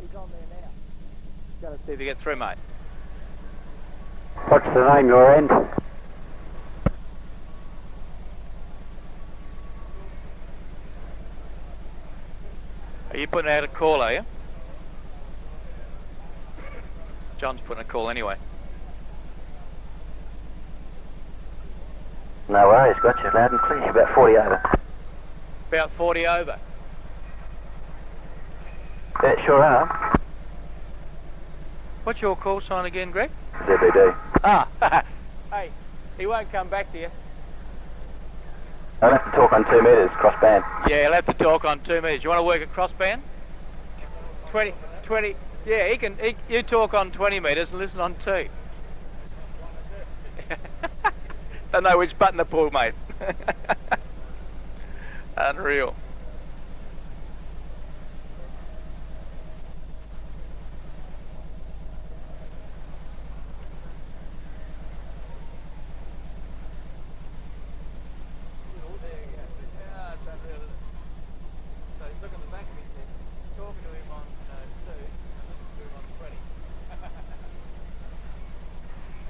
He's on there now. Gotta see if you get through, mate. What's the name your end? Are you putting out a call, are you? John's putting a call anyway. No worries, got you loud and clear. About 40 over. About 40 over. Yeah, sure are. What's your call sign again, Greg? ZBD. Ah, hey, he won't come back to you. I'll have to talk on 2 metres, cross band. Yeah, he'll have to talk on 2 metres. You want to work at crossband? 20, yeah, you talk on 20 metres and listen on 2. Don't know which button to pull, mate. Unreal.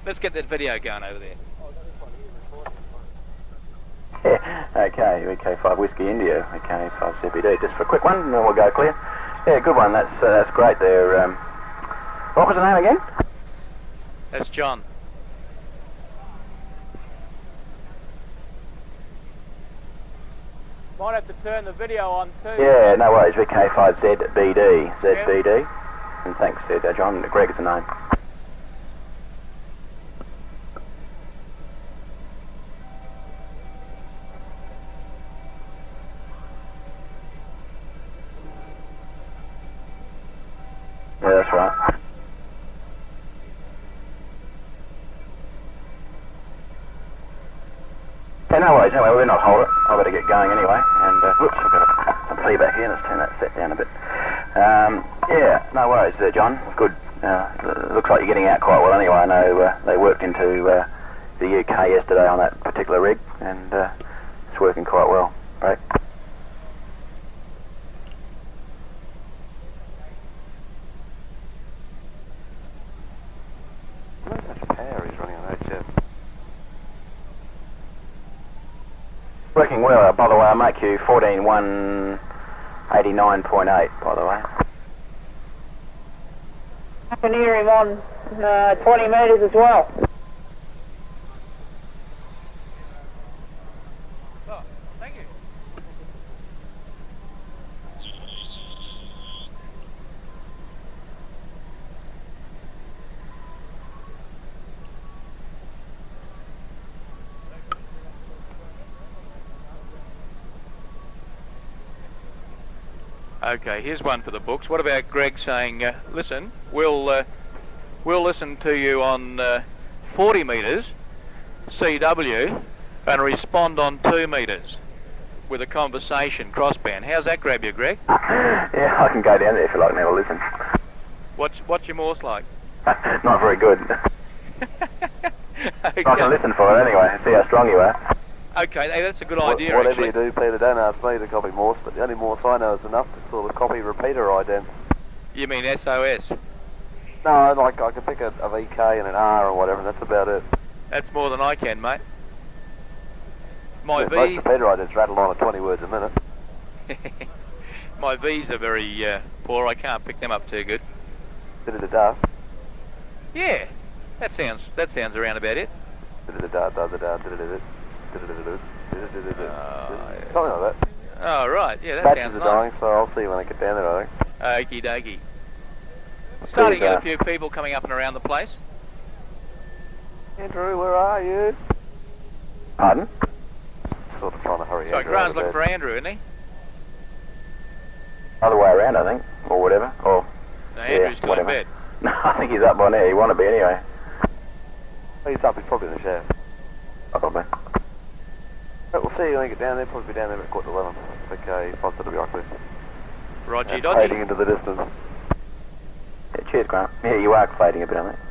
Let's get that video going over there. Yeah, okay, VK5 Whiskey India, VK5 CBD, just for a quick one, and then we'll go clear. Yeah, good one, that's great there. What was the name again? That's John. Might have to turn the video on too. Yeah, no worries, VK5 ZBD, and thanks John, Greg is the name. Yeah, that's right. Yeah, no worries, anyway, we're not hold it. I better get going anyway. And, whoops, I've got some feedback here. Let's turn that set down a bit. Yeah, no worries there, John. Good. Looks like you're getting out quite well anyway. I know they worked into the UK yesterday on that particular rig, and it's working quite well. Right? Working well, by the way, I make you 14,189.8, by the way. I can hear him on 20 metres as well. Oh, thank you. Okay, here's one for the books. What about Greg saying, listen, we'll listen to you on 40 metres CW and respond on 2 metres with a conversation crossband. How's that grab you, Greg? Yeah, I can go down there if you like and have a listen. What's your Morse like? Not very good. Okay. I can listen for it anyway, see how strong you are. Okay, hey, that's a good idea, whatever actually. you do, Peter, don't ask me to copy Morse, but the only Morse I know is enough to sort of copy repeater idents. You mean SOS? No, like I can pick a VK and an R or whatever, and that's about it. That's more than I can, mate. My Most V... repeater idents rattle on at 20 words a minute. My V's are very poor. I can't pick them up too good. Bit of the da. Yeah, that sounds around about it. Bit of the da, da, da, da, da, da, da. Something like that. Oh, right. Yeah, that Batches sounds are nice. dying, so I'll see you when I get down there, I think. Okie dokie. Starting to get a few people coming up and around the place. Andrew, where are you? Pardon? Sort of trying to hurry So Andrew Grant's out looking of for bed. Andrew, isn't he? Other way around, I think, or whatever. Or No, Andrew's still whatever. in bed. No, I think he's up by now. He want to be anyway. He's up, he's probably in the shower. Probably. But we'll see you when I get down there, probably be down there at 11:15. Okay, faster to be likely. Roger And dodgy. fading into the distance. Yeah, cheers, Grant. Yeah, you are fading a bit, aren't you?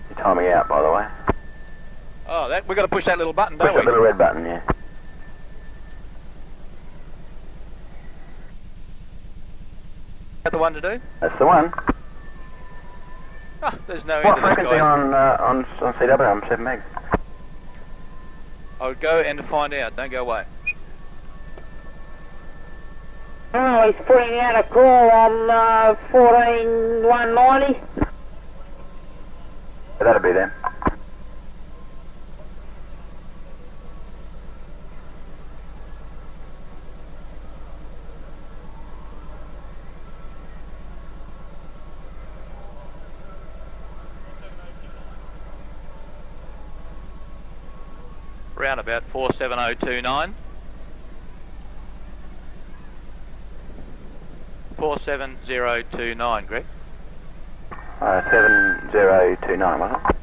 You're timing out, by the way. Oh, we've got to push that little button, Push don't that we? little red button, yeah. that the one to do? That's the one. Oh, there's no What end to this, frequency guys. on CW? I'm 7 megs. I'll go and find out. Don't go away. Oh, he's putting out a call on 14190. That'll be them. Round about 47029. 47029, Greg. 7029, wasn't it?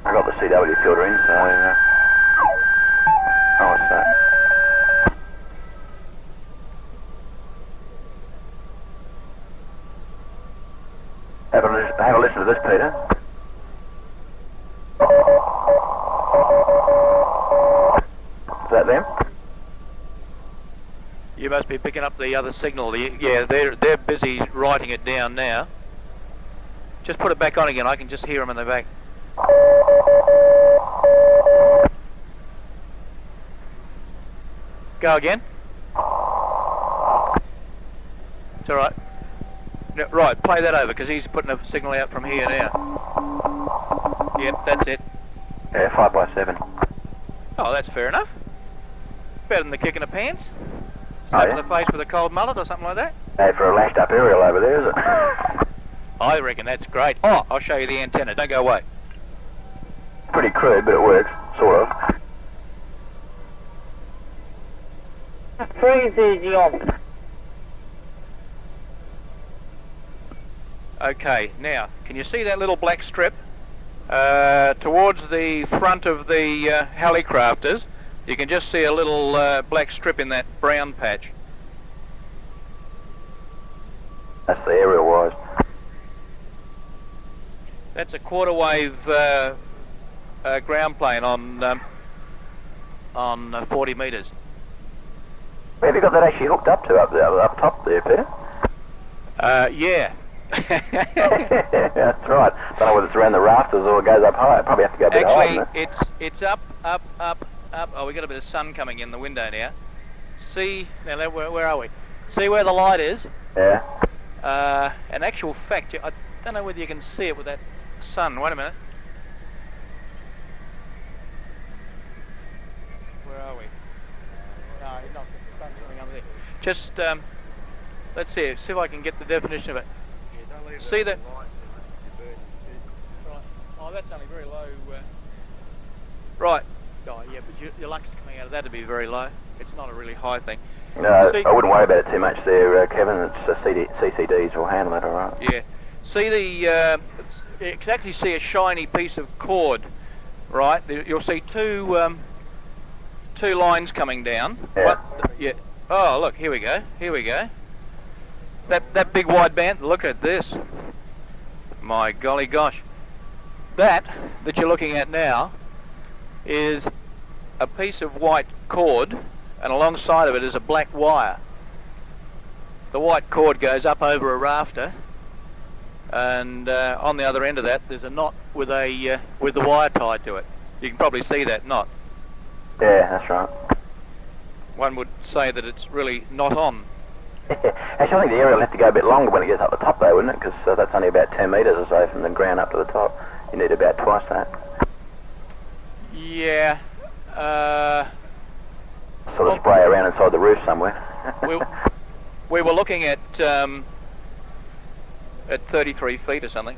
I got the CW filter in, so... oh, what's that? Have a listen to this, Peter. Is that them? You must be picking up the other signal. Yeah, they're busy writing it down now. Just put it back on again. I can just hear them in the back. Go again. It's all right. No, right, play that over because he's putting a signal out from here now. Yep, that's it. Yeah, 5x7. Oh, that's fair enough. Better than the kick in the pants. Oh, Slap yeah? in the face with a cold mullet or something like that. Hey, for a lashed up aerial over there, is it? I reckon that's great. Oh, I'll show you the antenna. Don't go away. Pretty crude, but it works, sort of. Freeze is on. Okay, now, can you see that little black strip? Towards the front of the helicrafters, you can just see a little black strip in that brown patch. That's the aerial wise. That's a quarter wave ground plane on 40 metres. Where have you got that actually hooked up to up top there, Peter? Yeah. That's right. Don't know whether it's around the rafters or it goes up high. Probably have to go a bit higher. Actually, it's up. Oh, we got a bit of sun coming in the window now. See, now where are we? See where the light is? Yeah. In actual fact, I don't know whether you can see it with that sun. Wait a minute. Where are we? No, not the sun's coming up there. Just let's see if I can get the definition of it. See that? Right. Oh, that's only very low. Right. Oh, yeah, but your lux coming out of that would be very low. It's not a really high thing. No, See, I wouldn't worry about it too much there, Kevin. It's CCDs will handle that all right. Yeah. See you can actually see a shiny piece of cord, right? You'll see two lines coming down. Yeah. Yeah. Oh, look, here we go. Here we go. That big wide band, look at this. My golly gosh. That you're looking at now is a piece of white cord, and alongside of it is a black wire. The white cord goes up over a rafter, and on the other end of that there's a knot with the wire tied to it. You can probably see that knot. Yeah, that's right. One would say that it's really not on. Actually, I think the aerial will have to go a bit longer when it gets up the top, though, wouldn't it? Because that's only about 10 metres or so from the ground up to the top. You need about twice that. Yeah. Sort of spray around inside the roof somewhere. We were looking at 33 feet or something.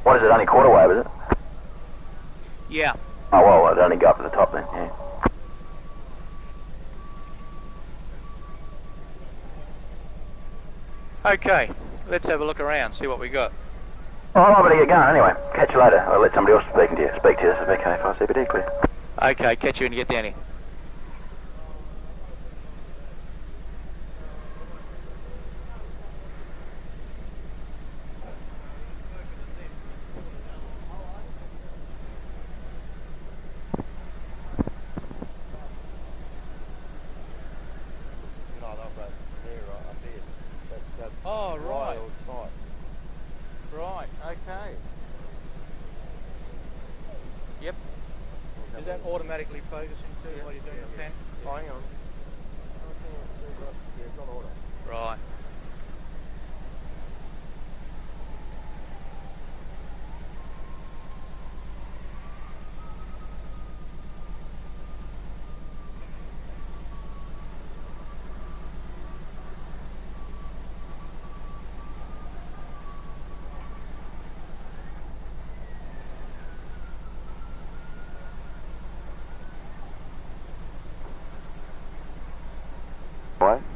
What is it, only quarter wave, is it? Yeah. Oh, well, it'd only go up to the top then, yeah. Okay, let's have a look around, see what we got. Oh, I better get going anyway. Catch you later. I'll let somebody else speak to you. This is VK5 CBD, clear. Okay, catch you when you get down here. Oh, right. Right, okay. Yep. Is that automatically focusing too while you're doing the pen? Oh, hang on. Yeah, it's on order. Right.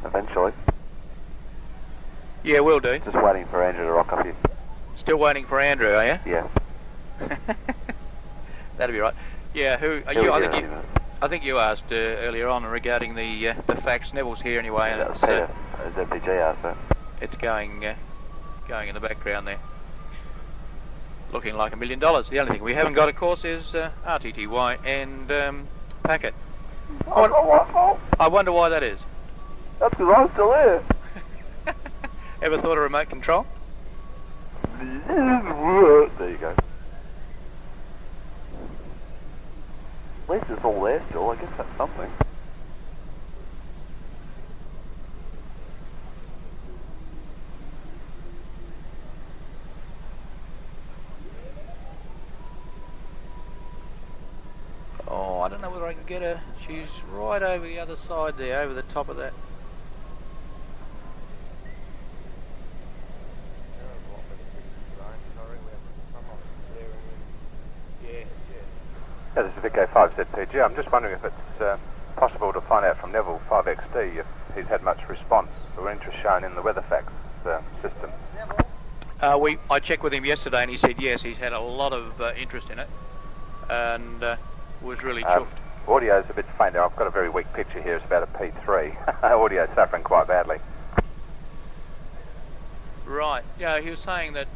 Eventually. Yeah, will do. Just waiting for Andrew to rock up here. Still waiting for Andrew, are you? Yeah. That'll be right. Yeah, who are He'll you? be here in a minute. I think you asked earlier on regarding the fax. Neville's here anyway, and That was it's, Peter. That was MPG asked. it's going in the background there, looking like $1 million. The only thing we haven't got, of course, is RTTY and packet. I wonder why that is. That's because I'm still there. Ever thought of remote control? There you go. At least it's all there still. I guess that's something. Oh, I don't know whether I can get her. She's right over the other side there, over the top of that. Yeah, this is VK5 ZPG. I'm just wondering if it's possible to find out from Neville 5XD if he's had much response or interest shown in the WeatherFax system. I checked with him yesterday, and he said yes, he's had a lot of interest in it, and was really chuffed. Audio's a bit faint there. I've got a very weak picture here. It's about a P3. Audio's suffering quite badly. Right. Yeah, he was saying that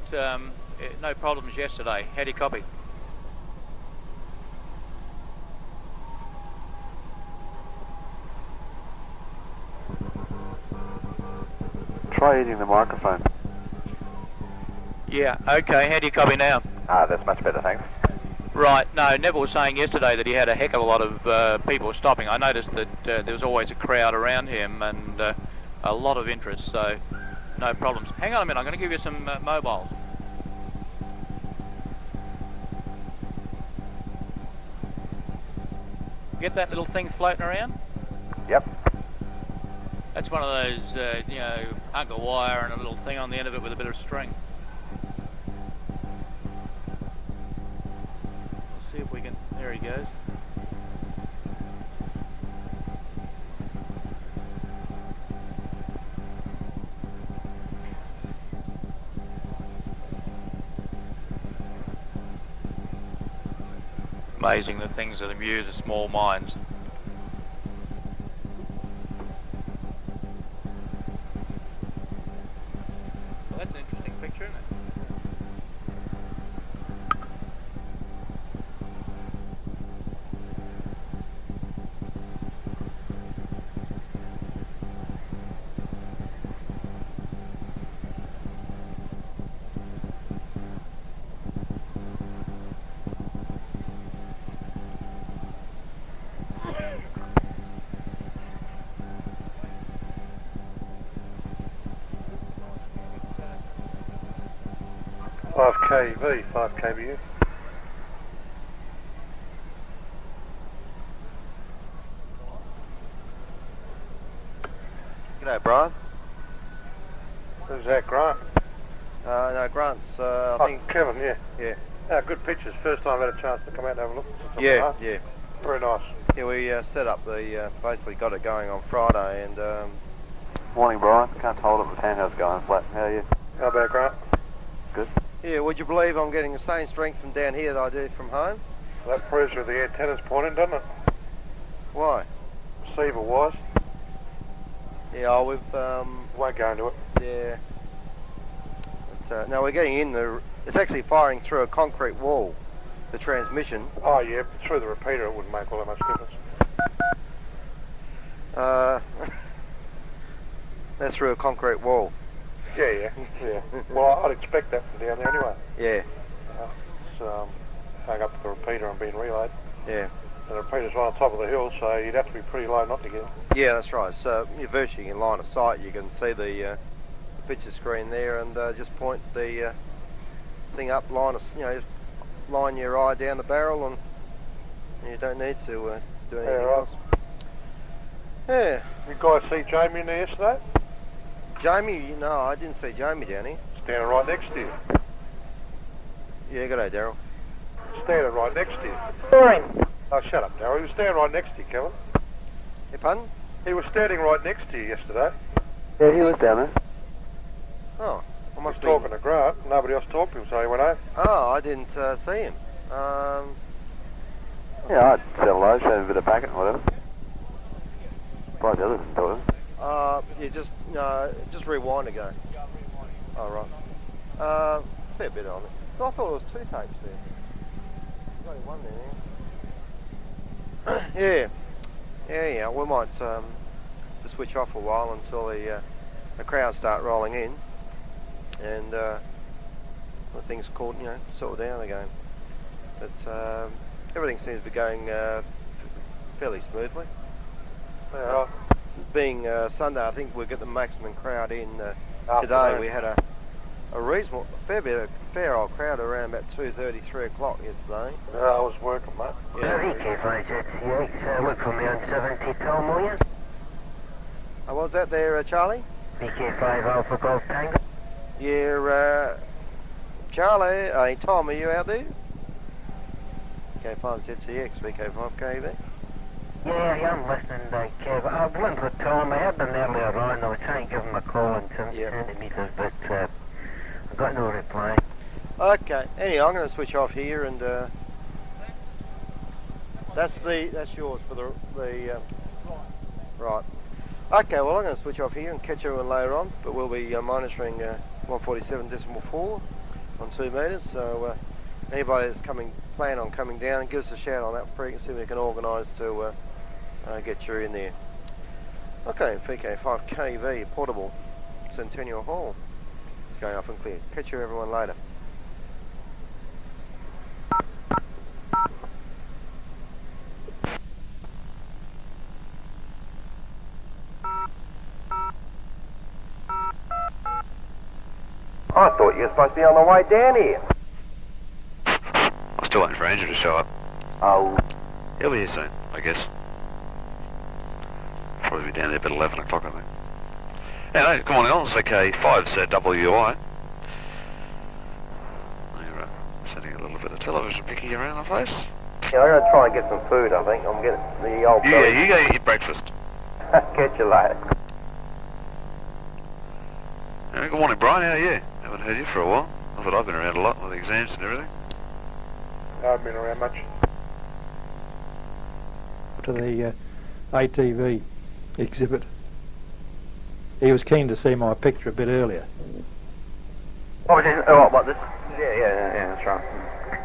no problems yesterday. How do you copy? Try hitting the microphone. Yeah, okay, how do you copy now? That's much better, thanks. Right, no, Neville was saying yesterday that he had a heck of a lot of people stopping. I noticed that there was always a crowd around him and a lot of interest, so no problems. Hang on a minute, I'm going to give you some mobiles. Get that little thing floating around? Yep. That's one of those, Uncle wire and a little thing on the end of it with a bit of string. Let's see if we can... There he goes. Amazing the things that amuse a small minds. Well, that's an interesting picture, isn't it? KV, 5 kbu. G'day, Brian. Who's that, Grant? No, Grant's, I think... Kevin, yeah. Yeah. Good pictures. First time I've had a chance to come out and have a look. Yeah, yeah. Very nice. Yeah, we set up the, basically got it going on Friday and... Morning, Brian. Can't hold it with handhelds going flat. How are you? How about Grant? Good. Yeah, would you believe I'm getting the same strength from down here that I do from home? That proves where the antenna's pointing, doesn't it? Why? Receiver wise. Yeah, we've Won't go into it. yeah. But, no, we're getting in the. It's actually firing through a concrete wall. The transmission. Oh yeah, but through the repeater it wouldn't make all that much difference. That's through a concrete wall. Yeah. Well, I'd expect that from down there anyway. Yeah. It's going up to the repeater and being relayed. Yeah. The repeater's right on top of the hill, so you'd have to be pretty low not to get it. Yeah, that's right. So you're virtually in line of sight. You can see the picture screen there, and just point the thing up, just line your eye down the barrel, and you don't need to do anything else. Yeah. You guys see Jamie in there yesterday? Jamie, no, I didn't see Jamie down here. Standing right next to you. Yeah, good day, Daryl. Standing right next to you. Saw him. Oh, shut up, Darryl. He was standing right next to you, Kevin. Hey, pardon? He was standing right next to you yesterday. Yeah, he was down there. Oh, I He was must be. talking to Grant. Nobody else talked to him, so he went home. Oh, I didn't see him. Yeah, I'd said hello, showed him a bit of packet or whatever. Surprised the others didn't talk to him. Just rewind again. Oh, right. Fair bit on it. I thought there was 2 tapes there. There's only one there. Yeah. We might just switch off for a while until the crowd start rolling in, and when things settle down again. But everything seems to be going fairly smoothly. Yeah. Being Sunday, I think we'll get the maximum crowd in today. Afternoon. We had a reasonable, fair old crowd around about 2:30, 3 o'clock yesterday. I was working, mate. Yeah. VK5ZCH, look for me on 70 Palmoya. What was that there, Charlie? VK5 Alpha Golf Tango. Yeah, Charlie, hey Tom, are you out there? VK5ZCX, VK5KV. Yeah, I'm listening, Kev. I've linked with Tom. I had them earlier on. I was trying to give him a call in 70 centimetres, but I got no reply. Okay, anyway, I'm going to switch off here, and that's yours for the right. Okay, well I'm going to switch off here and catch everyone later on, but we'll be monitoring 147.4 on 2 metres. So anybody that's plan on coming down, give us a shout on that frequency. We can organise to get you in there. Okay, VK5KV portable Centennial Hall. It's going off and clear. Catch you everyone later. I thought you were supposed to be on the way down here. I'm still waiting for Andrew to show up. Oh. He'll be here soon, I guess. Probably be down there about 11 o'clock, I think. Anyway, good morning all. It's VK5ZWI. We're sending a little bit of television picky around the place. Yeah, I'm going to try and get some food, I think. I'm getting the old belly. You go eat your breakfast. Catch you later. Good morning, Brian. How are you? Haven't heard you for a while. I thought I've been around a lot with exams and everything. I haven't been around much. To the ATV exhibit. He was keen to see my picture a bit earlier. What this? Yeah, that's right.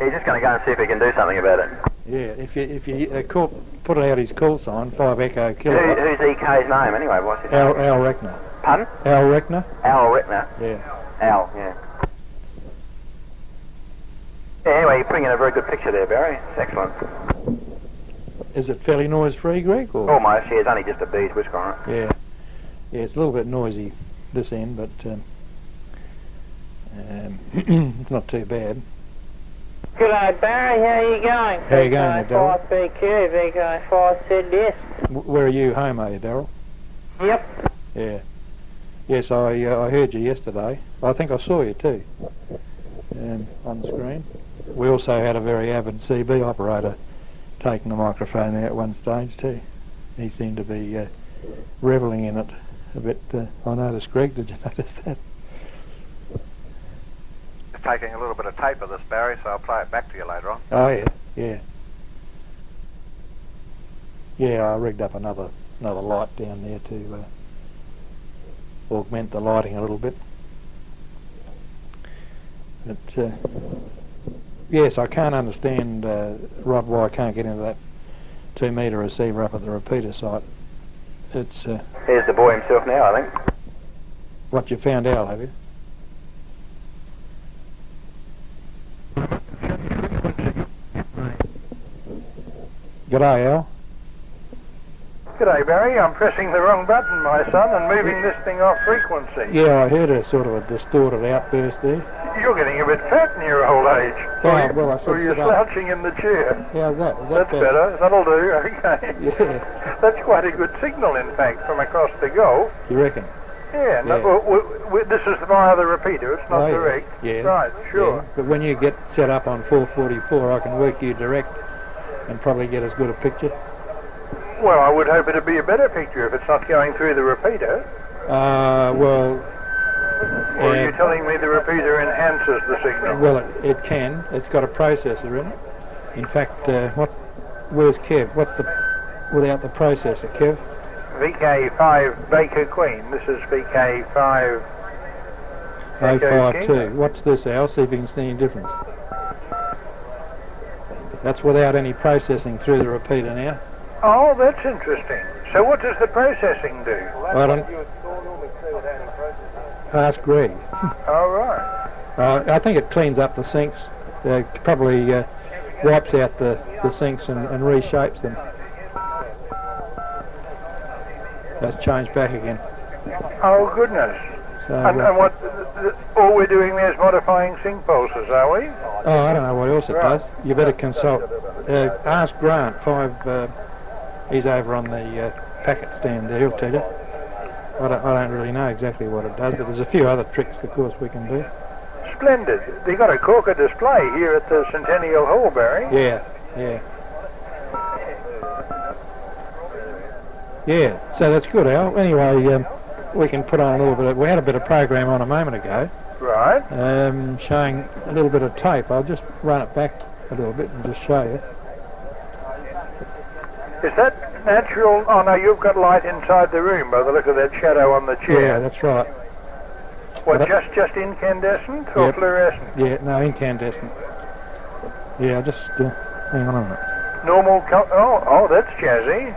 He's just going to go and see if he can do something about it. Yeah, if you put out his call sign, 5 Echo Kilo. Who's EK's name anyway? What's his name? Al Reckner. Pardon? Al Reckner. Al Reckner. Yeah. Al, yeah. Yeah, anyway, you bring in a very good picture there, Barry. It's excellent. Is it fairly noise-free, Greg? Or? Almost, yeah. It's only just a bee's whisker on it. Yeah. Yeah, it's a little bit noisy this end, but it's not too bad. G'day Barry, how you going? How you going, Daryl? VK5BQ, VK5 said yes. Where are you, home, are you, Daryl? Yep. Yeah. Yes, I heard you yesterday. I think I saw you too on the screen. We also had a very avid CB operator taking the microphone there at one stage too. He seemed to be revelling in it a bit. I noticed, Greg, did you notice that? just taking a little bit of tape of this, Barry, so I'll play it back to you later on. Oh yeah, yeah. Yeah, I rigged up another light down there to augment the lighting a little bit. But yes, I can't understand, Rod, why I can't get into that 2 metre receiver up at the repeater site. It's Here's the boy himself now, I think. what you found out, have you? G'day, Al. G'day, Barry. I'm pressing the wrong button, my son, and moving this thing off frequency. Yeah, I heard a sort of a distorted outburst there. You're getting a bit fat in your old age. Oh, well, I should Or you're sit up. slouching in the chair. How's that? Is that That's better. That'll do. Okay. Yeah. That's quite a good signal, in fact, from across the Gulf. You reckon? Yeah. No, Yeah. this is via the repeater. It's not Oh, yeah. direct. Yeah. Right. Sure. Yeah. But when you get set up on 444, I can work you direct and probably get as good a picture. Well, I would hope it'd be a better picture if it's not going through the repeater. Well... Or are you telling me the repeater enhances the signal? Well, it can. It's got a processor in it. In fact, where's Kev? What's without the processor, Kev? VK5 Baker Queen. This is VK5 Echo King. 052. What's this, Al? See if you can see any difference. That's without any processing through the repeater now. Oh, that's interesting. So what does the processing do? I don't... Ask Greg. All right. I think it cleans up the sinks. Probably wipes out the sinks and reshapes them. That's changed back again. Oh, goodness. So, And what, all we're doing there is modifying sink pulses, are we? oh, I don't know what else it does. You better consult. Ask Grant, he's over on the packet stand there, he'll tell you. I don't really know exactly what it does, but there's a few other tricks, of course, we can do. Splendid. They got a corker display here at the Centennial Hall, Barry. Yeah, yeah. Yeah, so that's good, Al. Anyway, we can put on a little bit we had a bit of program on a moment ago. Right. Showing a little bit of tape. I'll just run it back a little bit and just show you. Is that natural? Oh, no, you've got light inside the room by the look of that shadow on the chair. Yeah, that's right. What, just incandescent or Yep. fluorescent? Yeah, no, incandescent. Yeah, just hang on a minute. Normal oh, that's jazzy.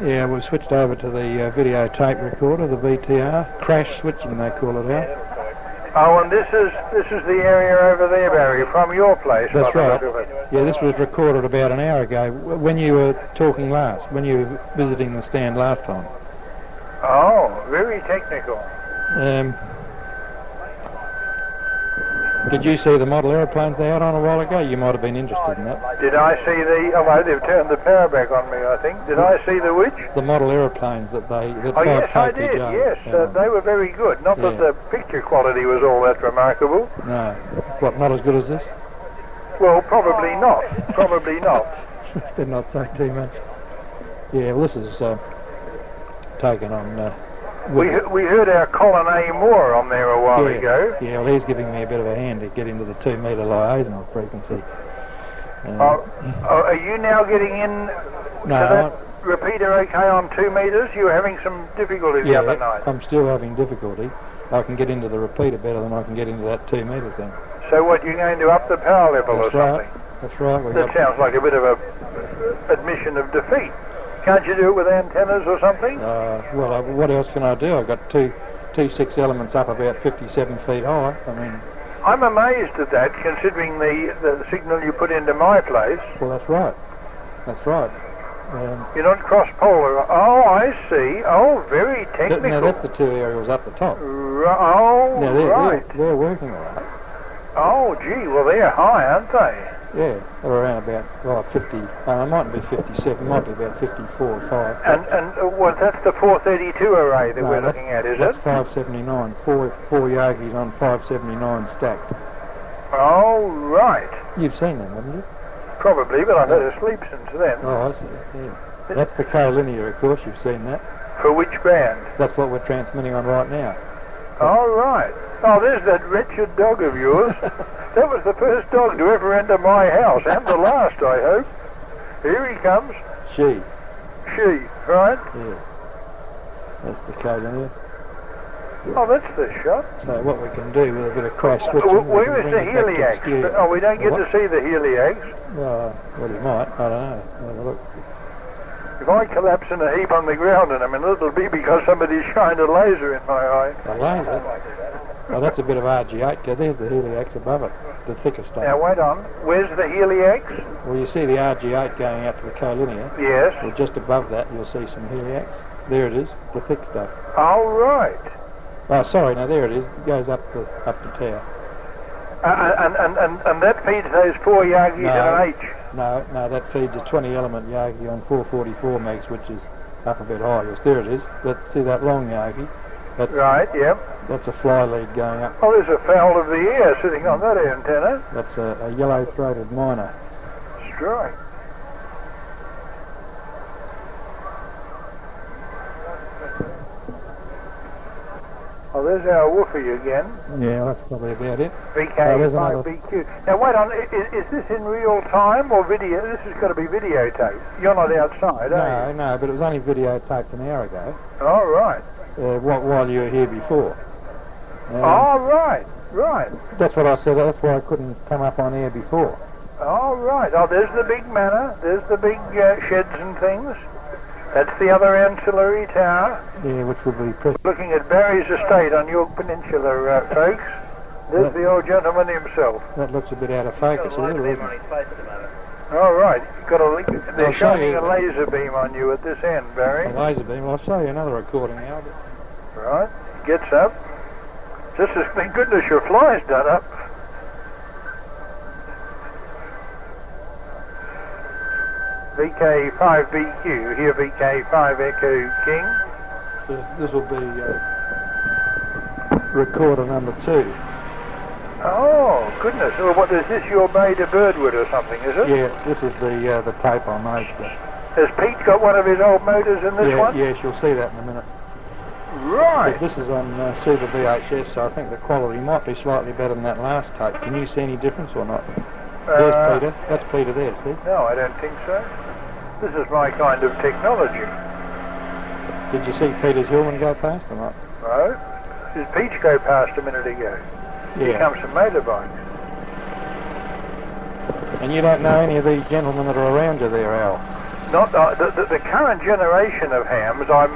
Yeah, we've switched over to the video tape recorder, the VTR. Crash switching, they call it out. Oh, and this is the area over there, Barry, from your place. That's by the right. look of it. Yeah, this was recorded about an hour ago, when you were talking last, when you were visiting the stand last time. Oh, very technical. Did you see the model aeroplanes they had on a while ago? You might have been interested in that. Did I see they've turned the power back on me, I think. Did I see the which? The model aeroplanes that Oh, yes, I did, yes. They were very good. Not that the picture quality was all that remarkable. No. What, not as good as this? Well, probably not. Probably not. Did not say too much. Yeah, well, this is taken on... We heard our Colin A. Moore on there a while ago. Yeah, well, he's giving me a bit of a hand to get into the 2 metre liaison frequency. Are you now getting in to that repeater okay on 2 metres? You were having some difficulty the other night. I'm still having difficulty. I can get into the repeater better than I can get into that 2 metre thing. So what, you're going to up the power level or something? That's right. That sounds like a bit of a admission of defeat. Can't you do it with antennas or something? Well, what else can I do? I've got two 6 elements up about 57 feet high. I mean... I'm amazed at that, considering the signal you put into my place. Well, that's right. That's right. You're not cross-polar. Oh, I see. Oh, very technical. Now, that's the 2 aerials up the top. Right. They're working all right. Oh, gee, well, they're high, aren't they? Yeah, they're around about 50. It mightn't be 57. It might be about 54 or 5. And what? That's the 432 array that we're looking at, is that's it? That's 579. Four Yagis on 579 stacked. Oh, right. You've seen them, haven't you? Probably, but I've had a sleep since then. Oh, I see. Yeah. That's the K-linear, of course. You've seen that. For which band? That's what we're transmitting on right now. Oh, right. Oh, there's that wretched dog of yours. That was the first dog to ever enter my house, and the last, I hope. Here he comes. She. She, right? Yeah. That's the Colinia. Oh, that's the shot. So what we can do with a bit of cross switching... Where is the heliax? Oh, we don't get to see the heliax. Well, you might. I don't know. Have a look. If I collapse in a heap on the ground in a minute, it'll be because somebody's shined a laser in my eye. A laser? Oh, that's a bit of RG8. There's the heliax above it, the thicker stuff. Now, wait on. Where's the heliax? Well, you see the RG8 going out to the Colinia. Yes. Well, just above that, you'll see some heliax. There it is, the thick stuff. Oh, right. Oh, sorry, no, there it is. It goes up the tower. And that feeds those 4 Yagis and an H? No, that feeds a 20-element Yagi on 444 megs, which is up a bit higher. Yes, there it is. See that long Yagi? That's, right, yep. That's a fly lead going up. Oh, there's a fowl of the air sitting on that antenna. That's a yellow-throated miner. Strike. Oh, there's our woofie again. Yeah, that's probably about it. VK5BQ. Now, wait on. Is this in real time or video? This has got to be videotaped. You're not outside, are you? No, but it was only videotaped an hour ago. Oh, right. While you were here before. Oh, right. That's what I said. That's why I couldn't come up on air before. Oh, right. Oh, there's the big manor. There's the big sheds and things. That's the other ancillary tower. Yeah, which will be... Looking at Barry's estate on York Peninsula, folks. There's the old gentleman himself. That looks a bit out of focus a little, isn't it? All right. They're shining a laser beam on you at this end, Barry. A laser beam? Well, I'll show you another recording now. Right. Gets up. Just as, thank goodness your fly's done up. VK5BQ, here VK5 Echo King. This will be recorder number 2. Oh, goodness. Well, what is this, your Bay to Birdwood or something, is it? Yeah, this is the tape on those. Has Pete got one of his old motors in this one? Yes, you'll see that in a minute. Right. But this is on Super VHS, so I think the quality might be slightly better than that last tape. Can you see any difference or not? There's Peter. That's Peter there, see? No, I don't think so. This is my kind of technology. Did you see Peter's Hillman go past or not? No. Did Peach go past a minute ago? Yeah. Here comes some motorbikes. And you don't know any of these gentlemen that are around you there, Al? Not the current generation of hams. I'm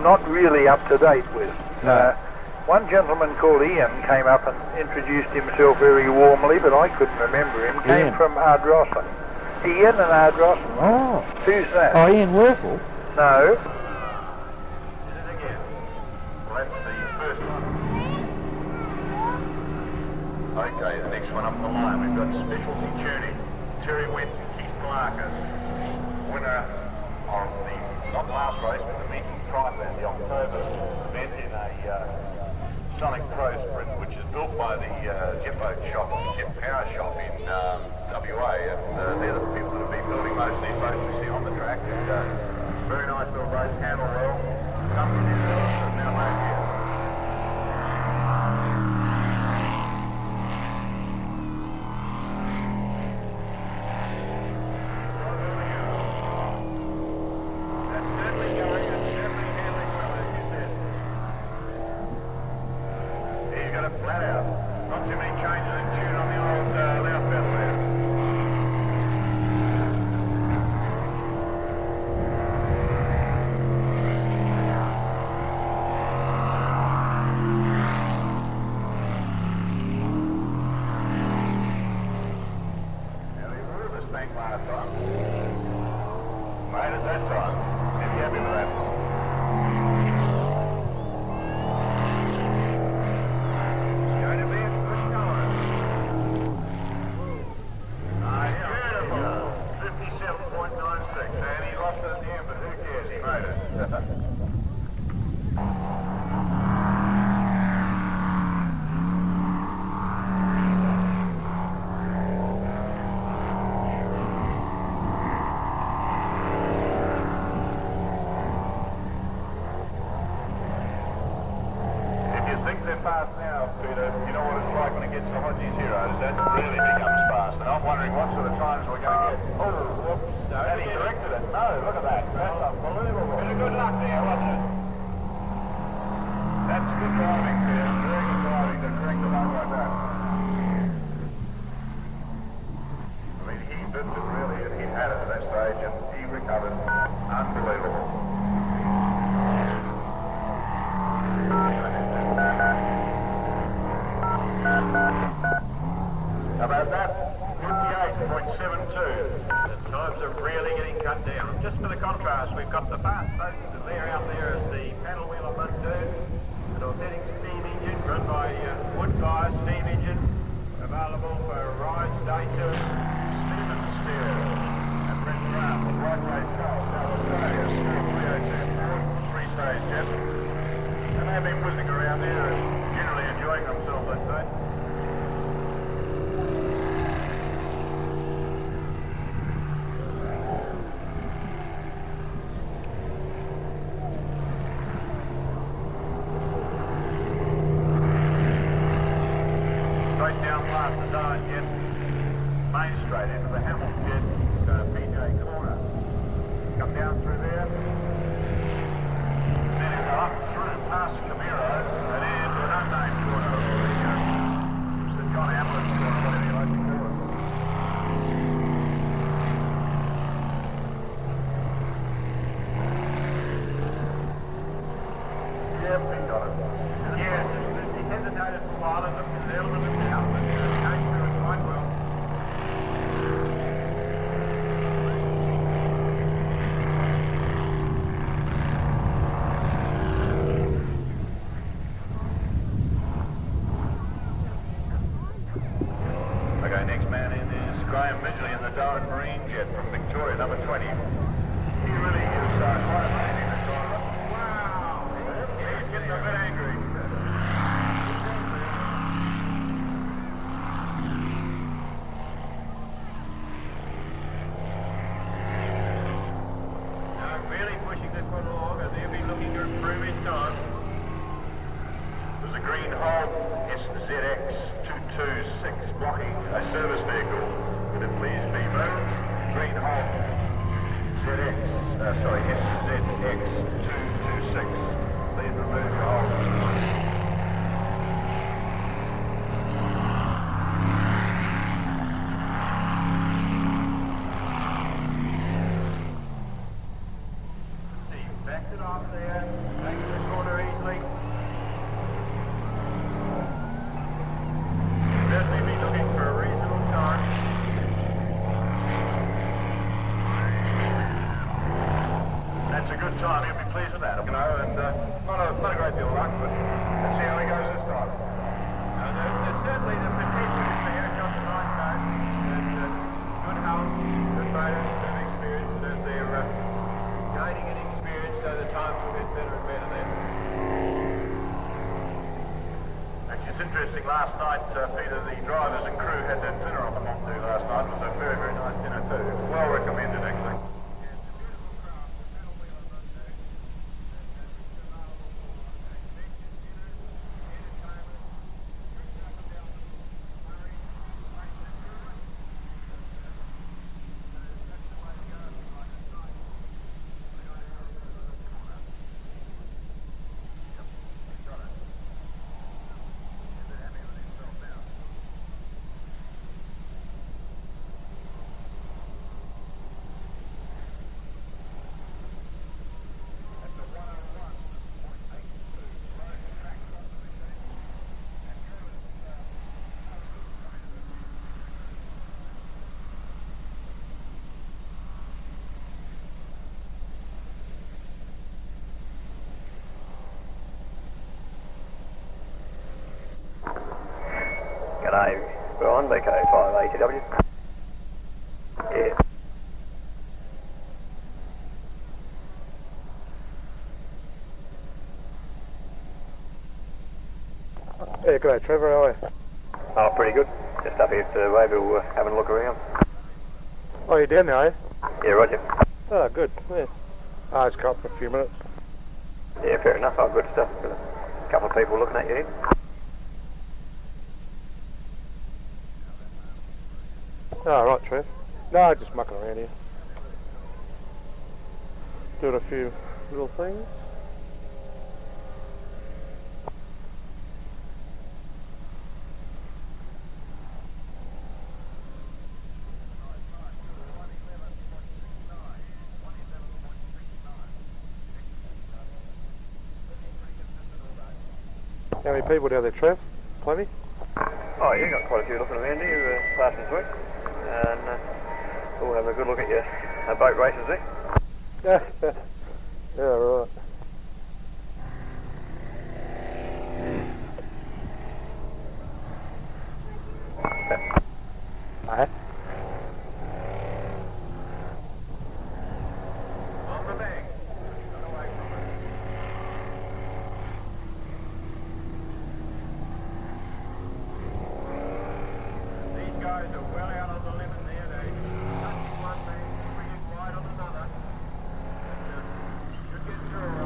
not really up to date with. No. One gentleman called Ian came up and introduced himself very warmly, but I couldn't remember him. Came from Ardrossan. Ian and Ardrossan. Oh. Who's that? Oh, Ian Werfel? No. Is it again? Well, that's the first one. Okay, the next one up the line, we've got specialty tuning. Terry West and Keith Clarkus. Winner of the, not last race, but the meeting triathlon, the October event in a Sonic Pro Sprint, which is built by the Jet Boat shop, Jet Power shop in WA, and they're the people that have been building most of these boats we see on the track. And, very nice little boat, handle well, come from New Zealand, and now made here. That's certainly going, and certainly handling well, as you said. Here you got it flat out. Not too many changes in tune on the old loud pedal there. Now he moved this thing last time. Made it that time. Is he happy with that? Going to be a good time. the Hodges Heroes, that really becomes fast. And I'm wondering what sort of times we're going to get. Oh, whoops. No, and he corrected it. No, look at that. That's unbelievable. Bit of good luck there, wasn't it? That's good driving, Peter. Very good driving to correct the luck like that. I mean, he did it really, and he had it at that stage, and he recovered. Unbelievable. About that, 58.72. The times are really getting cut down. Just for the contrast, we've got the fast stations there out there as the paddle wheel on Mud 2. An authentic steam engine run by Woodfire steam engine, available for rides day 2. Stephen Steer and Brent Brown with White Race Coal, South Australia, Score 302 Ford, 3-stage jet. And they've been whizzing around there and generally enjoying themselves, let's say. Straight down past the Darn jet, main straight into the Hamilton jet, PJ corner. Come down through there. Then you go up through past Camiro and into an unnamed corner, the John Ambulance corner, whatever you like to call it. Yep, he got it. Yes, he hesitated for a while and looked at the element of doubt, but he came through it quite well. Okay, next man in is Graham Midgley in the Darwin Marine jet from Victoria, number 20. He really is quite amazing, this driver. Wow! He's getting a bit angry. Really pushing this one along, and they'll be looking to improve his time. There's a green Hulk SZX226 blocking a service vehicle. Could it please be moved? Green Hulk SZX226. Please remove your Hulk. Backed it off there, back to the corner easily. Definitely be looking for a reasonable time. That's a good time, he'll be pleased with that, you know, and not a great deal of luck, but let's see how he goes this time. There's certainly the potential is there, just the right code, and good health, good motors, good experience, and they're gaining an experience so the times will get better and better then. Actually, it's interesting, last night, Peter, the drivers and crew had that dinner on the Mont 2 last night. It was a very, very nice dinner too. Well recommended, actually. G'day, Brian, BK5 ATW. Yeah. Yeah, g'day Trevor, how are you? Oh, pretty good. Just up here to Wayville having a look around. Oh, you're down there, are you? Yeah, roger. Oh, good, yeah. I just got for a few minutes. Yeah, fair enough. Oh, good stuff. Got a couple of people looking at you here. Oh, right, Trev. No, just mucking around here. Doing a few little things. How many people down there, Trev? Plenty? Oh, yeah, got quite a few looking around here last week. And we'll have a good look at your boat races there. Yeah, right. Aye. On the bank. These guys are well out on the limit there. They touch one bank, bring it wide on another. Should get through.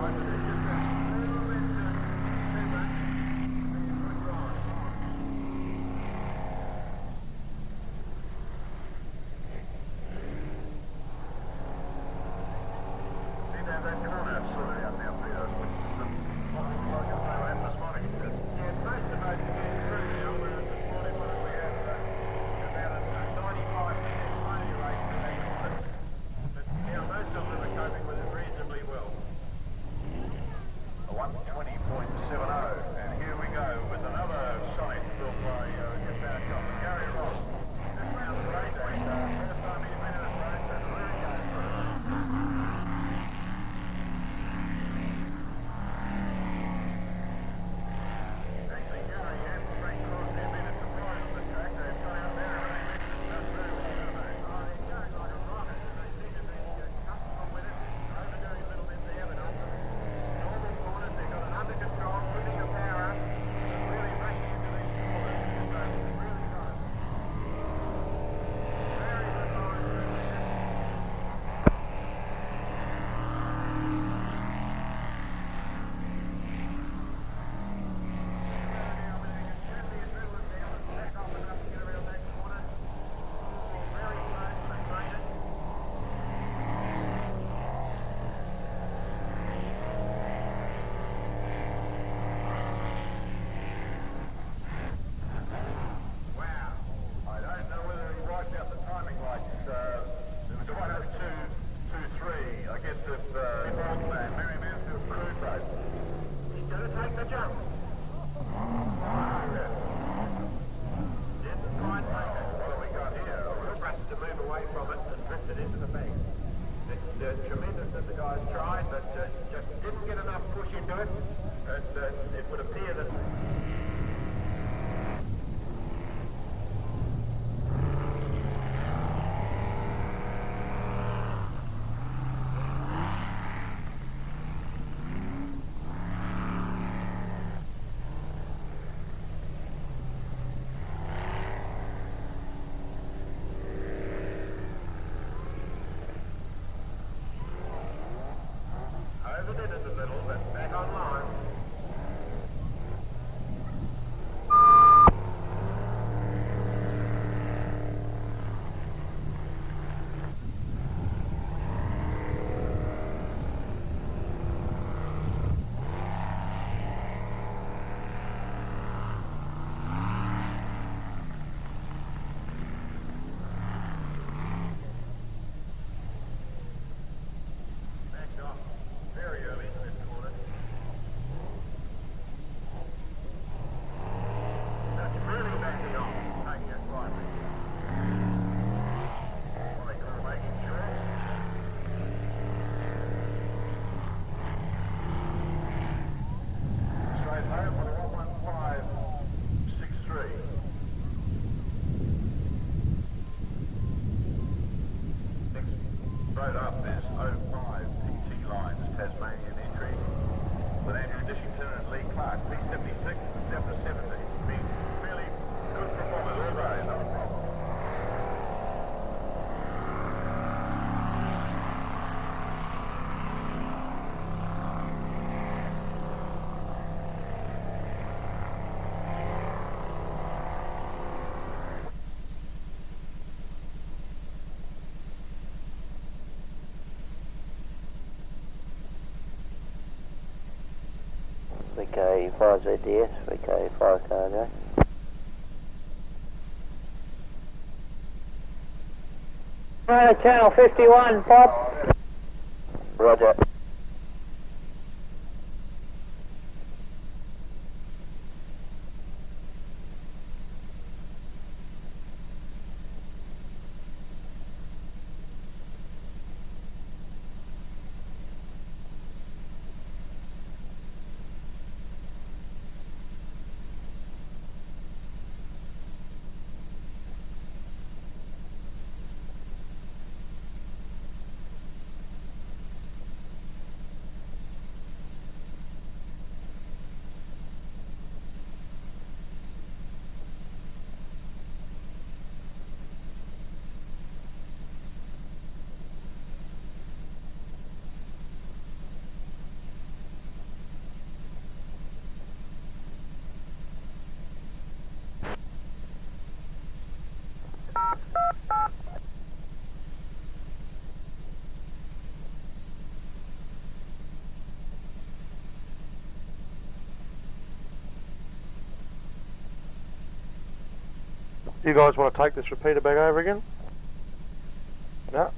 VK5ZDS, VK5 cargo. Right, channel 51, Pop. Roger. You guys want to take this repeater back over again? No?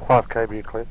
Five kb clear.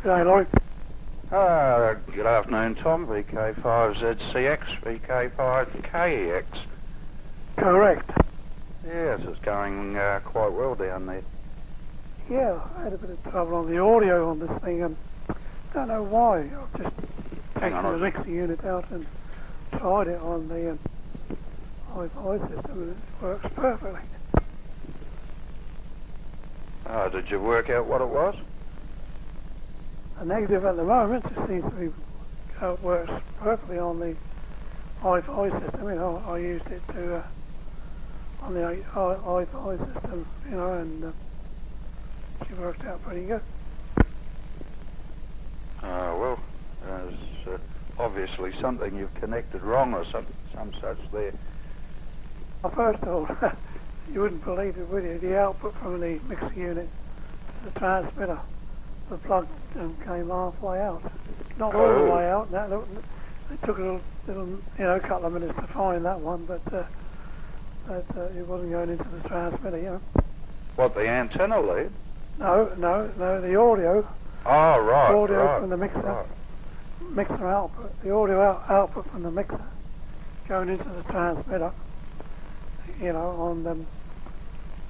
G'day, Laurie. Good afternoon, Tom. VK5ZCX, VK5KEX. Correct. Yes, it's going quite well down there. Yeah, I had a bit of trouble on the audio on this thing, and don't know why. I've just taken the mixer unit out and tried it on the Wi-Fi system, and it works perfectly. Oh, did you work out what it was? A negative at the moment just seems to be how it works perfectly on the Wi-Fi system. You know, I used it to on the Wi-Fi system, you know, and she worked out pretty good. Well, there's obviously something you've connected wrong or some such there. Well, first of all, you wouldn't believe it, would you? The output from the mixer unit to the transmitter, the plug came halfway out. Not all the way out. It took a little, you know, a couple of minutes to find that one, but it wasn't going into the transmitter, you know. What, the antenna lead? No, the audio. Oh, right, audio right, from the mixer. right. Mixer output. The audio output from the mixer going into the transmitter, you know, on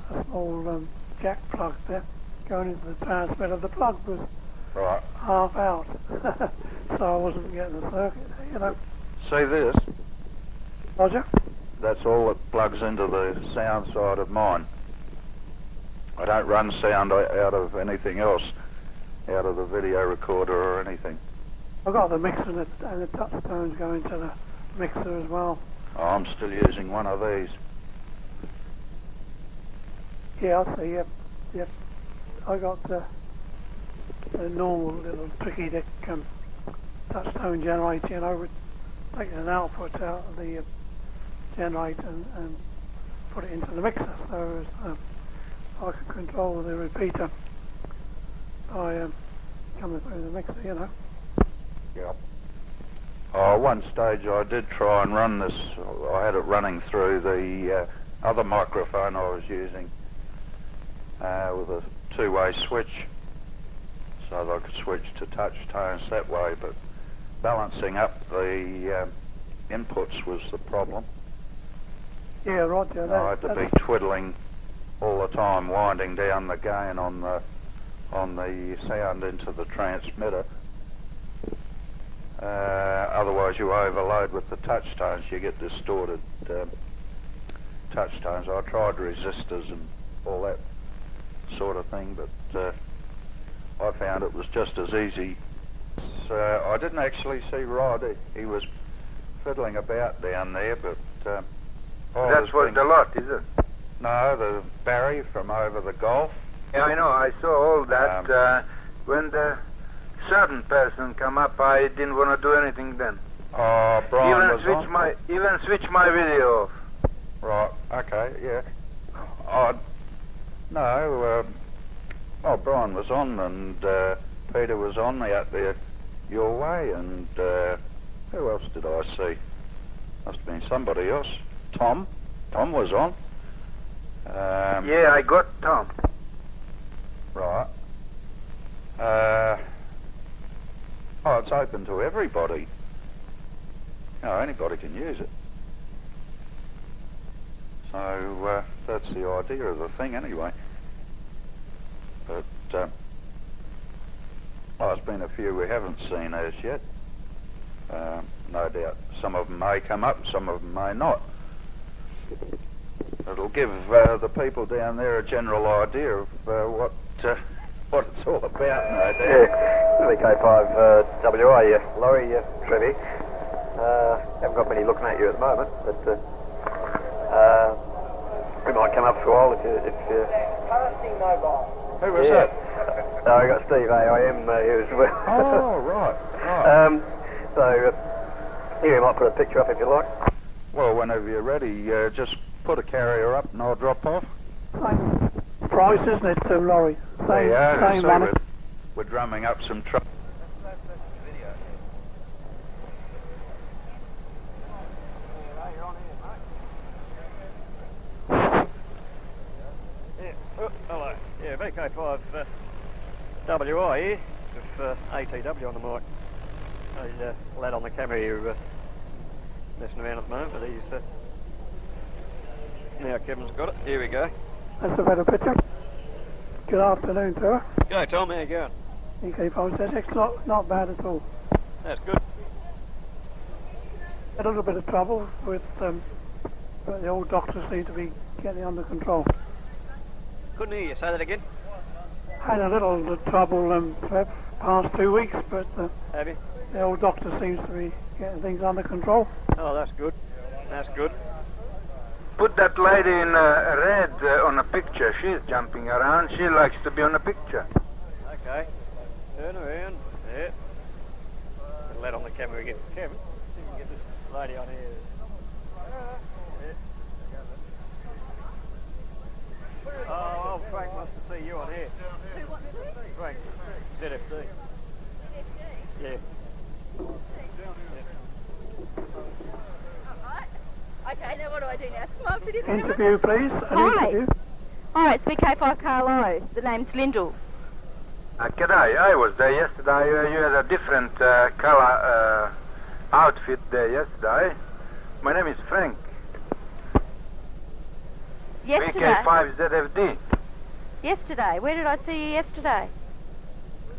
a small jack plug there, going into the transmitter. The plug was half out, so I wasn't getting the circuit, you know. See this? Roger? That's all that plugs into the sound side of mine. I don't run sound out of anything else, out of the video recorder or anything. I've got the mixer and the touchstones going to the mixer as well. Oh, I'm still using one of these. Yeah, I see, yep. I got the normal little tricky deck touchstone generator, you know, with taking an output out of the generator and put it into the mixer. So I could control the repeater by coming through the mixer, you know. Yep. One stage I did try and run this. I had it running through the other microphone I was using with a two-way switch, so that I could switch to touch tones that way, but balancing up the inputs was the problem. Yeah, roger. I had to be twiddling all the time, winding down the gain on the sound into the transmitter. Otherwise you overload with the touch tones, you get distorted touch tones. I tried resistors and all that sort of thing, but I found it was just as easy. So I didn't actually see Rod. He was fiddling about down there, but that was the lot, is it? No, the Barry from over the Gulf. Yeah, I know. I saw all that. When the certain person come up, I didn't want to do anything then. Oh, Brian was on? Even switch my video off. Right, okay, yeah. Brian was on, and Peter was on out there your way, and who else did I see? Must have been somebody else. Tom was on. Yeah, I got Tom. Right. It's open to everybody. Anybody can use it. So that's the idea of the thing anyway. But there's been a few we haven't seen as yet. No doubt some of them may come up, some of them may not. It'll give the people down there a general idea of what it's all about, no doubt. Yeah, VK5 WI, Laurie, Trevi. Haven't got many looking at you at the moment, but we might come up for a while if you... Who was that? I got Steve AIM here as well. Oh, right. So, here you might put a picture up if you like. Well, whenever you're ready, just put a carrier up and I'll drop off. Same price, isn't it, to Laurie? Same money. We're drumming up some trouble. Hello. Yeah, VK5 WI here with ATW on the mic. The lad on the camera here messing around at the moment, but he's... now Kevin's got it. Here we go. That's a better picture. Good afternoon, sir. Go, Tom. How you going? VK5 not bad at all. That's good. Had a little bit of trouble with... but the old doctors seem to be getting under control. Couldn't hear you. Say that again. Had a little trouble perhaps past 2 weeks, but have you? The old doctor seems to be getting things under control. Oh, that's good. That's good. Put that lady in red on a picture. She's jumping around. She likes to be on a picture. Okay. Turn around. Yeah. Put lad on the camera again. Kevin, see if we can get this lady on here. Oh, Frank wants to see you on here. Frank, ZFD. Yeah. Okay, now what do I do now? Come on, pretty Interview, please. Hi. Hi, it's VK5 Carlo. The name's Lyndall. G'day. I was there yesterday. You had a different colour outfit there yesterday. My name is Frank. Yesterday? VK5 ZFD. Yesterday? Where did I see you yesterday?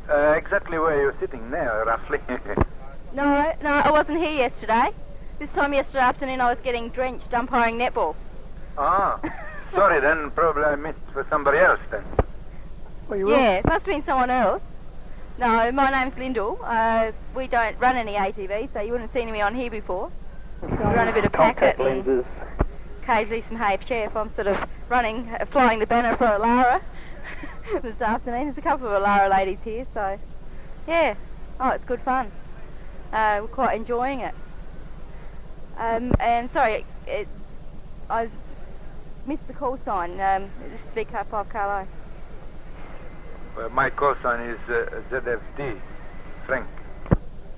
Exactly where you're sitting now, roughly. No, I wasn't here yesterday. This time yesterday afternoon I was getting drenched umpiring netball. Ah, sorry then, probably I missed for somebody else then. Yeah, it must have been someone else. No, my name's Lyndall. We don't run any ATV, so you wouldn't have seen me on here before. We run a bit of packet and occasionally some HF. I'm sort of flying the banner for Alara this afternoon. There's a couple of Alara ladies here, so yeah. Oh, it's good fun. We're quite enjoying it. And sorry, missed the call sign. This is VK5 Carlo. My call sign is ZFD, Frank,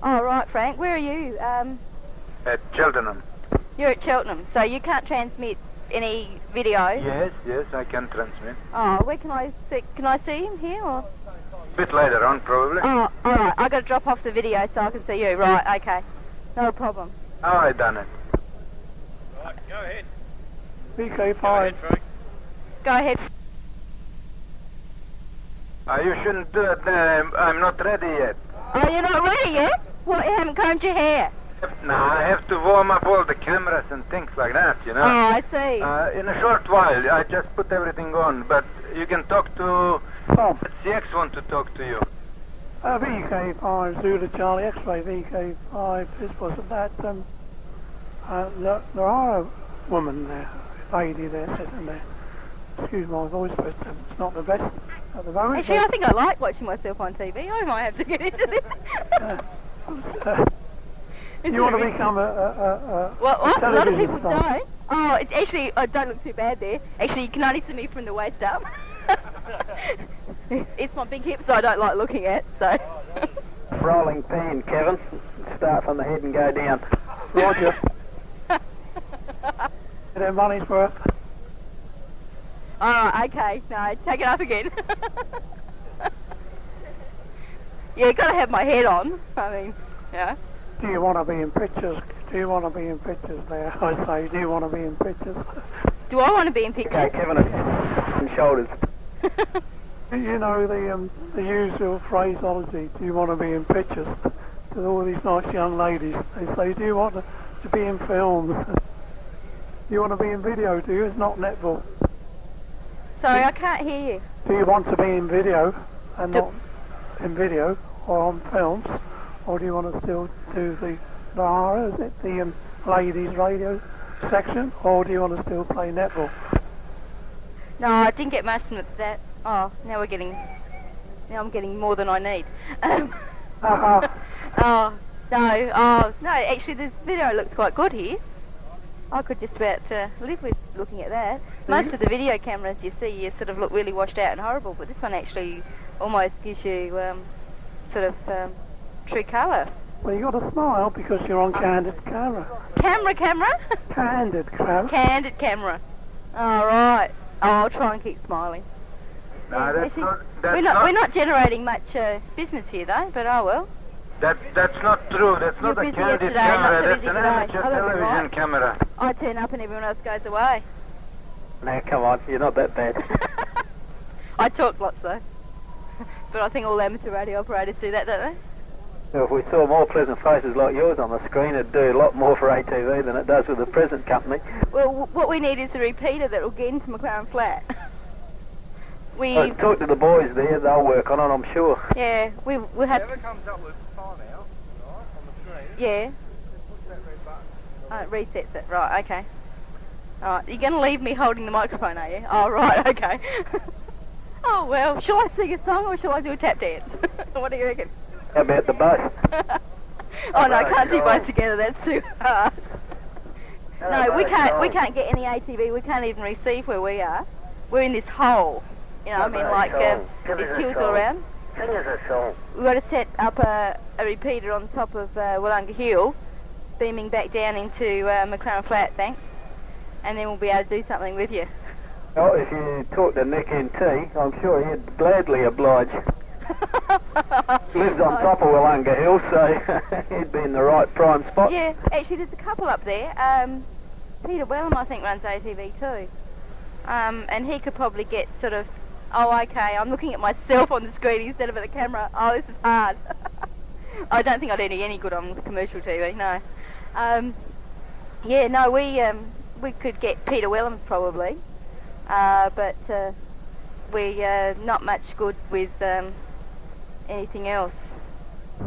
Oh, right, Frank. Where are you? at Cheltenham. You're at Cheltenham, so you can't transmit any video? Yes, I can transmit. Oh, where can I see? Can I see him here, or? A bit later on, probably. Oh, all right. I got to drop off the video so I can see you. Right, okay. No problem. How I done it? Right, go ahead. VK5. Go ahead. You shouldn't do it. I'm not ready yet. Oh, you're not ready yet? What, you haven't combed your hair? No, I have to warm up all the cameras and things like that, you know. Oh, I see. In a short while, I just put everything on, but you can talk to... Tom. CX want to talk to you. VK5 Zulu Charlie X-ray VK5. This wasn't that. There are a woman there, a lady there sitting there. Excuse my voice, but it's not the best at the moment. Actually, I think I like watching myself on TV. I might have to get into this. You want to become a what? A lot of people star. don't. Oh, it's actually, I don't look too bad there. Actually, you can only see me from the waist up. It's my big hips I don't like looking at, so. Rolling pen, Kevin. Start from the head and go down. Roger. Their money's worth. Oh, okay. No, take it up again. Yeah, you got to have my head on. I mean, yeah. Do you want to be in pictures? Do you want to be in pictures there? I say, do you want to be in pictures? Do I want to be in pictures? Okay, Kevin, and shoulders. You know the usual phraseology, do you want to be in pictures? To all these nice young ladies, they say, do you want to be in film? Do you want to be in video, do you? It's not netball. Sorry, I can't hear you. Do you want to be in video and not in video or on films? Or do you want to still do the RA, is it the ladies radio section? Or do you want to still play netball? No, I didn't get much from that. Oh, now I'm getting more than I need. Oh, no, actually this video looks quite good here. I could just about live with looking at that. Most of the video cameras you see, you sort of look really washed out and horrible, but this one actually almost gives you sort of true colour. Well, you got to smile because you're on candid camera. Camera? Candid camera. Candid camera. All right. Oh, I'll try and keep smiling. We're not generating much business here though, but oh well. That's not true. That's not a candid camera. That's an amateur television camera. I turn up and everyone else goes away. Now, come on, you're not that bad. I talk lots though. But I think all amateur radio operators do that, don't they? If we saw more pleasant faces like yours on the screen, it'd do a lot more for ATV than it does with the present company. Well, what we need is a repeater that will get into McLaren Flat. Talk to the boys there, they'll work on it, I'm sure. Yeah, we had... Whoever comes up with time out, right, on the screen... Yeah. Just push that red button. Oh, it resets it, right, okay. Alright, you're going to leave me holding the microphone, are you? Oh, right, okay. Oh, well, shall I sing a song or shall I do a tap dance? What do you reckon? How about the both? Oh, no, I can't do both together, that's too hard. No, we can't get any ATV, we can't even receive where we are. We're in this hole. You know, I mean, like, there's hills all around. Sing us a song. We've got to set up a repeater on top of Wollonga Hill, beaming back down into McLaren Flat, thanks. And then we'll be able to do something with you. Well, if you talk to Nick NT, I'm sure he'd gladly oblige. Lives on top of Wollonga Hill, so he'd be in the right prime spot. Yeah, actually there's a couple up there. Peter Wellham, I think, runs ATV too. And he could probably get sort of... Oh, okay, I'm looking at myself on the screen instead of at the camera. Oh, this is hard. I don't think I'd do any good on commercial TV, no. Yeah, no, we could get Peter Wellham's probably. But we're not much good with anything else.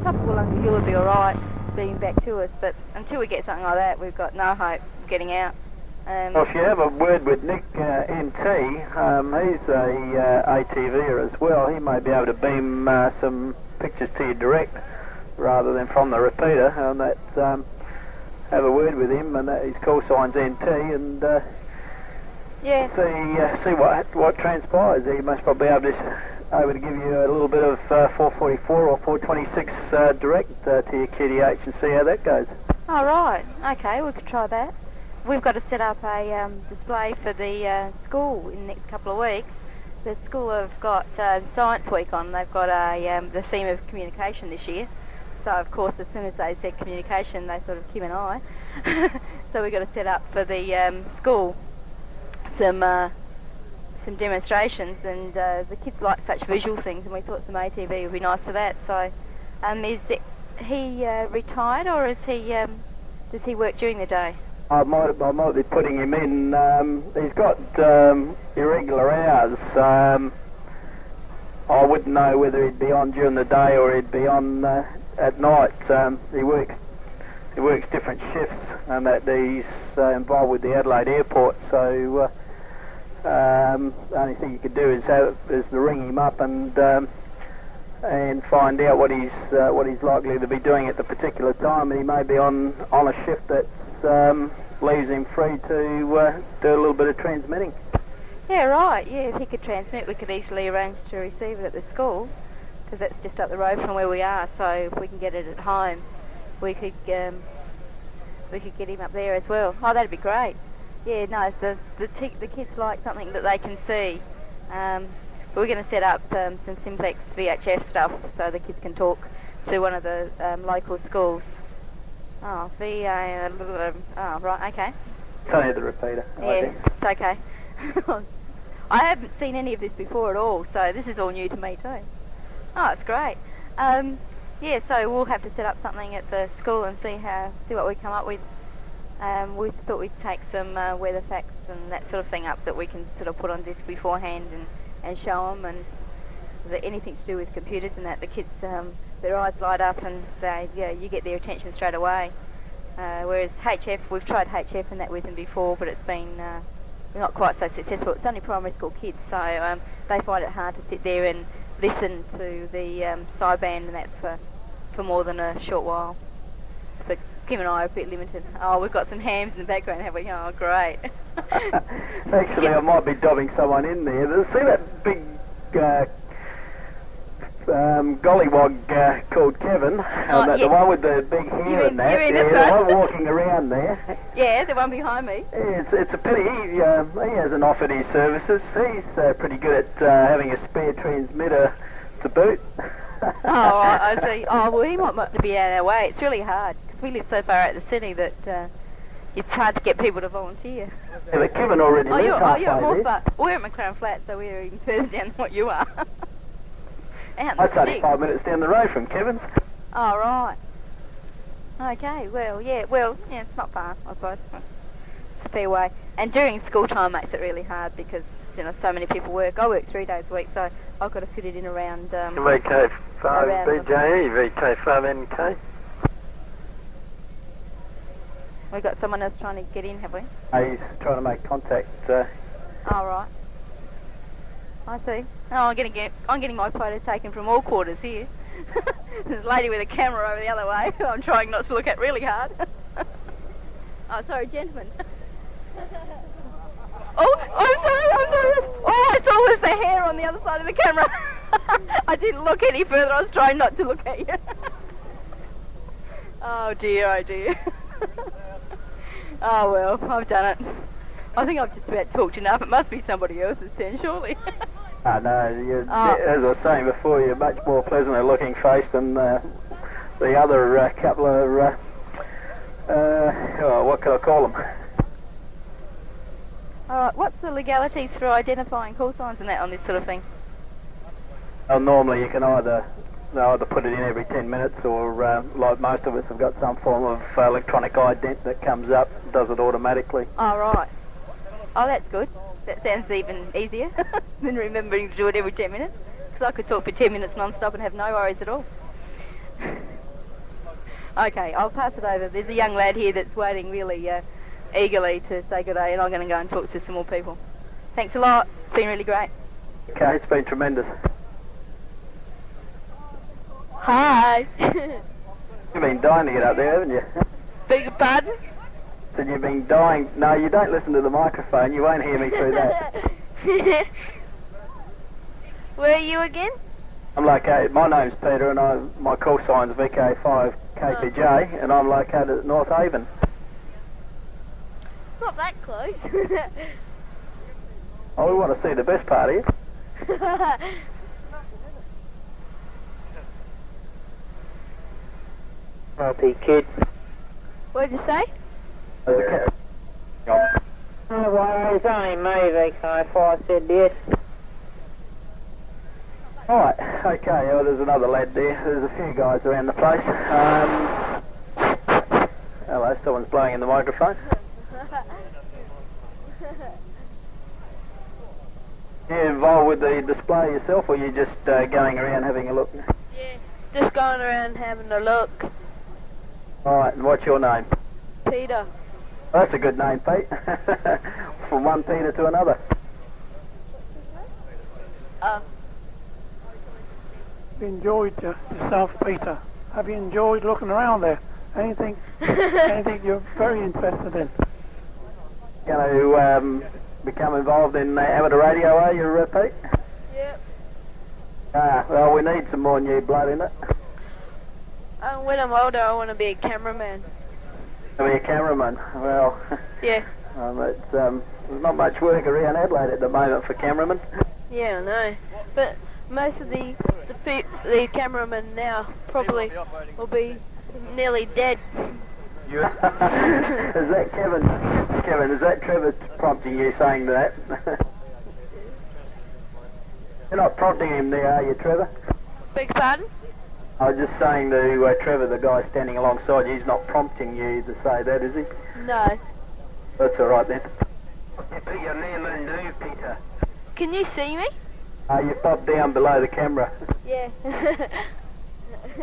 Top of Wollonga Hill would be alright, being back to us, but until we get something like that, we've got no hope of getting out. Well, if you have a word with Nick NT, he's a ATVer as well. He may be able to beam some pictures to you direct rather than from the repeater. And have a word with him, and his call sign's NT, and Yeah. See what transpires. He must probably be able to give you a little bit of 444 or 426 direct to your QDH and see how that goes. Oh, right. Okay, we could try that. We've got to set up a display for the school in the next couple of weeks. The school have got Science Week on. They've got the theme of communication this year. So, of course, as soon as they said communication, they sort of keep an eye. So we've got to set up for the school some demonstrations, and the kids like such visual things, and we thought some ATV would be nice for that. So, is he retired, or is he does he work during the day? I might be putting him in. He's got irregular hours. I wouldn't know whether he'd be on during the day or he'd be on at night. He works different shifts, and that he's involved with the Adelaide Airport. So the only thing you could do is to ring him up and find out what he's likely to be doing at the particular time. He may be on a shift that leaves him free to do a little bit of transmitting. Yeah, right. Yeah, if he could transmit, we could easily arrange to receive it at the school, because that's just up the road from where we are. So if we can get it at home, we could get him up there as well. Oh, that'd be great. Yeah, no, the kids like something that they can see. But we're going to set up some simplex VHF stuff so the kids can talk to one of the local schools. Oh, oh, right, okay. Don't need the repeater. Yeah, it's okay. I haven't seen any of this before at all, so this is all new to me too. Oh, it's great. Yeah, so we'll have to set up something at the school and see what we come up with. We thought we'd take some weather facts and that sort of thing up that we can sort of put on disc beforehand and show them, and anything to do with computers and that, the kids, their eyes light up and you get their attention straight away. Whereas HF, we've tried HF and that with them before, but it's been not quite so successful. It's only primary school kids, so they find it hard to sit there and listen to the sideband and that for more than a short while. So Kim and I are a bit limited. Oh, we've got some hams in the background, have we? Oh, great. Actually, I might be dobbing someone in there. See that big gollywog called Kevin? The one with the big hair and that. The one walking around there. Yeah, the one behind me. It's a pity he hasn't offered his services. He's pretty good at having a spare transmitter to boot. Oh, I see. Oh, well, he might be out of our way. It's really hard, because we live so far out of the city that it's hard to get people to volunteer. Yeah, but Kevin already lives halfway you're at Moorpark. We're at McLaren Flat, so we're even further down than what you are. That's only 5 minutes down the road from Kevin's. Oh, right. Okay, well, it's not far, I suppose. It's a fair way. And during school time makes it really hard because, so many people work. I work 3 days a week, so I've got to fit it in around... VK5BJE, VK5NK. We've got someone else trying to get in, have we? He's trying to make contact. Oh, right. I see. Oh, I'm getting my photo taken from all quarters here. There's a lady with a camera over the other way who I'm trying not to look at really hard. Oh, sorry, gentlemen. Oh, I'm sorry. All I saw was the hair on the other side of the camera. I didn't look any further. I was trying not to look at you. Oh, dear. Oh, well, I've done it. I think I've just about talked enough. It must be somebody else's turn, surely. No, as I was saying before, you're much more pleasantly looking face than the other couple of, what can I call them? Alright, what's the legalities for identifying call signs and that on this sort of thing? Well, normally you can either put it in every 10 minutes or, like most of us have got some form of electronic ident that comes up, does it automatically. Oh, right. Oh, that's good. That sounds even easier than remembering to do it every 10 minutes. Because I could talk for 10 minutes non-stop and have no worries at all. Okay, I'll pass it over. There's a young lad here that's waiting really eagerly to say good day, and I'm going to go and talk to some more people. Thanks a lot. It's been really great. Okay, it's been tremendous. Hi. You've been dying to get up there, haven't you? Beg your pardon? So you've been dying. No, you don't listen to the microphone. You won't hear me through that. Where are you again? I'm located. My name's Peter, and my call sign's VK5 KPJ, and I'm located at North Haven. Not that close. Oh, we want to see the best part of you. Multi-kid. What'd you say? No worries, only me, VK5 said yes. Alright, okay, well, there's another lad there. There's a few guys around the place. Hello, someone's blowing in the microphone. You involved with the display yourself, or you just going around having a look? Yeah, just going around having a look. Alright, and what's your name? Peter. Oh, that's a good name, Pete. From one Peter to another. Have you enjoyed yourself, Peter? Have you enjoyed looking around there? Anything you're very interested in? Going to become involved in amateur radio, are you, Pete? Yep. Well, we need some more new blood in it. When I'm older, I want to be a cameraman. To be a cameraman? Well, yeah. There's not much work around Adelaide at the moment for cameramen. Yeah, I know. But most of the cameramen now probably will be nearly dead. Is that Kevin? Kevin, is that Trevor prompting you saying that? You're not prompting him there, are you, Trevor? Beg pardon? I was just saying to Trevor, the guy standing alongside you, he's not prompting you to say that, is he? No. That's all right then. Put your name in now, Peter. Can you see me? You popped down below the camera. Yeah.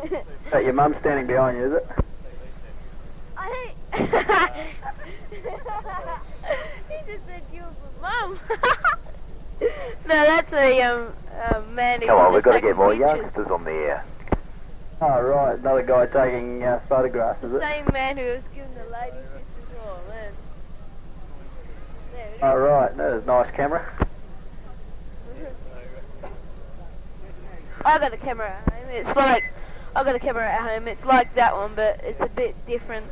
Is that your mum standing behind you, is it? He just said you were mum. No, that's a man who... Come on, we've got to get more pictures. youngsters on the air. Oh, right, another guy taking photographs, is it? Same man who was giving the lady pictures. Oh, man. There it is. Oh, right, that is a nice camera. I got a camera at home. It's like... I got a camera at home. It's like that one, but it's a bit different.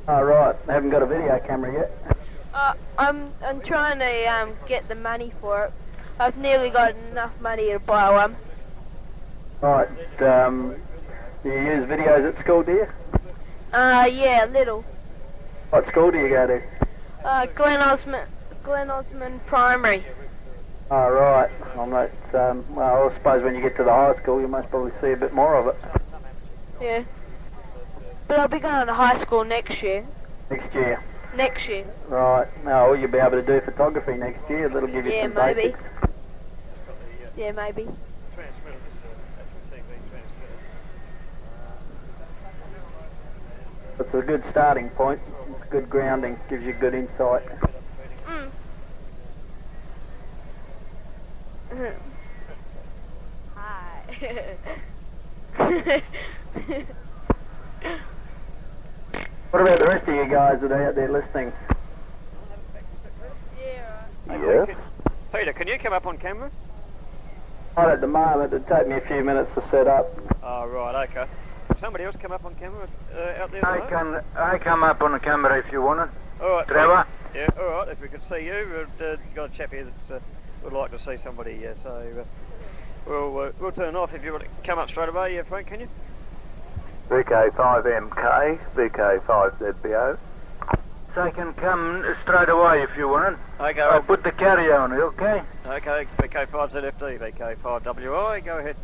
Oh, right, I haven't got a video camera yet. I'm trying to get the money for it. I've nearly got enough money to buy one. Right, do you use videos at school, do you? Yeah, a little. What school do you go to? Glen Osmond Primary. Oh, right. Well, I suppose when you get to the high school, you must probably see a bit more of it. Yeah. But I'll be going to high school next year. Next year? Next year. Right. Well, you'll be able to do photography next year. That'll give you some maybe. basics. Yeah, maybe. It's a good starting point. It's good grounding. Gives you good insight. Hi. What about the rest of you guys that are out there listening? Yes. Peter, can you come up on camera? Not at the moment. It'd take me a few minutes to set up. Oh, right, okay. Somebody else come up on camera out there? I come up on the camera if you want it. All right, Trevor? Yeah, all right. If we could see you, we've got a chap here that would like to see somebody. So we'll turn off if you want to come up straight away, Frank. Can you? VK5MK, VK5ZBO. So I can come straight away if you want it. Okay. I'll put the carrier on it, okay? Okay, VK5ZFD, VK5WI. Go ahead.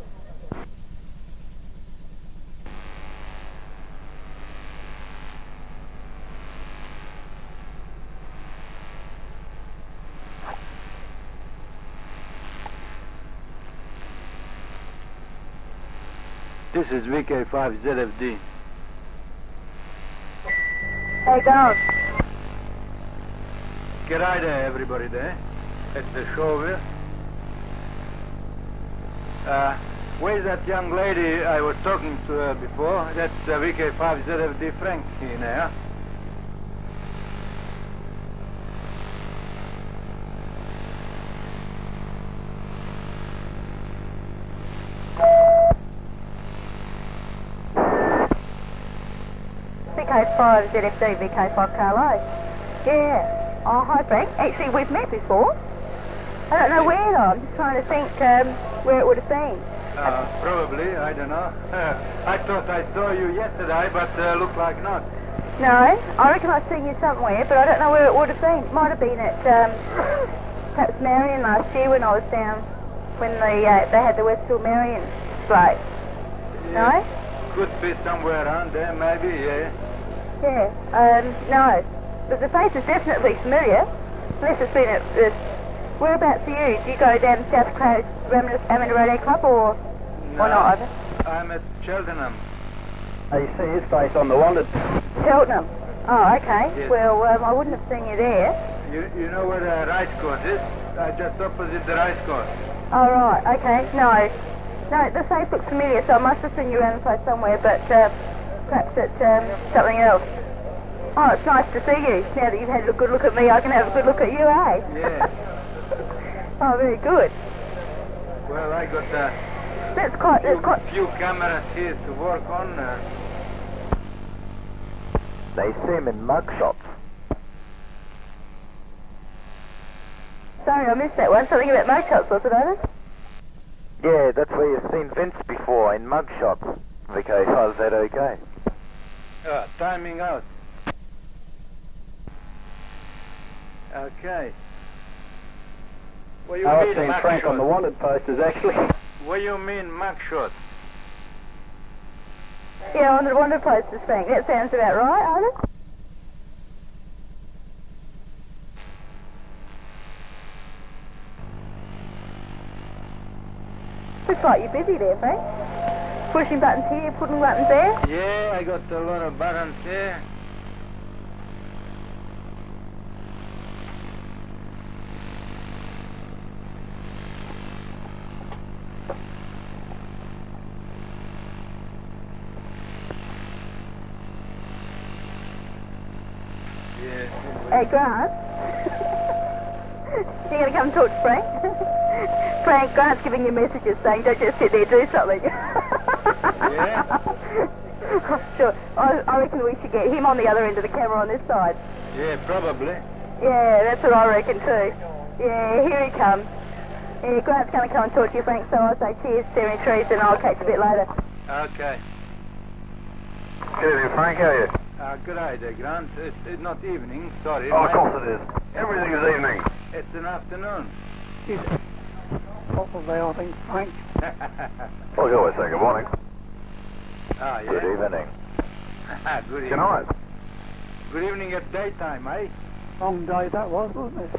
This is VK5ZFD. Hey, going. G'day there, everybody there. It's the show here. Where's that young lady I was talking to before? That's VK5ZFD Frank here now. VK5 ZFD, VK5 Carlo. Yeah. Oh, hi Frank. Actually, we've met before. I don't know where though. I'm just trying to think where it would have been. Probably, I don't know. I thought I saw you yesterday, but looked like not. No, I reckon I've seen you somewhere, but I don't know where it would have been. It might have been at perhaps Marion last year when I was down, when they had the Westfield Marion display. Yeah. No? Could be somewhere around there, maybe, yeah. Yeah, no. But the face is definitely familiar, unless it's been at whereabouts are you? Do you go down South Coast Amateur Radio Club or not either? I'm at Cheltenham. Oh, you see his face on the Wanted. Cheltenham. Oh, okay. Yes. Well, I wouldn't have seen you there. You know where the race course is? Just opposite the race course. Oh, right. Okay. No, the face looks familiar, so I must have seen you around the place somewhere, but perhaps it's something else. Oh, it's nice to see you. Now that you've had a good look at me, I can have a good look at you, eh? Yeah. Oh, very good. Well, I got That's quite. few cameras here to work on. They see him in mugshots. Sorry, I missed that one. Something about mugshots, was it, Otis? Yeah, that's where you've seen Vince before, in mugshots. VK5ZOK. Timing out. Okay. What you I've mean seen Frank on the Wanted posters, actually. What do you mean mugshots? Yeah, on the Wanted posters, Frank. That sounds about right, Otis? Looks like you're busy there, Frank. Pushing buttons here, putting buttons there. Yeah, I got a lot of buttons here. Hey, Grant. You gonna come talk to Frank? Frank, Grant's giving you messages saying don't just sit there, do something. Yeah? Sure. I reckon we should get him on the other end of the camera on this side. Yeah, probably. Yeah, that's what I reckon too. Yeah, here he comes. Yeah, Grant's gonna come and talk to you, Frank, so I'll say cheers, staring trees, and I'll catch you a bit later. Okay. Good evening, Frank. How are you? Good day there, Grant. It's not evening, sorry. Oh, of course it is. Everything is evening. It's an afternoon. Probably, I think, Frank. Well, you always say good morning. Ah, yeah. Good evening. Good evening. Good night. Good evening at daytime, eh? Long day that was, wasn't it?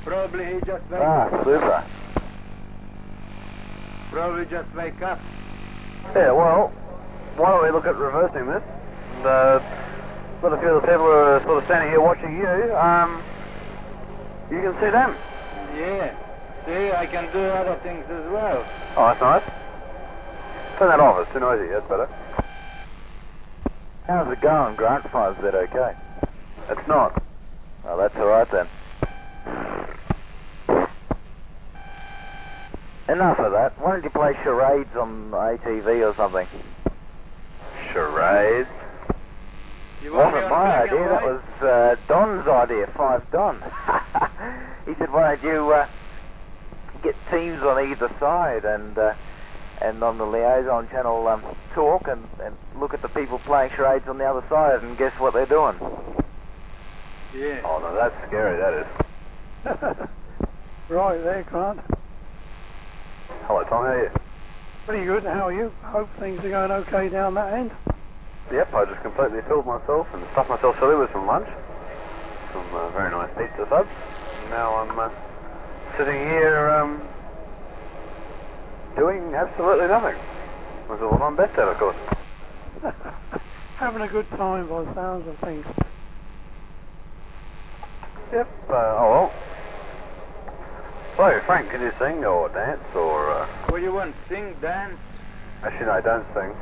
Probably he just wake up. Super. Probably just wake up. Yeah, well, why don't we look at reversing this? And, let a few of the people who are sort of standing here watching you, you can see them. Yeah. See, I can do other things as well. Oh, that's nice. Turn that off, it's too noisy, that's better. How's it going, Grant? 5Z okay? It's not. Oh, that's alright then. Enough of that. Why don't you play charades on ATV or something? Charades? Wasn't my idea, that was Don's idea, 5 Don. He said, why don't you get teams on either side and on the liaison channel talk and look at the people playing charades on the other side and guess what they're doing. Yeah. Oh no, that's scary, that is. Right there, Grant. Hello Tom, how are you? Pretty good, how are you? Hope things are going okay down that end. Yep, I just completely filled myself and stuffed myself silly with some lunch. Some very nice pizza subs. And now I'm sitting here doing absolutely nothing. Which is what I'm best at, of course. Having a good time by the sounds of things. Yep, oh well. So, Frank, can you sing or dance or... What do you want, sing, dance? Actually, no, don't sing.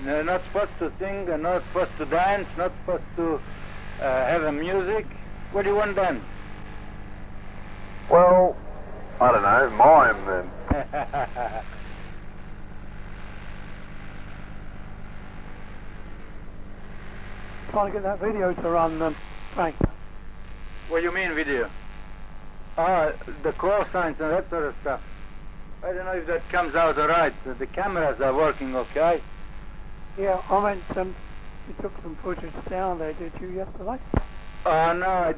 No, not supposed to sing, and not supposed to dance, not supposed to have a music. What do you want then? Well, I don't know, mime then. trying to get that video to run, Frank. What do you mean video? Oh, the call signs and that sort of stuff. I don't know if that comes out alright. The cameras are working okay. Yeah, I meant, you took some footage down there, did you, yesterday? Oh, no, I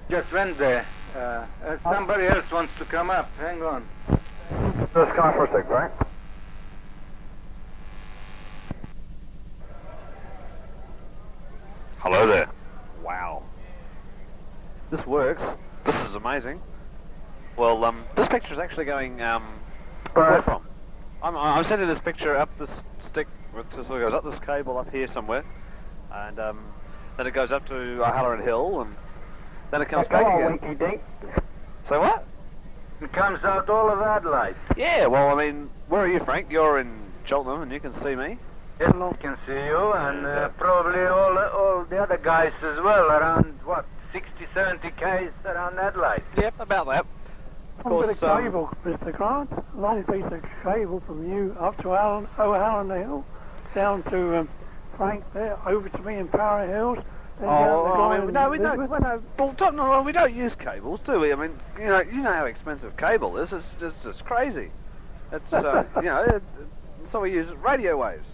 just went there. Somebody else wants to come up. Hang on. Just come for a sec, right? Hello there. Wow. This works. This is amazing. Well, this picture is actually going, where from? I'm sending this picture up this stick, it sort of goes up this cable up here somewhere, and then it goes up to Halloran Hill, and then it comes back again. So what? It comes out all of Adelaide. Yeah, well, I mean, where are you, Frank? You're in Cheltenham, and you can see me. Yes, I can see you, and probably all the other guys as well, around, what, 60, 70 k's around Adelaide. Yep, about that. Of course, bit of cable, Mr. Grant. A long piece of cable from you up to Halloran Hill, down to Frank there, over to me in Para Hills. We don't use cables, do we? I mean, you know how expensive cable is. It's just crazy. It's so we use radio waves.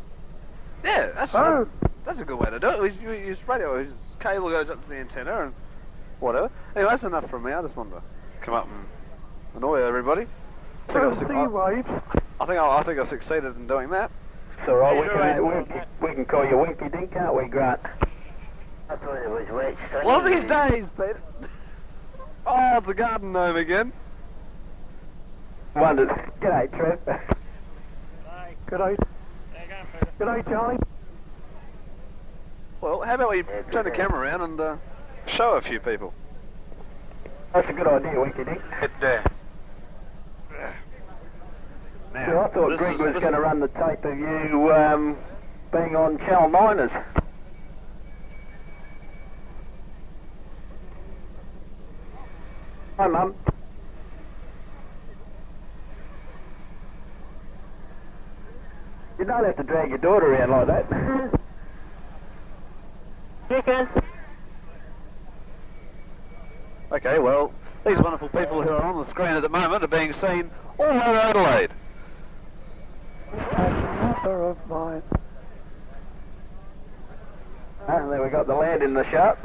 Yeah, that's a good way to do it. We use radio waves. Cable goes up to the antenna and whatever. Anyway, that's enough from me. I just wanted to come up and annoy everybody. I think I succeeded in doing that. It's all right. We can call you Winky Dink, can't we, Grant? I thought it was wet. One of these days, Peter. Oh, the garden gnome again. Wondered. G'day, Trev. G'day. G'day, Charlie. Well, how about we turn the camera around and show a few people? That's a good idea, Winky Dink. Now, I thought Greg was going to run the tape of you being on Channel 9ers. Hi, Mum. You don't have to drag your daughter around like that. Chicken. Okay, well, these wonderful people who are on the screen at the moment are being seen all over Adelaide. Of mine. And there we got the land in the shot.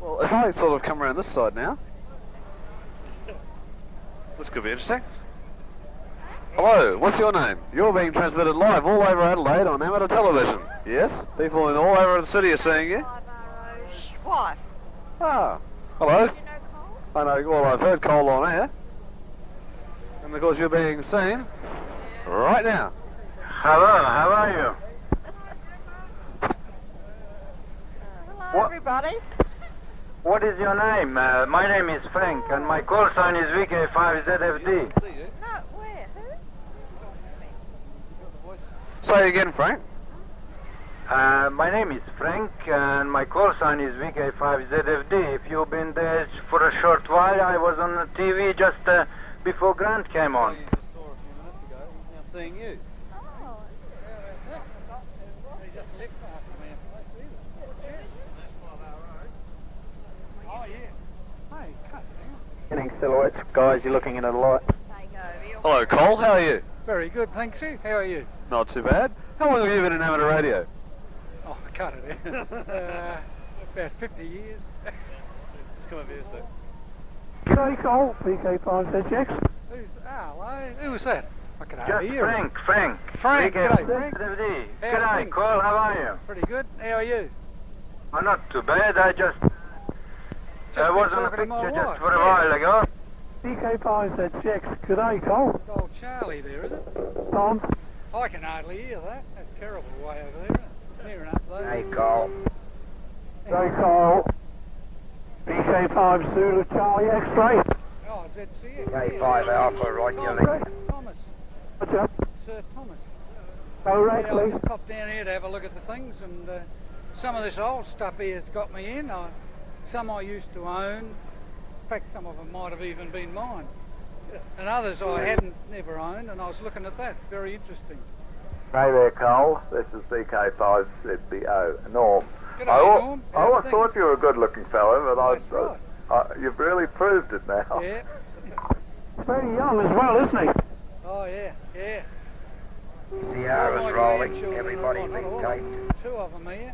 Well, if I sort of come around this side now, this could be interesting. Hello, what's your name? You're being transmitted live all over Adelaide on amateur television. Yes? People in all over the city are seeing you. What? Ah, hello. I know, well, I've heard Cole on air. And of course you're being seen right now. Hello, how are you? Hello, everybody. What is your name? My name is Frank, and my call sign is VK5ZFD. No, where? Who? Say again, Frank. My name is Frank, and my call sign is VK5ZFD. If you've been there for a short while, I was on the TV just before Grant came on. Seeing you. Getting silhouettes, guys, you're looking into the light. Hello, Cole, how are you? Very good, thanks you. How are you? Not too bad. How long have you been in amateur radio? Oh, I cut it out. About 50 years. Let's come over here, sir. G'day, Cole. PK5ZX. Hello. Who was that? I can Just hardly hear him. Frank. Frank, g'day, Frank. ZFD. How's G'day, things? Cole, how are you? Pretty good. How are you? Oh, not too bad. I was on a talking to my picture just wife, for a while ago. PK5ZX. G'day, Cole. Old Charlie there, is it? Tom. I can hardly hear that. That's terrible way over there, isn't it? Near enough, though. Hey, Cole. G'day, Cole. PK5 Zulu Charlie X-ray. Oh, ZC. K5 Alpha, right, Yelling. Thomas. What's up? Sir Thomas. Oh, right, Yeah, I please. just popped down here to have a look at the things, and some of this old stuff here has got me in. Some I used to own. In fact, some of them might have even been mine. And others I hadn't never owned, and I was looking at that. Very interesting. Hey there, Cole. This is VK5ZBO. Norm. G'day, I Norm. always thought you were a good-looking fellow, but That's right. you've really proved it now. Yeah. Very young as well, isn't he? Oh, yeah, yeah. Sierra's rolling, everybody being tight. Two of them here.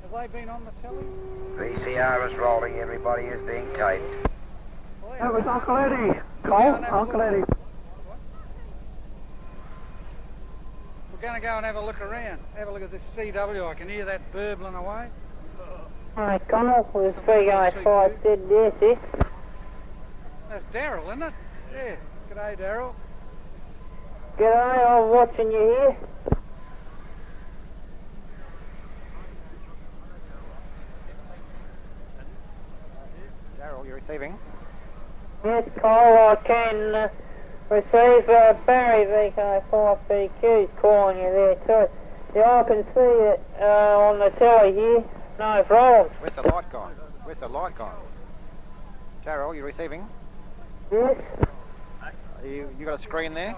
Have they been on the telly? VCR is rolling, everybody is being tight. That was Uncle Eddie. Cole, Uncle Eddie. We're going to go and have a look around. Have a look at this CW. I can hear that burbling away. Hi, Connell. It was VK5ZDS. That's Daryl, isn't it? Yeah. G'day, Daryl. G'day, I'm watching you here. Daryl, you're receiving? Yes, Cole, I can receive Barry VK5BQ's calling you there too. Yeah, I can see it on the telly here. No problems. Where's the light gone? Where's the light gone? Daryl, you receiving? Yes. You got a screen there?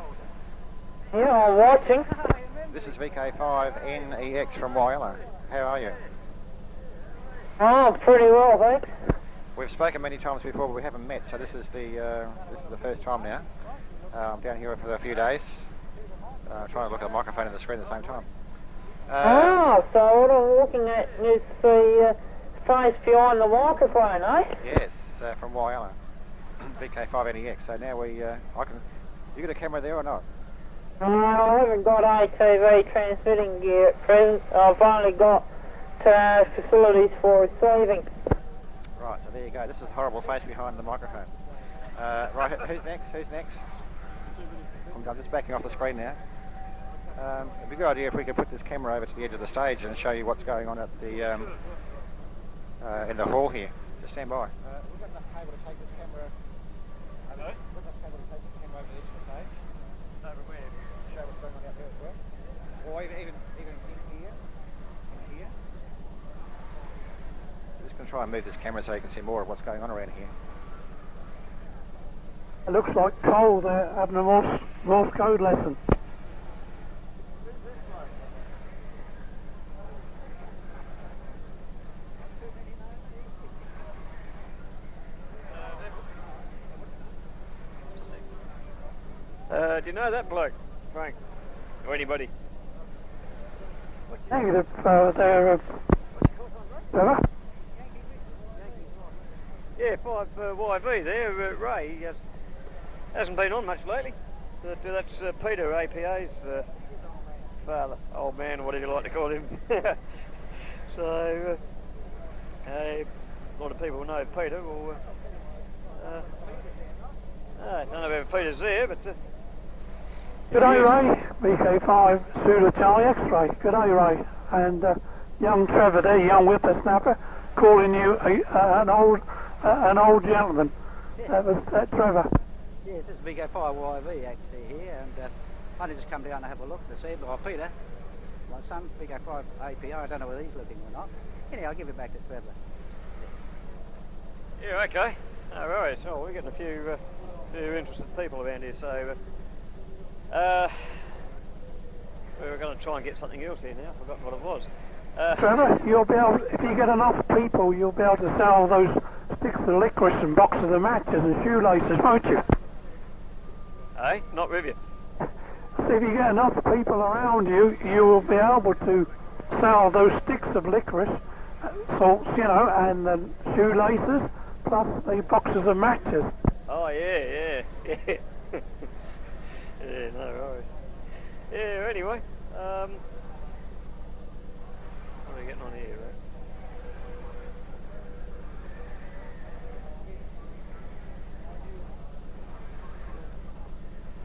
Yeah, I'm watching. This is VK5NEX from Wyela. How are you? Oh, pretty well, thanks. We've spoken many times before, but we haven't met, so this is the first time now. I'm down here for a few days, trying to look at the microphone and the screen at the same time. So what I'm looking at is the face behind the microphone, eh? Yes, from Wyela, VK5NEX. So now you got a camera there or not? I haven't got ATV transmitting gear at present. I've only got facilities for receiving. Right, so there you go. This is a horrible face behind the microphone. Right, who's next? Who's next? I'm just backing off the screen now. It'd be a good idea if we could put this camera over to the edge of the stage and show you what's going on at the in the hall here. Just stand by. We've got enough cable to take this camera. We've got enough cable to take this camera over the edge of the stage. Over where? Show what's going on out there as well. Or even in here. In here. I'm just going to try and move this camera so you can see more of what's going on around here. It looks like Cole there having a Morse code lesson. Do you know that bloke, Frank? Or anybody? Negative, they're Trevor? Yeah, 5YV there, Ray. He hasn't been on much lately. That's Peter, APA's father, old man, whatever you like to call him. So, a lot of people know Peter. Well, I don't know if Peter's there, but... G'day Ray, VK5 Zulu Charlie X-Ray. G'day Ray. And young Trevor there, young whippersnapper, calling you an old gentleman. That was Trevor. Yes, this is VK5YV actually here, and I just come down to have a look this evening. Peter, my son, VK5 API, I don't know whether he's looking or not. Anyway, I'll give it back to Trevor. Yeah, okay. No worries. Oh, we're getting a few interested people around here, so we were going to try and get something else here now. I've forgotten what it was. Trevor, you'll be able, if you get enough people, you'll be able to sell those sticks of licorice and boxes of matches and shoelaces, won't you? Hey, not with you. So if you get enough people around you, you will be able to sell those sticks of licorice, salts, you know, and the shoelaces, plus the boxes of matches. Oh, yeah. Yeah, no worries. Yeah, anyway, what are we getting on here, right?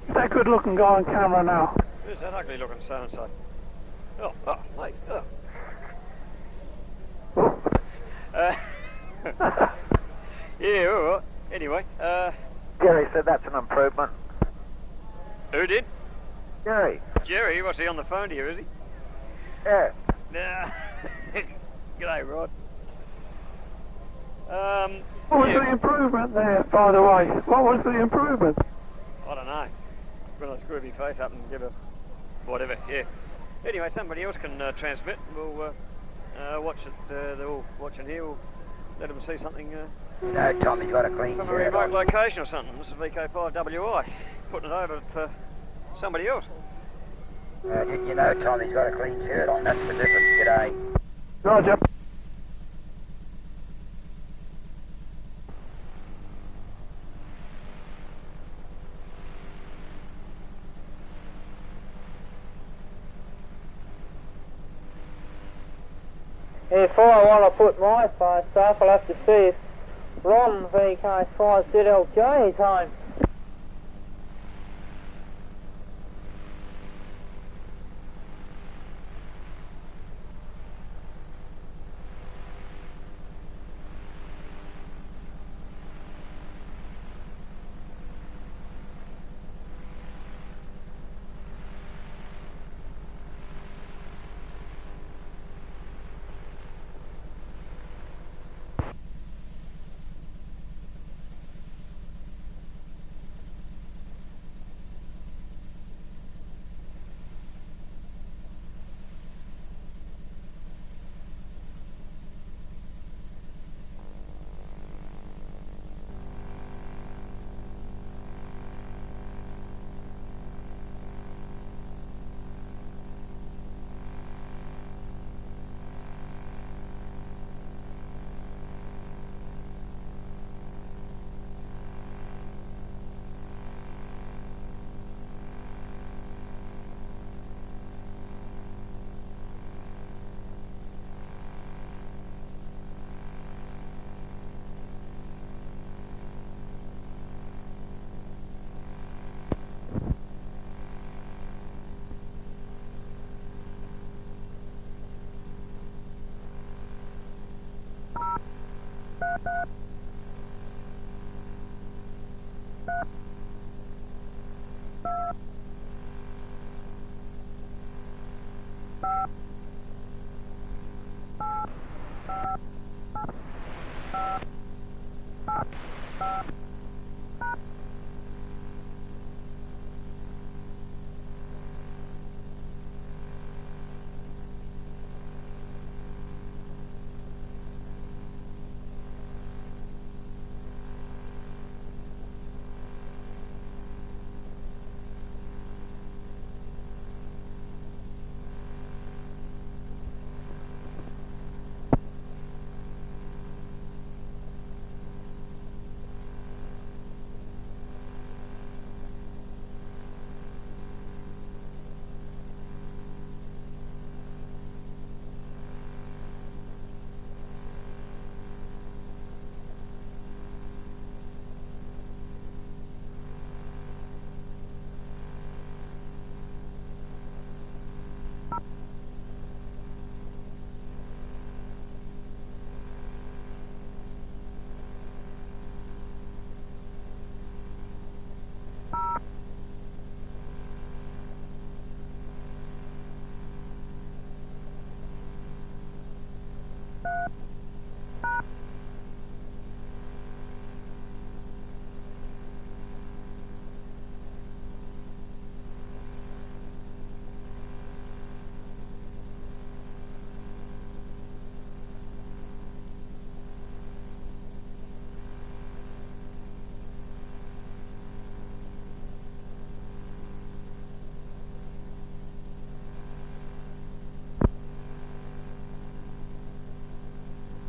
Is that good looking guy on camera now? Who's that ugly looking so-and-so? Oh, mate, yeah, alright. Anyway, Gary said that's an improvement. Who did? Gary. Jerry, what's he on the phone to you, is he? Yeah. Nah. G'day, Rod. What was the improvement there, by the way? What was the improvement? I don't know. When I screw my face up and give a whatever. Yeah. Anyway, somebody else can transmit. We'll watch it. They're all watching here. We'll let them see something. No, Tommy's got a clean From a shirt remote on. location or something. This is VK5WI. Putting it over for somebody else. You know Tommy's got a clean shirt on. That's the difference. G'day. Roger. If I want to put my post up, I'll have to see if Ron VK5ZLJ is home.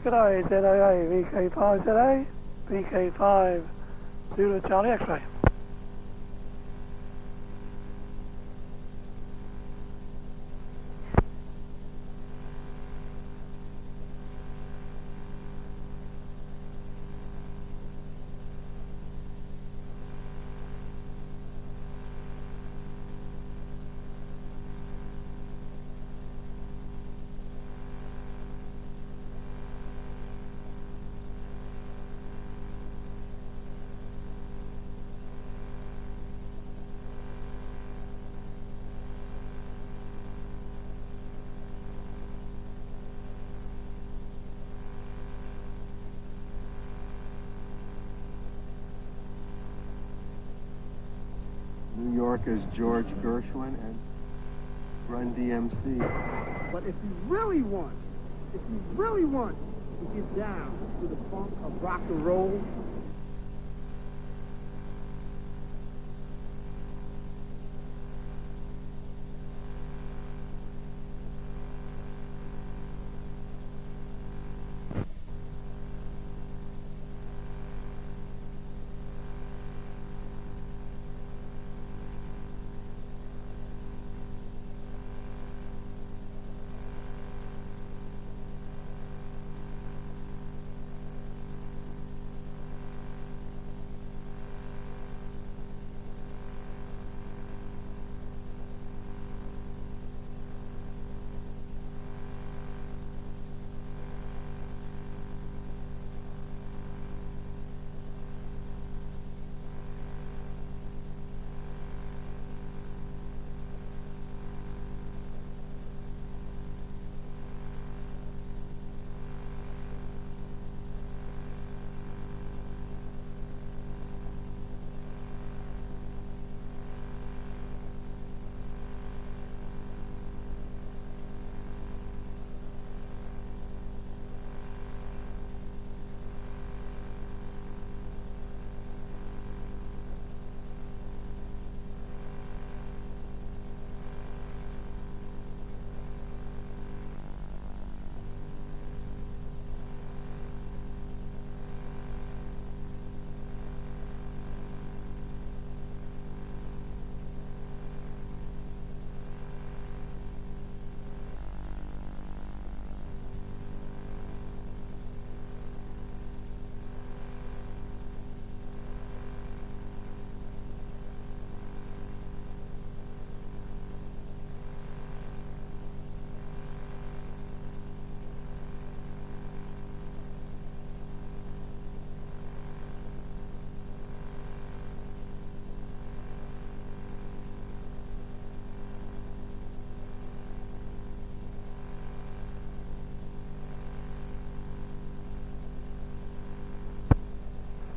G'day, ZAA, VK5ZA, VK5 Zulu Charlie X-ray. New York is George Gershwin and Run DMC. But if you really want to get down to the funk of rock and roll,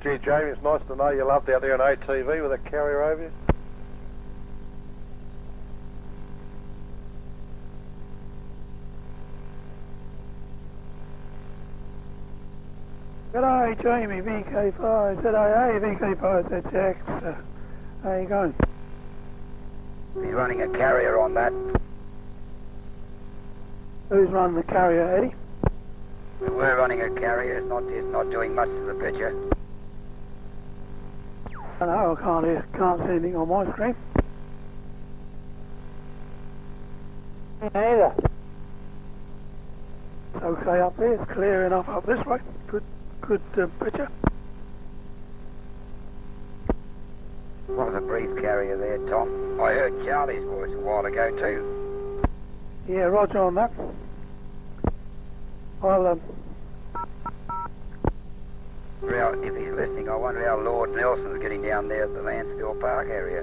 Gee, Jamie, it's nice to know you loved out there on ATV with a carrier over you. G'day, Jamie, VK5, ZAA, VK5, ZX. How you going? He's running a carrier on that. Who's running the carrier, Eddie? We're running a carrier. It's not doing much to the picture. I know, I can't see anything on my screen. Neither. It's okay up there, it's clear enough up this way. Good picture. Was a brief carrier there, Tom. I heard Charlie's voice a while ago too. Yeah, roger on that. I'll If he's listening, I wonder how Lord Nelson's getting down there at the Lansdale Park area.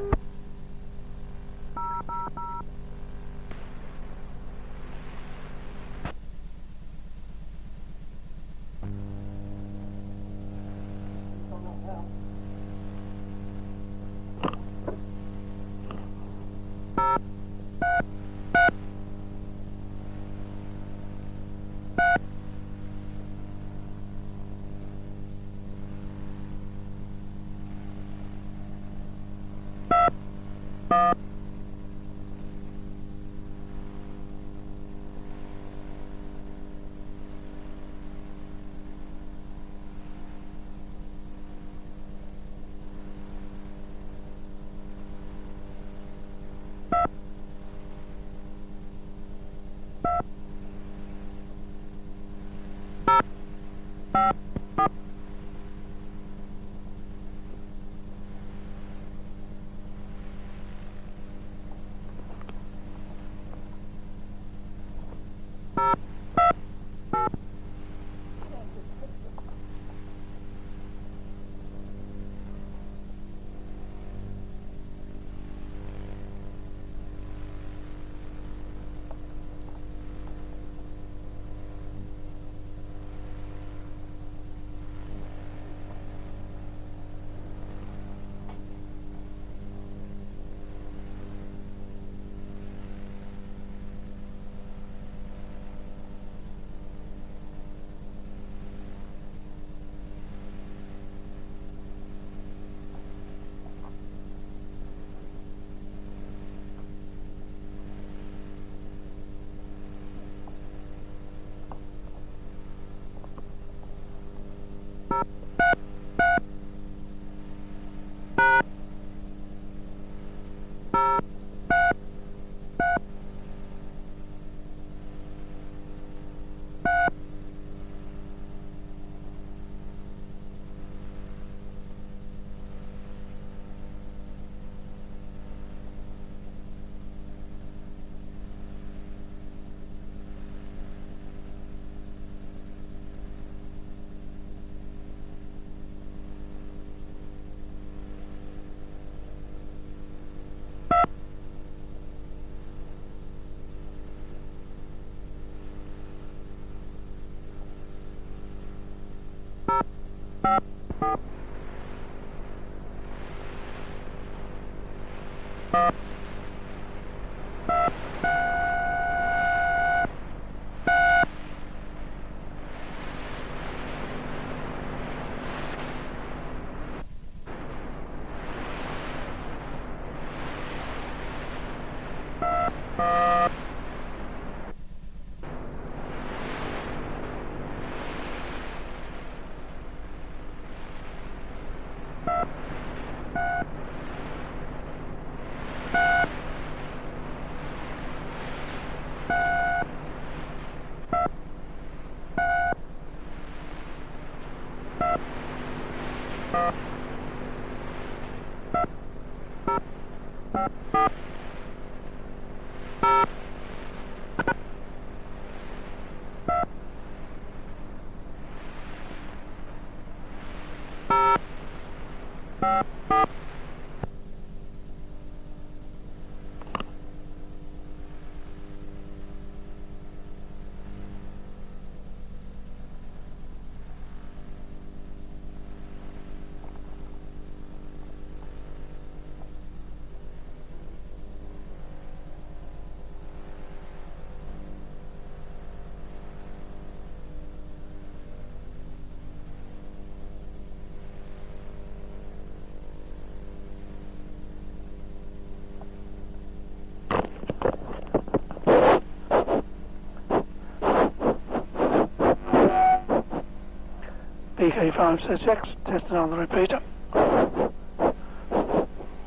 BK566, testing on the repeater.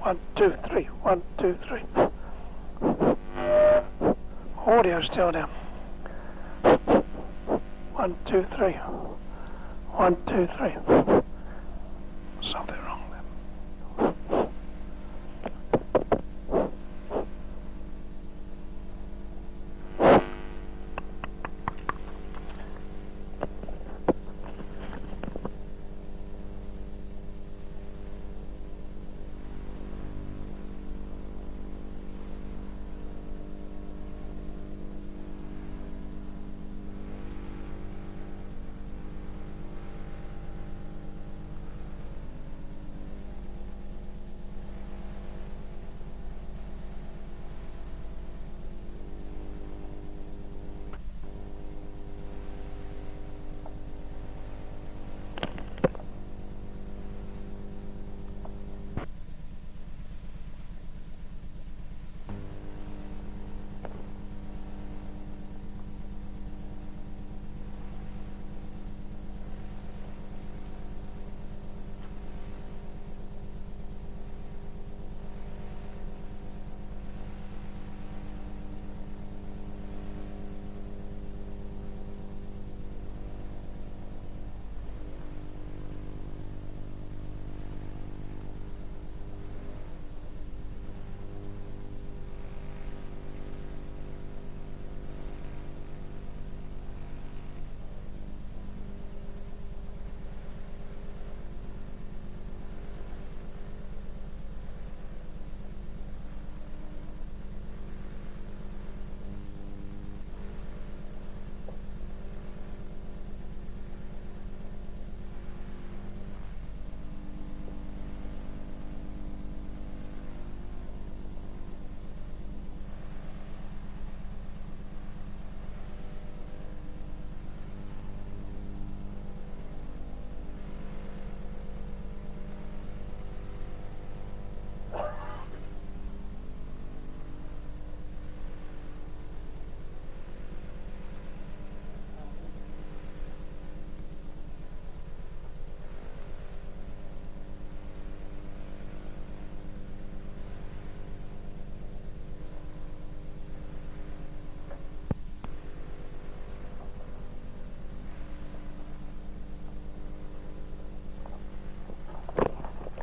1, 2, 3, 1, 2, 3. Audio still down. 1, 2, 3. 1, 2, 3. Something wrong there.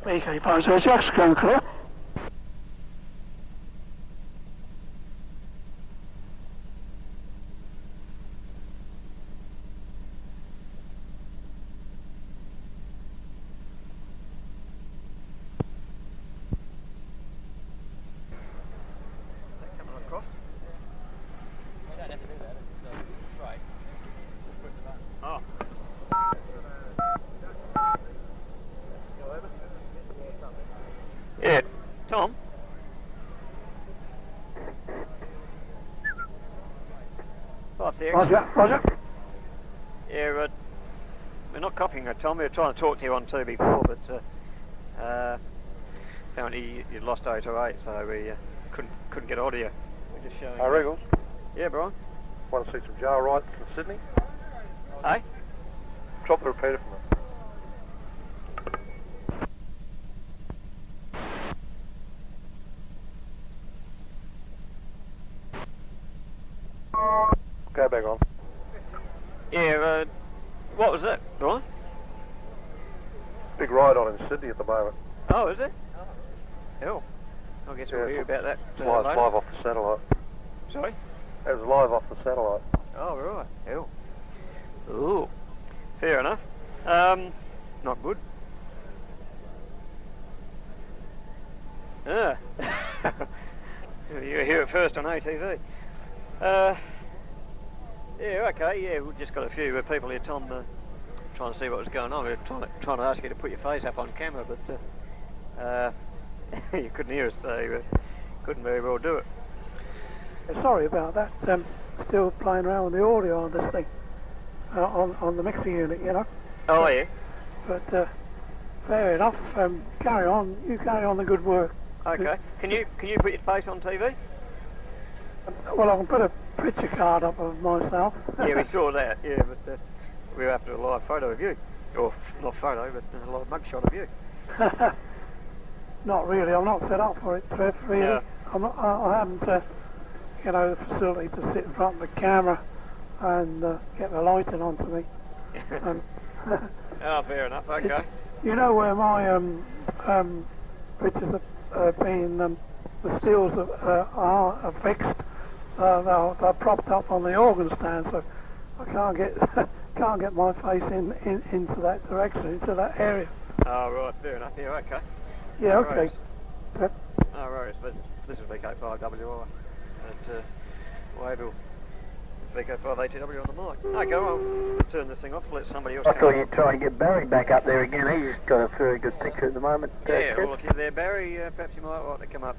VK506 going clear. Oh. Yeah, Tom. Roger, Roger. Yeah, we're not copying it, Tom. We were trying to talk to you on 2 before, but apparently you lost 808, so we couldn't get audio. We're just showing. Regals? Yeah, Brian. Want to see some jar rights in Sydney? Hey? Drop the repeater from it. Go back on. Yeah, what was that, Brian? Big ride on in Sydney at the moment. Oh, is it? Hell. I guess we'll hear about that Live later. off the satellite. Sorry? It was live off the satellite. Oh, right. Hell. Ooh. Fair enough. Not good. Ah. You hear it first on ATV. Yeah, okay, yeah, we've just got a few people here, Tom, trying to see what was going on. We were trying to ask you to put your face up on camera, but you couldn't hear us, so you couldn't very well do it. Sorry about that. Still playing around with the audio on this thing, on the mixer unit, you know. Oh, yeah. But fair enough. Carry on. You carry on the good work. Okay. Can you put your face on TV? Well, I can put a picture card up of myself. Yeah, we saw that. Yeah, but we were after a live photo of you, or not photo, but a live mugshot of you. Not really. I'm not set up for it, Trev. Really. Yeah. I haven't, the facility to sit in front of the camera and get the lighting onto me. Oh, fair enough. Okay. You know where my pictures have been, the stills are fixed. They're propped up on the organ stand, so I can't get my face into that direction, into that area. Oh, right. Fair enough. Yeah. Okay. Yeah. Okay. Oh, right. But this is VK5WI at Wayville. VK5 ATW on the mic. Okay, I'll turn this thing off. Let somebody else. I thought you'd try and get Barry back up there again. He's got a very good picture at the moment. Yeah, well, if you're there, Barry, perhaps you might want to come up.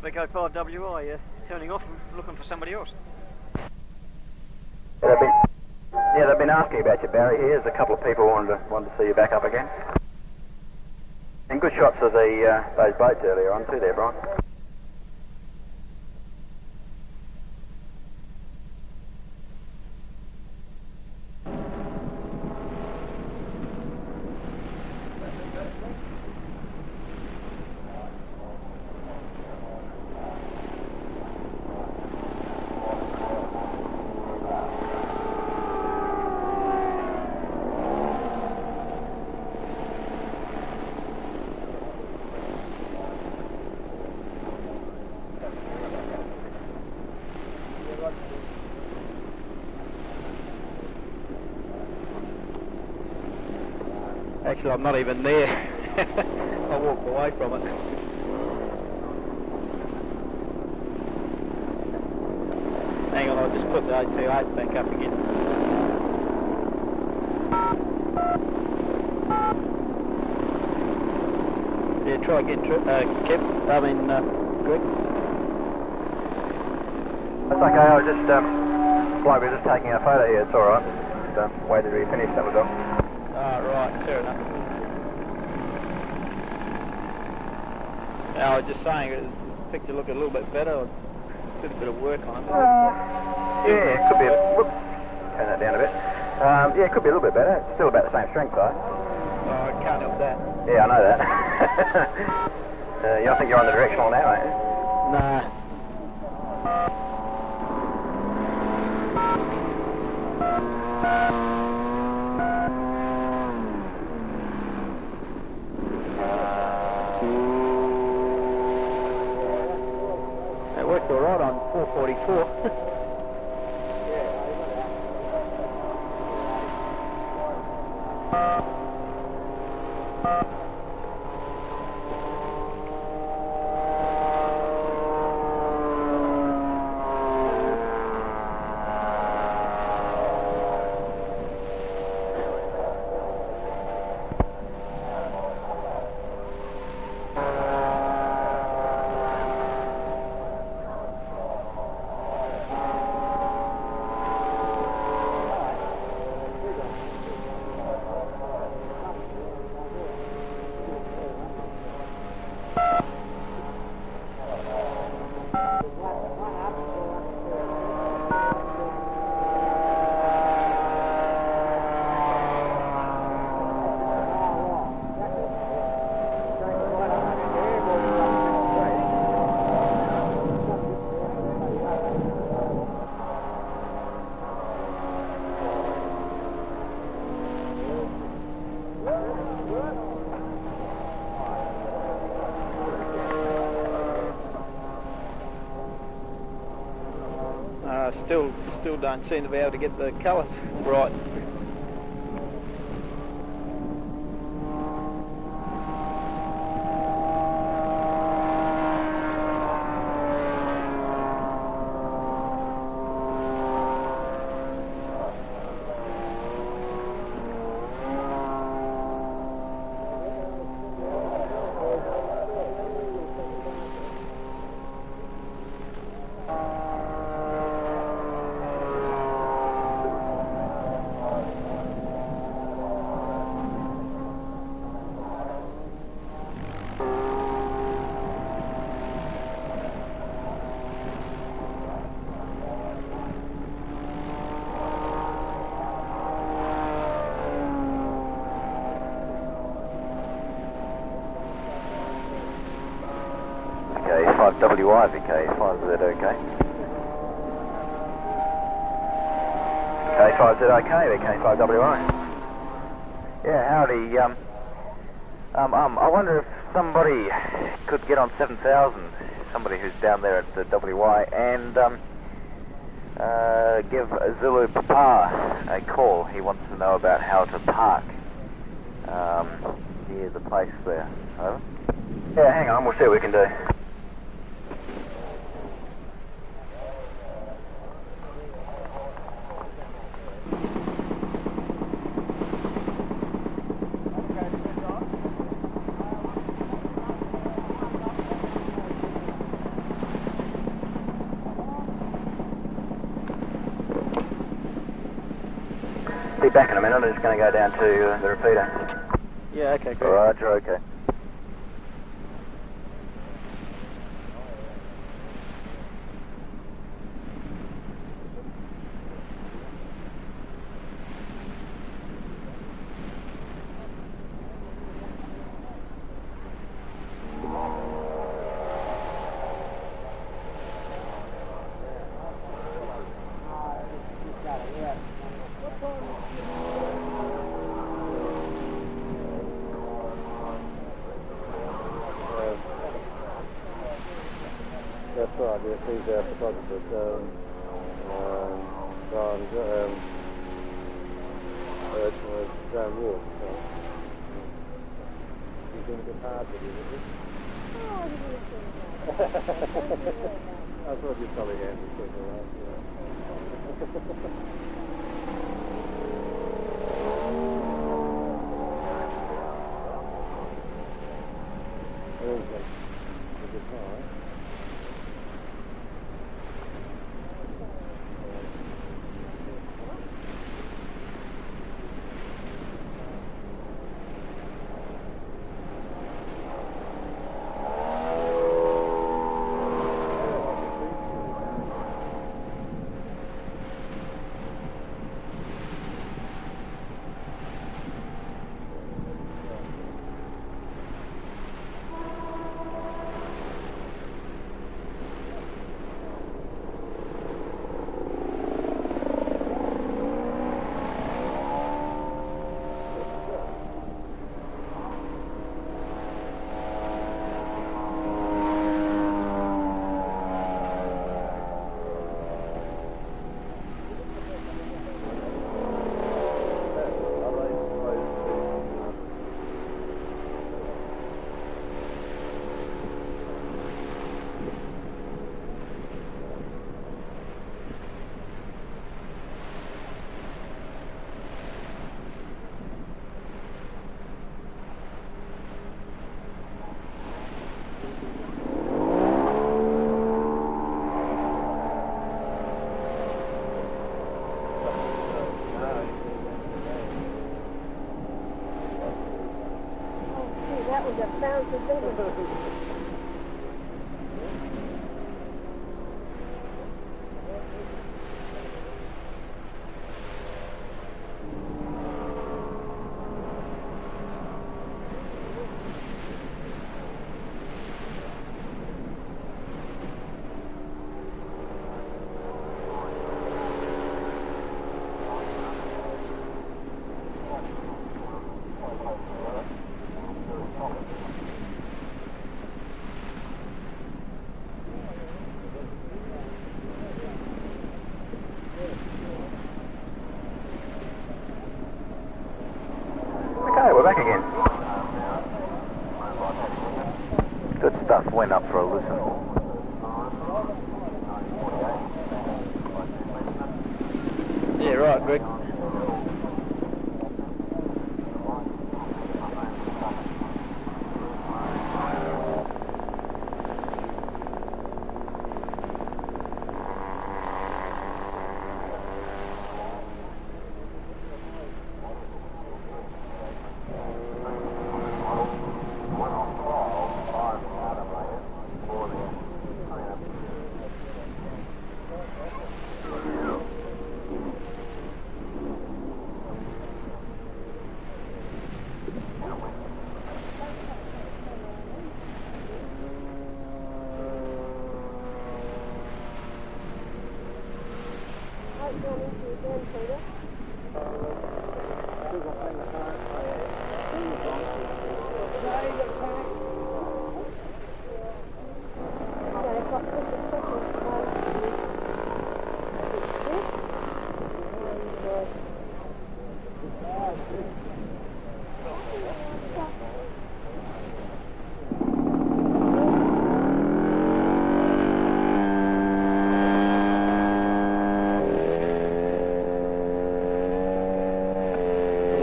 VK5WI, turning off and looking for somebody else. They've been asking about you, Barry. Here's a couple of people wanted to see you back up again. And good shots of those boats earlier on too there, Brian. Actually, I'm not even there. I walked away from it. Hang on, I'll just put the 828 back up again. Yeah, try again, Kev. I mean, Greg. That's okay, I was just, like we were just taking a photo here, it's alright. Just waited till you finished, that was all. Ah, right, fair enough. I was just saying, the picture looked a little bit better. I did a bit of work on it. Yeah, it could be whoop, turn that down a bit. Yeah, it could be a little bit better. It's still about the same strength though. Oh, I can't help that. Yeah, I know that. You don't think you're on the directional now, aren't you? Nah. 444. Still don't seem to be able to get the colours right. WI, VK5Z okay. K5Z okay, VK5WI. Yeah, howdy. I wonder if somebody could get on 7000, somebody who's down there at the WI, and give Zulu Papa a call. He wants to know about how to park near the place there. Over. Yeah, hang on, we'll see what we can do. Be back in a minute. I'm just going to go down to the repeater. Yeah, okay, great. Roger, okay. That's right, yes, he's our photographer. Graham Wolf. He's been a bit hard with you, isn't he? I thought you'd probably answer quickly, that sounds a bit. Okay, we're back again. Good stuff, went up for a listen. Yeah, right, Greg.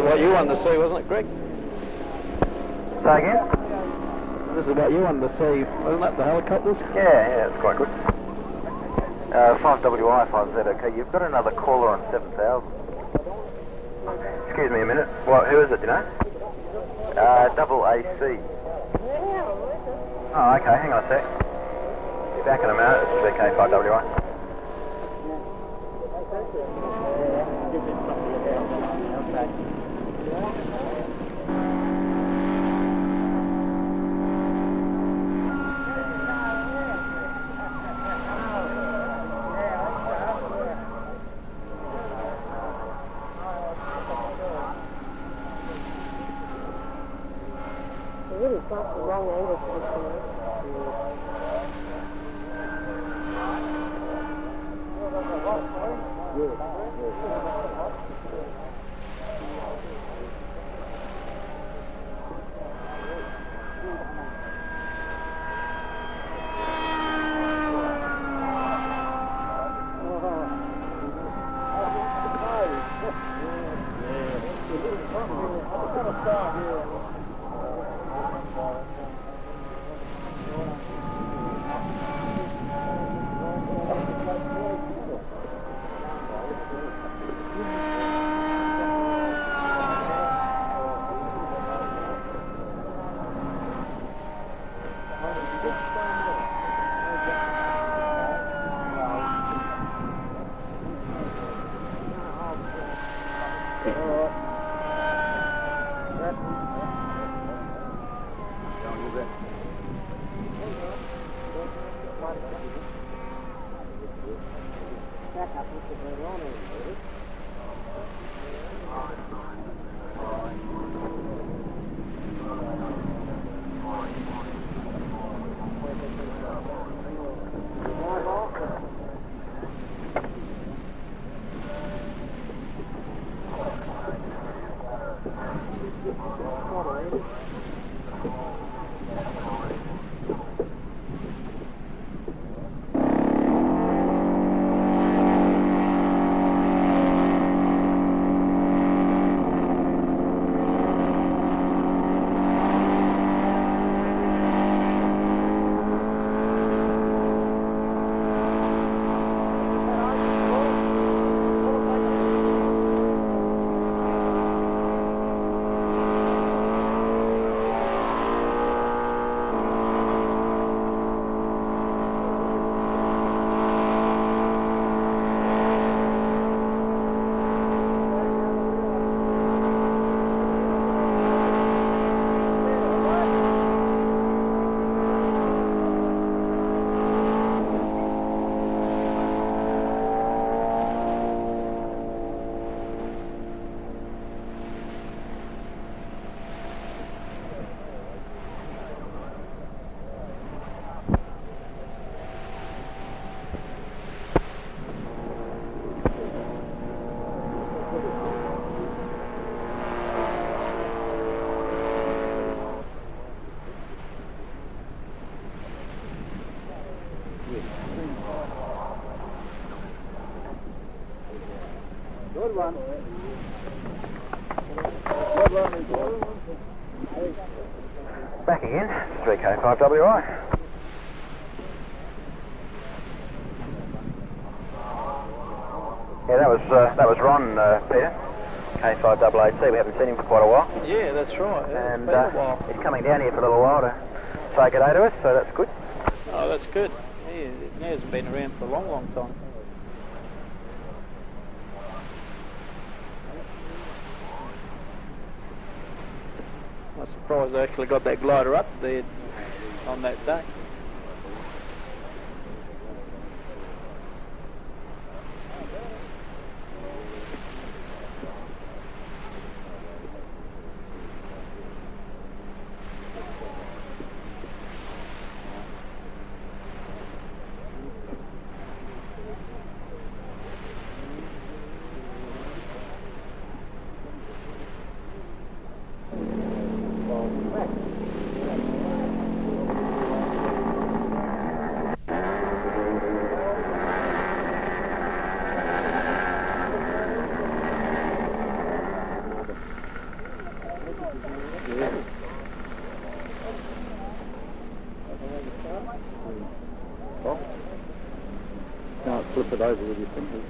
What you wanted to see, wasn't it, Greg? Say again? This is what you wanted to see, wasn't that, the helicopters? Yeah, it's quite good. 5WI, 5Z, okay, you've got another caller on 7000. Excuse me a minute. What, who is it, do you know? Double AC. Oh, okay, hang on a sec. Be back in a minute, it's VK 5WI. Really got the wrong angle for this. Good one. Back again, 3K5WI. Yeah, that was Ron, Peter. K5AAC. We haven't seen him for quite a while. Yeah, that's right. Yeah, And it's been a while. he's coming down here for a little while to say good day to us, so that's good. Oh, that's good. He hasn't been around for a long, long time. I'm surprised I actually got that glider up there on that day. Can't flip it over with your fingers.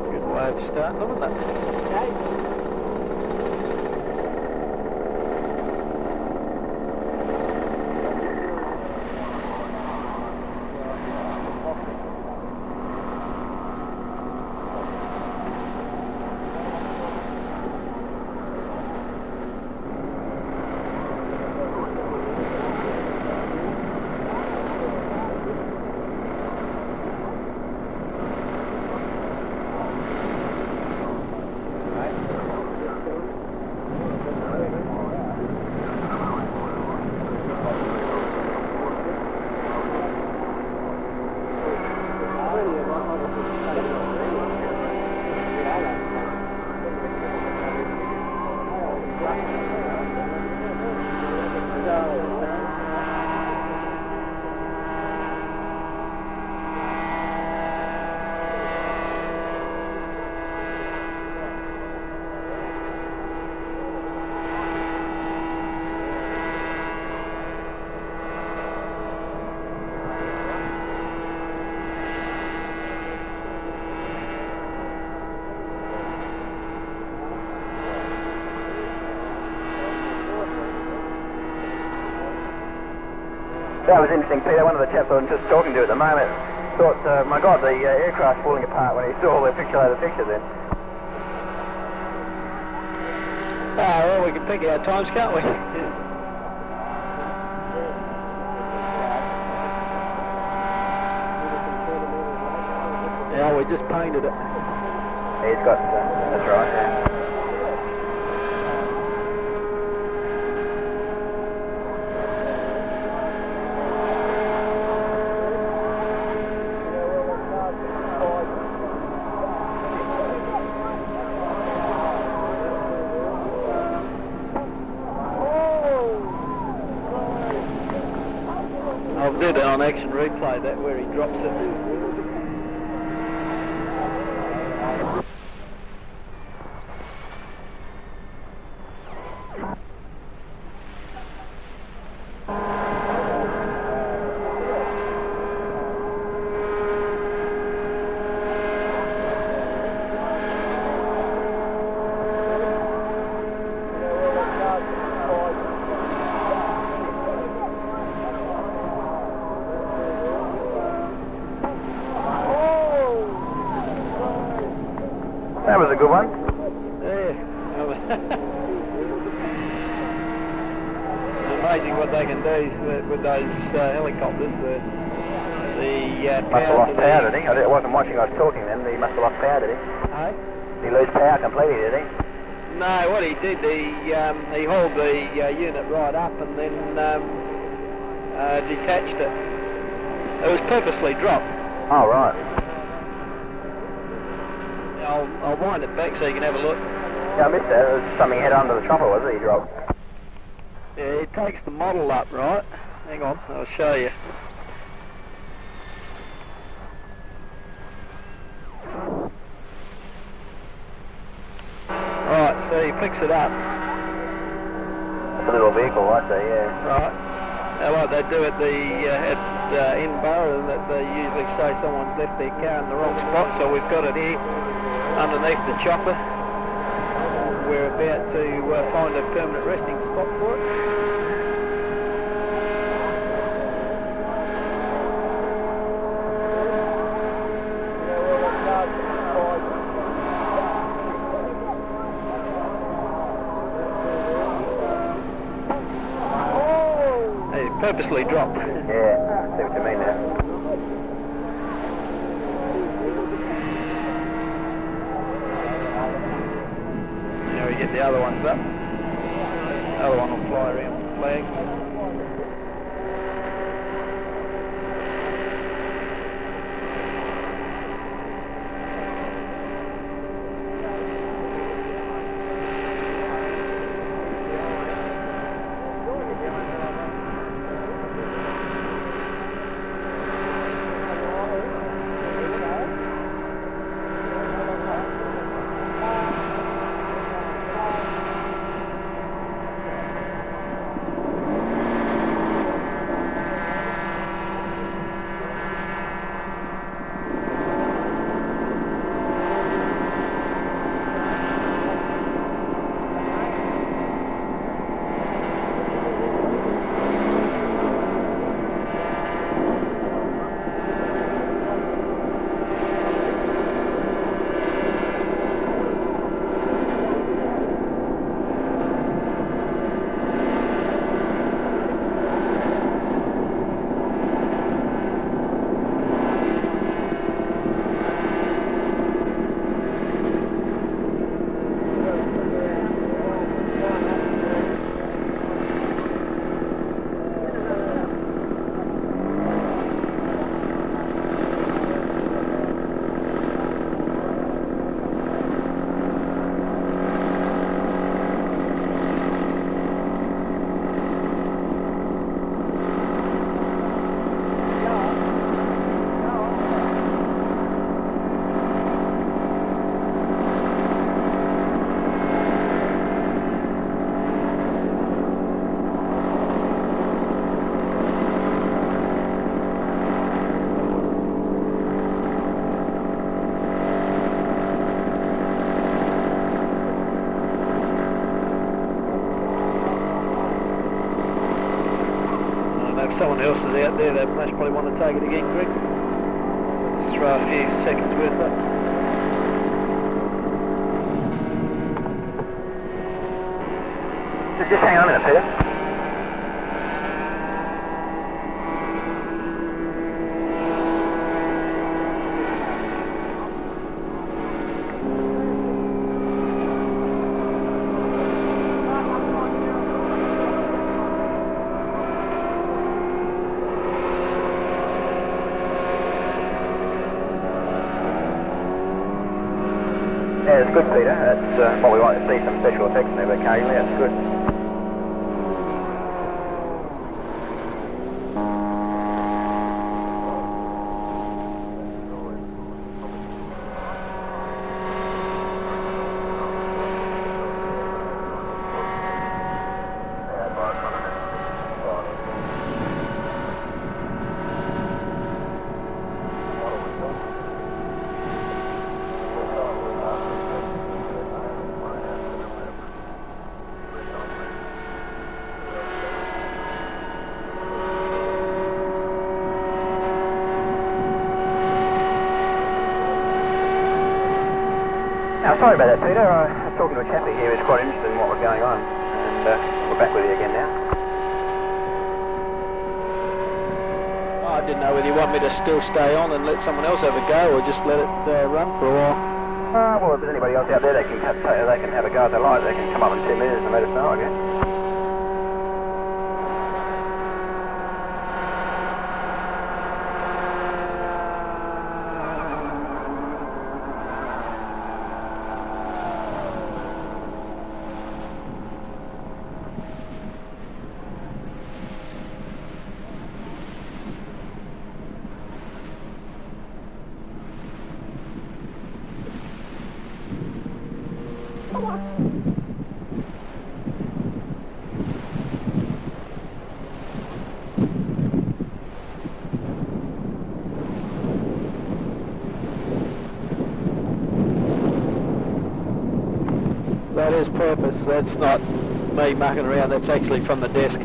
Good way of starting, look at that. That was interesting, Peter. One of the chaps I was just talking to at the moment thought, my God, the aircraft's falling apart when he saw the picture then. Ah, well, we can pick our times, can't we? Yeah, we just painted it. He's got, that's right, yeah. I'll do that on action replay, that where he drops it. That was a good one. Yeah. It's amazing what they can do with those helicopters. The must have lost power, did he? I wasn't watching, I was talking then. He must have lost power, did he? Hey? Did he lose power completely, did he? No, what he did, he hauled the unit right up and then detached it. It was purposely dropped. Oh, right. I'll wind it back so you can have a look. Yeah, I missed that. There was something head under the chopper, was it? You dropped. Yeah, it takes the model up, right? Hang on, I'll show you. Right, so he picks it up. It's a little vehicle, I see, yeah. Right. Now, like they do at the Edinburgh, that they usually say someone's left their car in the wrong spot, so we've got it here underneath the chopper. We're about to find a permanent resting spot for it. Purposely dropped. Yeah, see what you mean there. Now we get the other ones up. The other one will fly around the flag. Someone else is out there, they most probably want to take it again, Greg. Just throw a few seconds worth up. Just hang on a minute, Peter. Yeah, it's good, Peter. That's what we like to see, some special effects in there occasionally. That's good. Sorry about that, Peter. I was talking to a chappie here who's quite interested in what was going on. And we're back with you again now. Oh, I didn't know whether you want me to still stay on and let someone else have a go or just let it run for a while. Well, if there's anybody else out there, they can have a go if they like. They can come up in 2 minutes and let us know, I guess. That is purpose. That's not me mucking around. That's actually from the desk.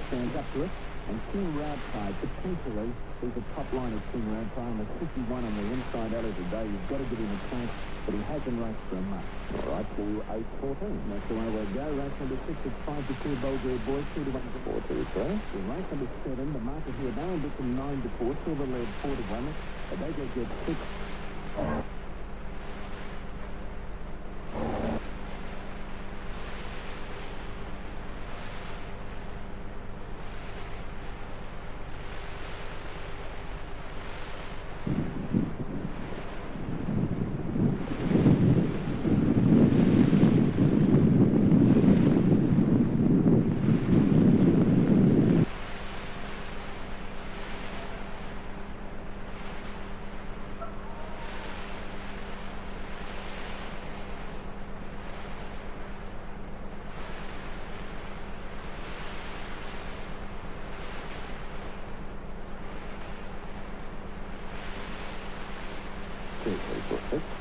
Stands up to it, and King Radtide potentially is the top line of King Radtide on the 51 on the inside alley today. You've got to give him a chance, but he hasn't raced for a month. All right, to 8-14. That's the way we'll go. Race number 6 is 5-2 Bulgari Boys, 2-1 to 4-2, sir. In race number 7, the marker here, Darren Dixon 9-4, Silver led 4-1. The Baker gets 6.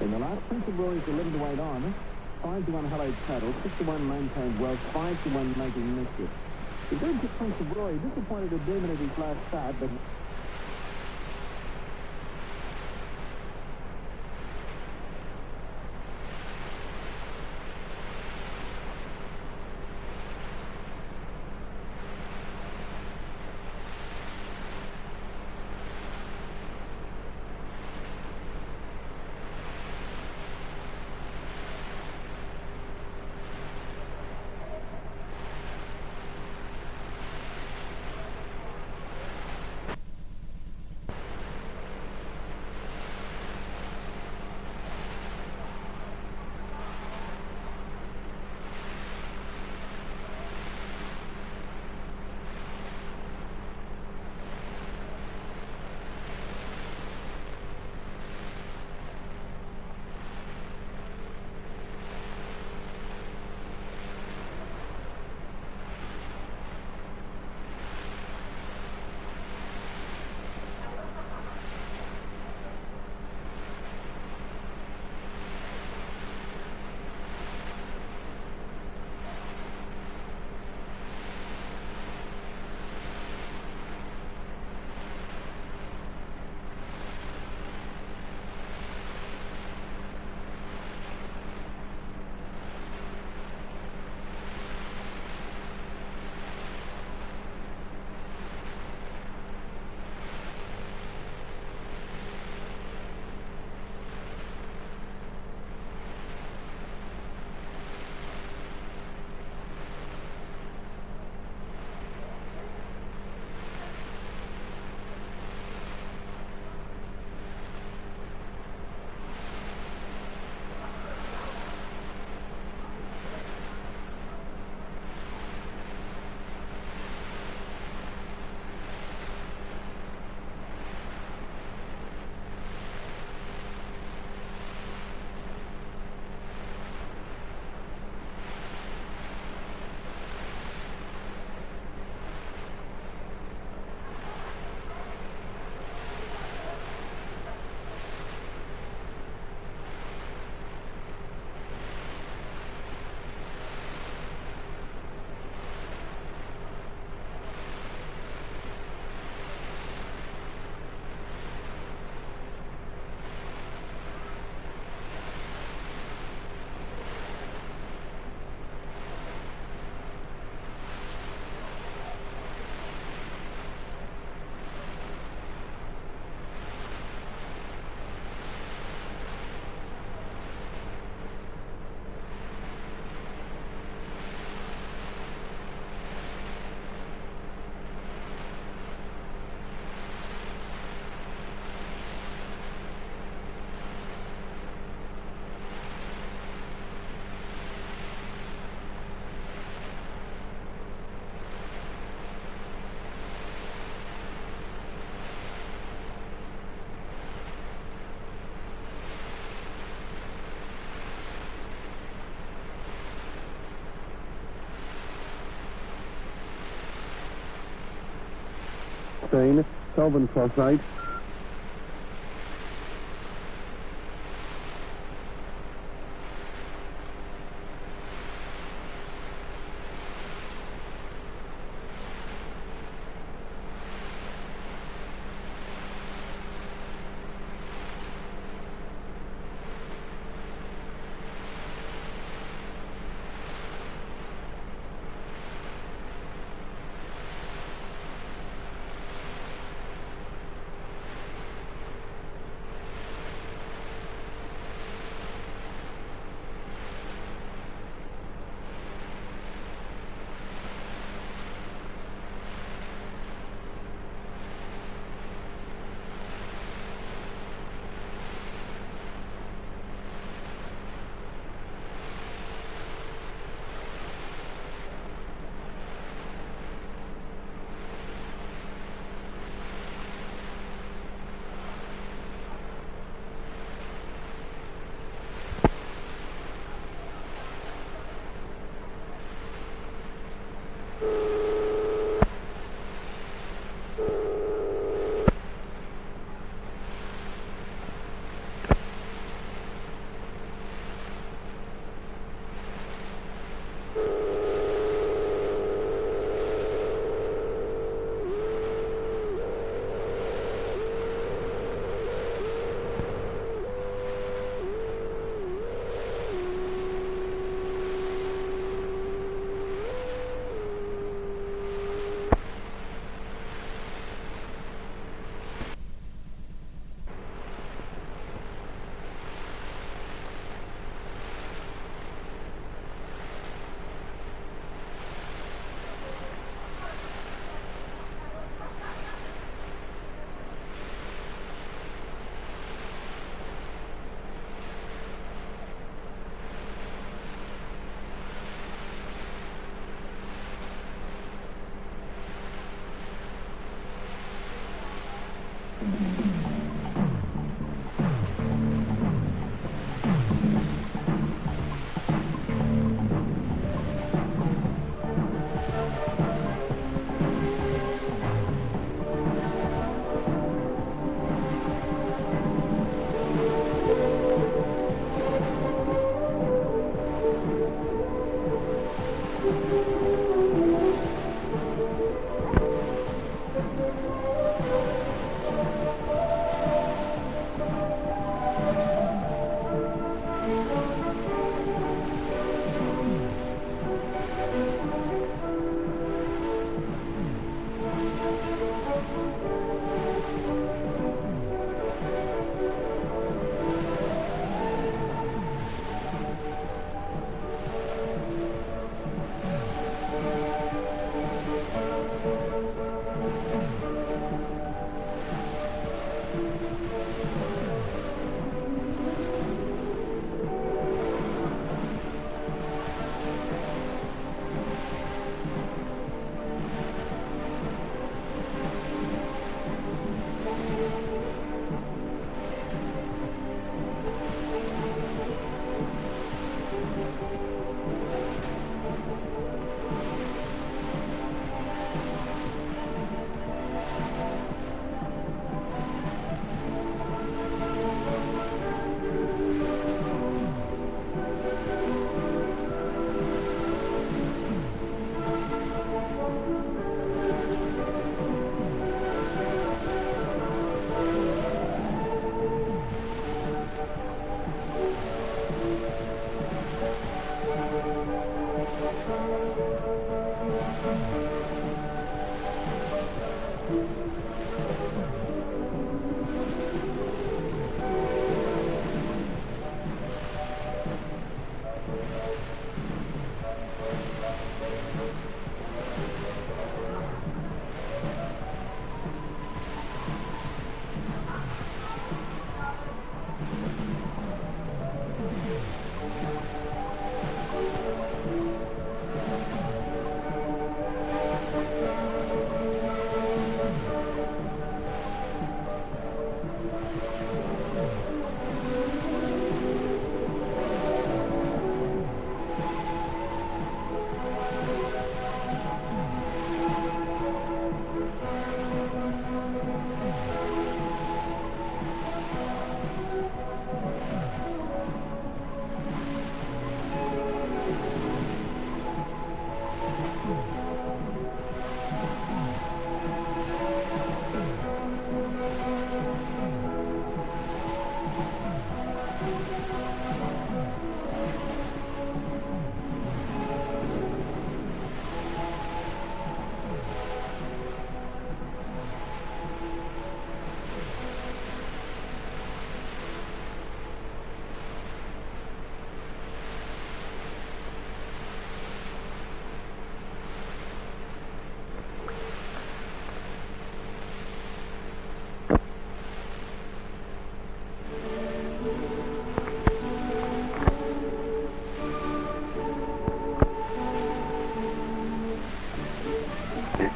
In the last Prince of Roy's 11-8 on, 5-1 Hello Cattle, 6-1 Maintained Wealth, 5-1 Making Mischief. He's going to Prince of Roy, disappointed at Demon at his last start, but 16, Kelvin Cross 8.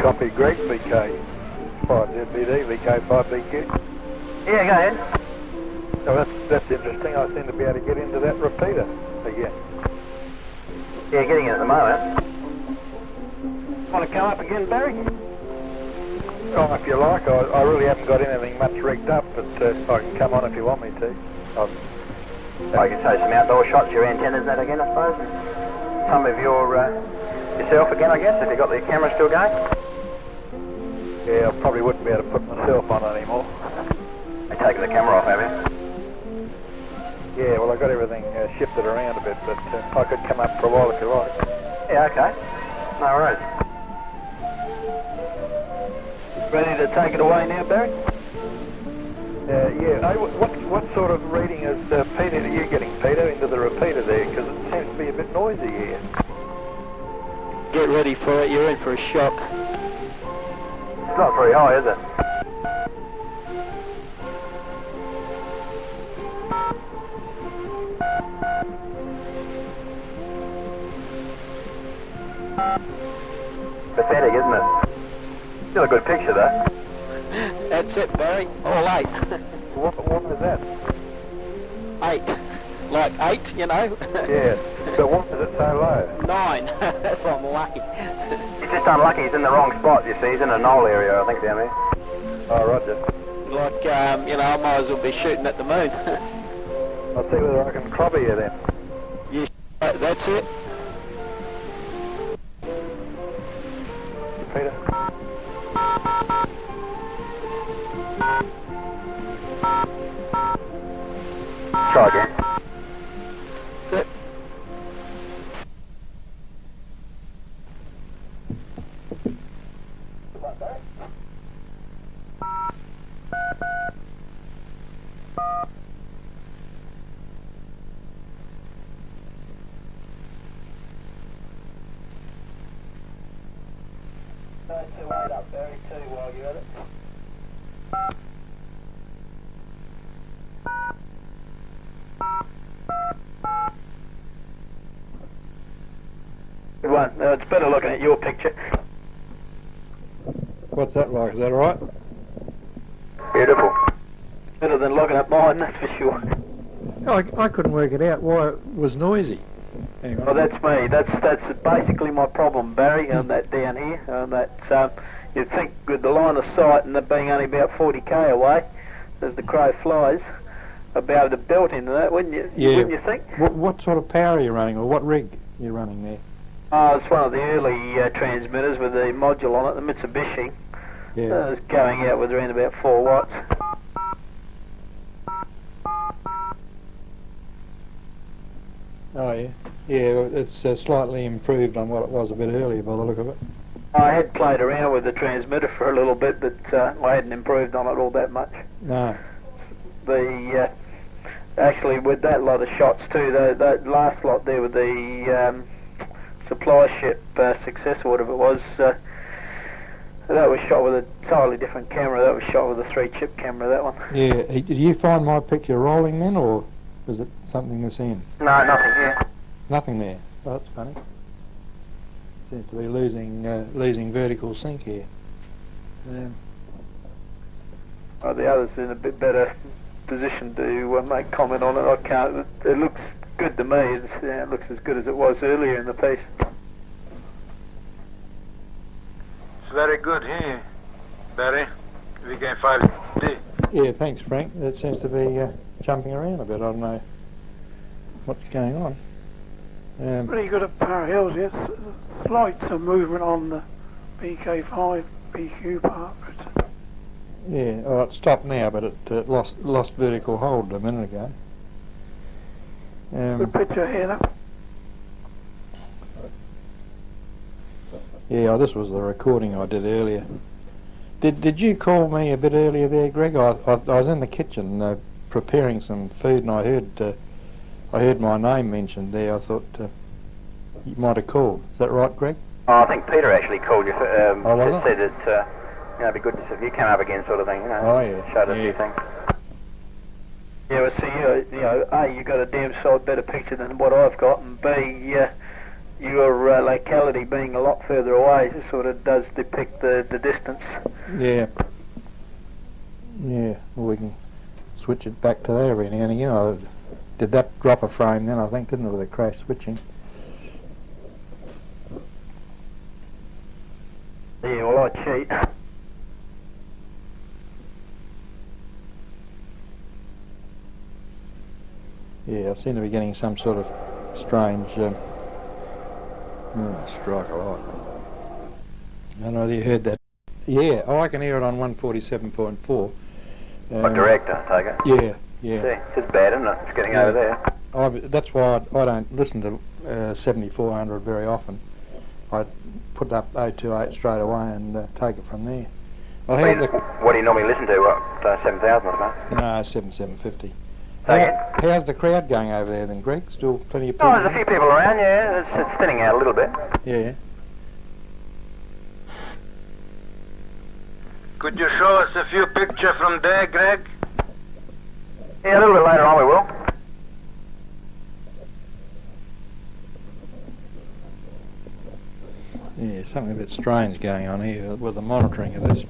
copy Greg VK 5ZBD, VK 5BQ. Yeah, go ahead. Oh, that's interesting. I seem to be able to get into that repeater again. Yeah, getting it at the moment. Want to come up again, Barry? Oh, if you like. I really haven't got anything much rigged up, but I can come on if you want me to. I can say some outdoor shots, your antennas and that again, I suppose. Some of yourself again, I guess, if you've got the camera still going. Yeah, I probably wouldn't be able to put myself on anymore. You're taking the camera off, have you? Yeah, well, I got everything shifted around a bit, but I could come up for a while if you like. Yeah, okay. No worries. Ready to take it away now, Barry? Yeah. Hey, what sort of reading is Peter? Are you getting, Peter, into the repeater there? Because it seems to be a bit noisy here. Get ready for it. You're in for a shock. It's not very high, is it? Pathetic, isn't it? Still a good picture, though. That's it, Barry. All 8. What is that? 8. Like 8, you know? Yeah. So what is it so low? 9. That's why I'm lucky. He's just unlucky. He's in the wrong spot, you see. He's in a knoll area, I think, down there. Oh, roger. Like, I might as well be shooting at the moon. I'll see whether I can clobber you then. Yeah, that's it. Peter. Try again. Sit. Up, Barry, too, while you're at it. Good one. Now, it's better looking at your picture. What's that like? Is that all right? Beautiful. Better than looking at mine, that's for sure. I couldn't work it out why it was noisy. Hang on. Well, that's me. That's basically my problem, Barry, and that down here. And that you'd think with the line of sight and it being only about 40k away, as the crow flies, I'd be able to belt into that, wouldn't you? Yeah. Wouldn't you think? What sort of power are you running, or what rig are you running there? Oh, it's one of the early transmitters with the module on it, the Mitsubishi. Yeah. It's going out with around about 4 watts. Oh yeah. Yeah, it's slightly improved on what it was a bit earlier by the look of it. I had played around with the transmitter for a little bit, but I hadn't improved on it all that much. No. The actually with that lot of shots too, that last lot there with the supply ship Success or whatever it was, that was shot with a totally different camera. That was shot with a 3-chip camera, that one. Yeah. Did you find my picture rolling then, or was it something this end? No, nothing here. Nothing there. Oh, that's funny. Seems to be losing vertical sync here. Oh, the other's in a bit better position to make comment on it. I can't. It looks good to me. It looks as good as it was earlier in the piece. It's very good here, Barry. We can 5D. Yeah, thanks, Frank. It seems to be jumping around a bit. I don't know what's going on. Pretty good at Power Hills, yes. Slight movement on the BK5 BQ part, but yeah, well, it stopped now, but it lost vertical hold a minute ago. good picture here, though. Yeah, this was the recording I did earlier. Did you call me a bit earlier there, Greg? I was in the kitchen preparing some food, and I heard my name mentioned there. I thought you might have called. Is that right, Greg? Oh, I think Peter actually called you. Was said that it'd be good if you came up again, sort of thing. You know, oh yeah. Showed us a few things. Yeah, well, see, A, you got a damn sight better picture than what I've got, and B, your locality being a lot further away, it sort of does depict the distance. Yeah. Yeah, well, we can switch it back to that every now and again. I did that drop a frame then, I think, didn't it, with the crash switching? Yeah, well, I cheat. Yeah, I seem to be getting some sort of strange strike a lot. I don't know whether you heard that. Yeah, oh, I can hear it on 147.4. What direct, I take it? Yeah, yeah. See, it's bad, isn't it? It's getting over there. That's why I don't listen to 7400 very often. I put up 028 straight away and take it from there. Well, what do you normally listen to? What, 7000 or something? No, 7750. Take it? How's the crowd going over there then, Greg? Still plenty of people? Oh, there's a few people around, yeah. It's thinning out a little bit. Yeah. Could you show us a few pictures from there, Greg? Yeah, a little bit later on we will. Yeah, something a bit strange going on here with the monitoring of this.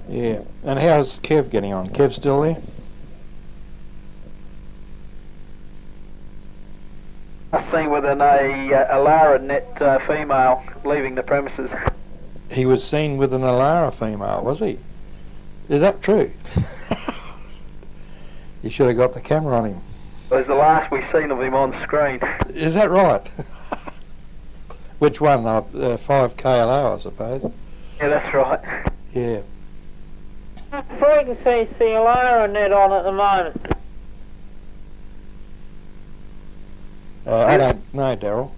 Yeah, and how's Kev getting on? Kev still there? I've seen with a Alara net female leaving the premises. He was seen with an Alara female, was he? Is that true? You should have got the camera on him. It was the last we've seen of him on screen. Is that right? Which one? 5KLO, I suppose. Yeah, that's right. Yeah. What frequency is the Alara net on at the moment? I don't know, Daryl.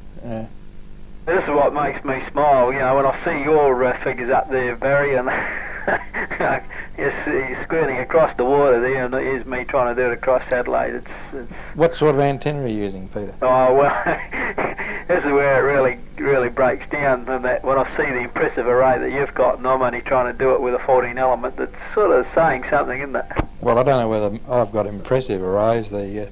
This is what makes me smile, you know, when I see your figures up there, Barry, and you're squirting across the water there, and here's me trying to do it across Adelaide. It's What sort of antenna are you using, Peter? Oh, well, this is where it really breaks down, and that when I see the impressive array that you've got, and I'm only trying to do it with a 14 element, that's sort of saying something, isn't it? Well, I don't know whether I've got impressive arrays. I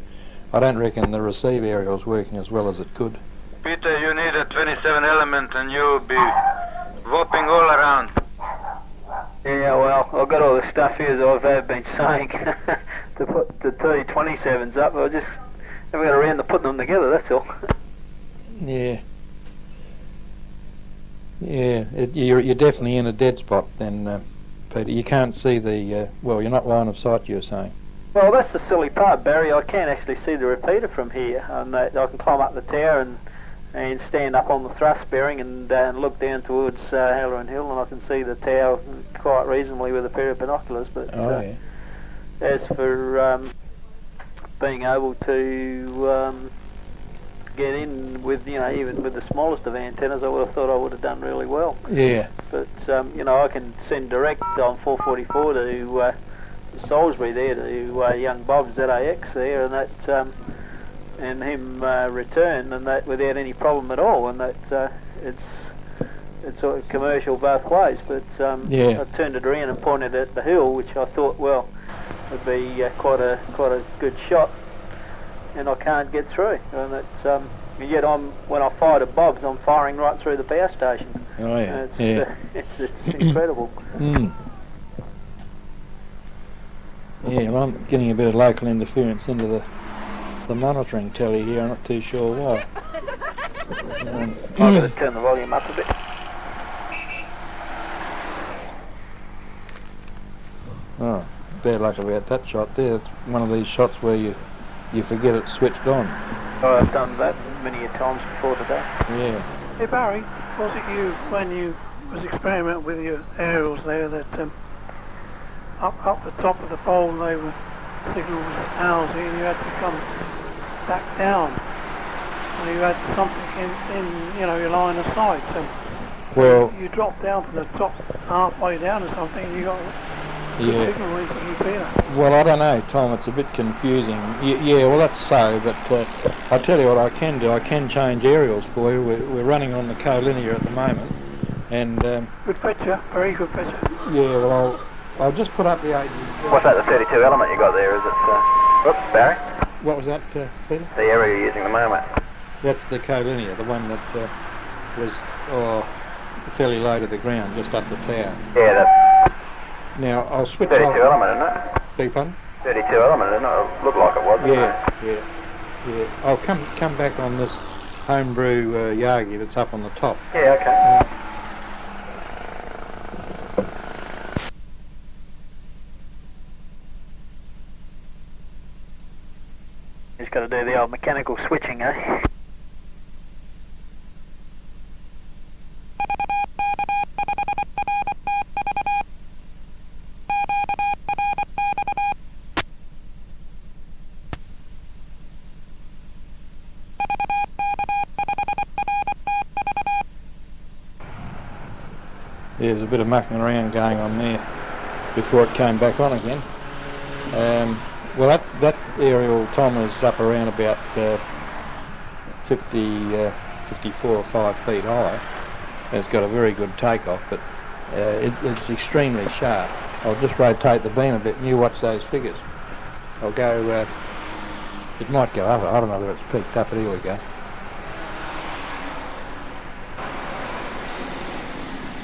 don't reckon the receive aerial's working as well as it could. Peter, you need a 27 element and you'll be whopping all around. Yeah, well, I've got all the stuff here as I've been saying to put the T27s up. I just haven't got around to putting them together, that's all. Yeah. Yeah, you're definitely in a dead spot then, Peter. You can't see the, well, you're not line of sight, you were saying. Well, that's the silly part, Barry. I can't actually see the repeater from here. And I can climb up the tower and stand up on the thrust bearing and look down towards Halloran Hill, and I can see the tower quite reasonably with a pair of binoculars. But as for being able to get in with, you know, even with the smallest of antennas, I would have thought I would have done really well. Yeah. But you know, I can send direct on 444 to Salisbury there to young Bob's ZAX there, and that and him return, and that without any problem at all, and that it's sort of commercial both ways. But I turned it around and pointed at the hill, which I thought, well, would be quite a good shot, and I can't get through. And that yet when I fired at Bob's, I'm firing right through the power station. Oh yeah, it's incredible. Yeah, well, I'm getting a bit of local interference into the monitoring telly here. I'm not too sure why. I've got to turn the volume up a bit. Oh, bad luck about that shot there. It's one of these shots where you forget it's switched on. Oh, I've done that many a times before today. Yeah. Hey Barry, was it you, when you was experimenting with your aerials there, that up the top of the pole they were signals housing, and you had to come back down, and you had something in you know, your line of sight, so well, you dropped down to the top halfway down or something, and you got a signal into your repeater. Well, I don't know, Tom. It's a bit confusing. Yeah, well, that's so. But I'll tell you what I can do. I can change aerials for you. We're running on the collinear at the moment, and good picture, very good picture. Yeah, well, I'll just put up the ATV. What's that? The 32 element you got there? Is it? Oops, Barry. What was that, Peter? The area you're using at the moment. That's the collinear, the one that was fairly low to the ground, just up the tower. Yeah, that's. Now I'll switch 32 off. element, isn't it? Beg pardon? 32 element, isn't it? It looked like it was. Yeah. I'll come back on this homebrew Yagi that's up on the top. Yeah, okay. Just got to do the old mechanical switching, eh? Yeah, there's a bit of mucking around going on there before it came back on again. Well, that aerial, Tom, is up around about 54 or 5 feet high. It's got a very good takeoff, but it's extremely sharp. I'll just rotate the beam a bit and you watch those figures. I'll go, it might go up, I don't know whether it's peaked up, but here we go.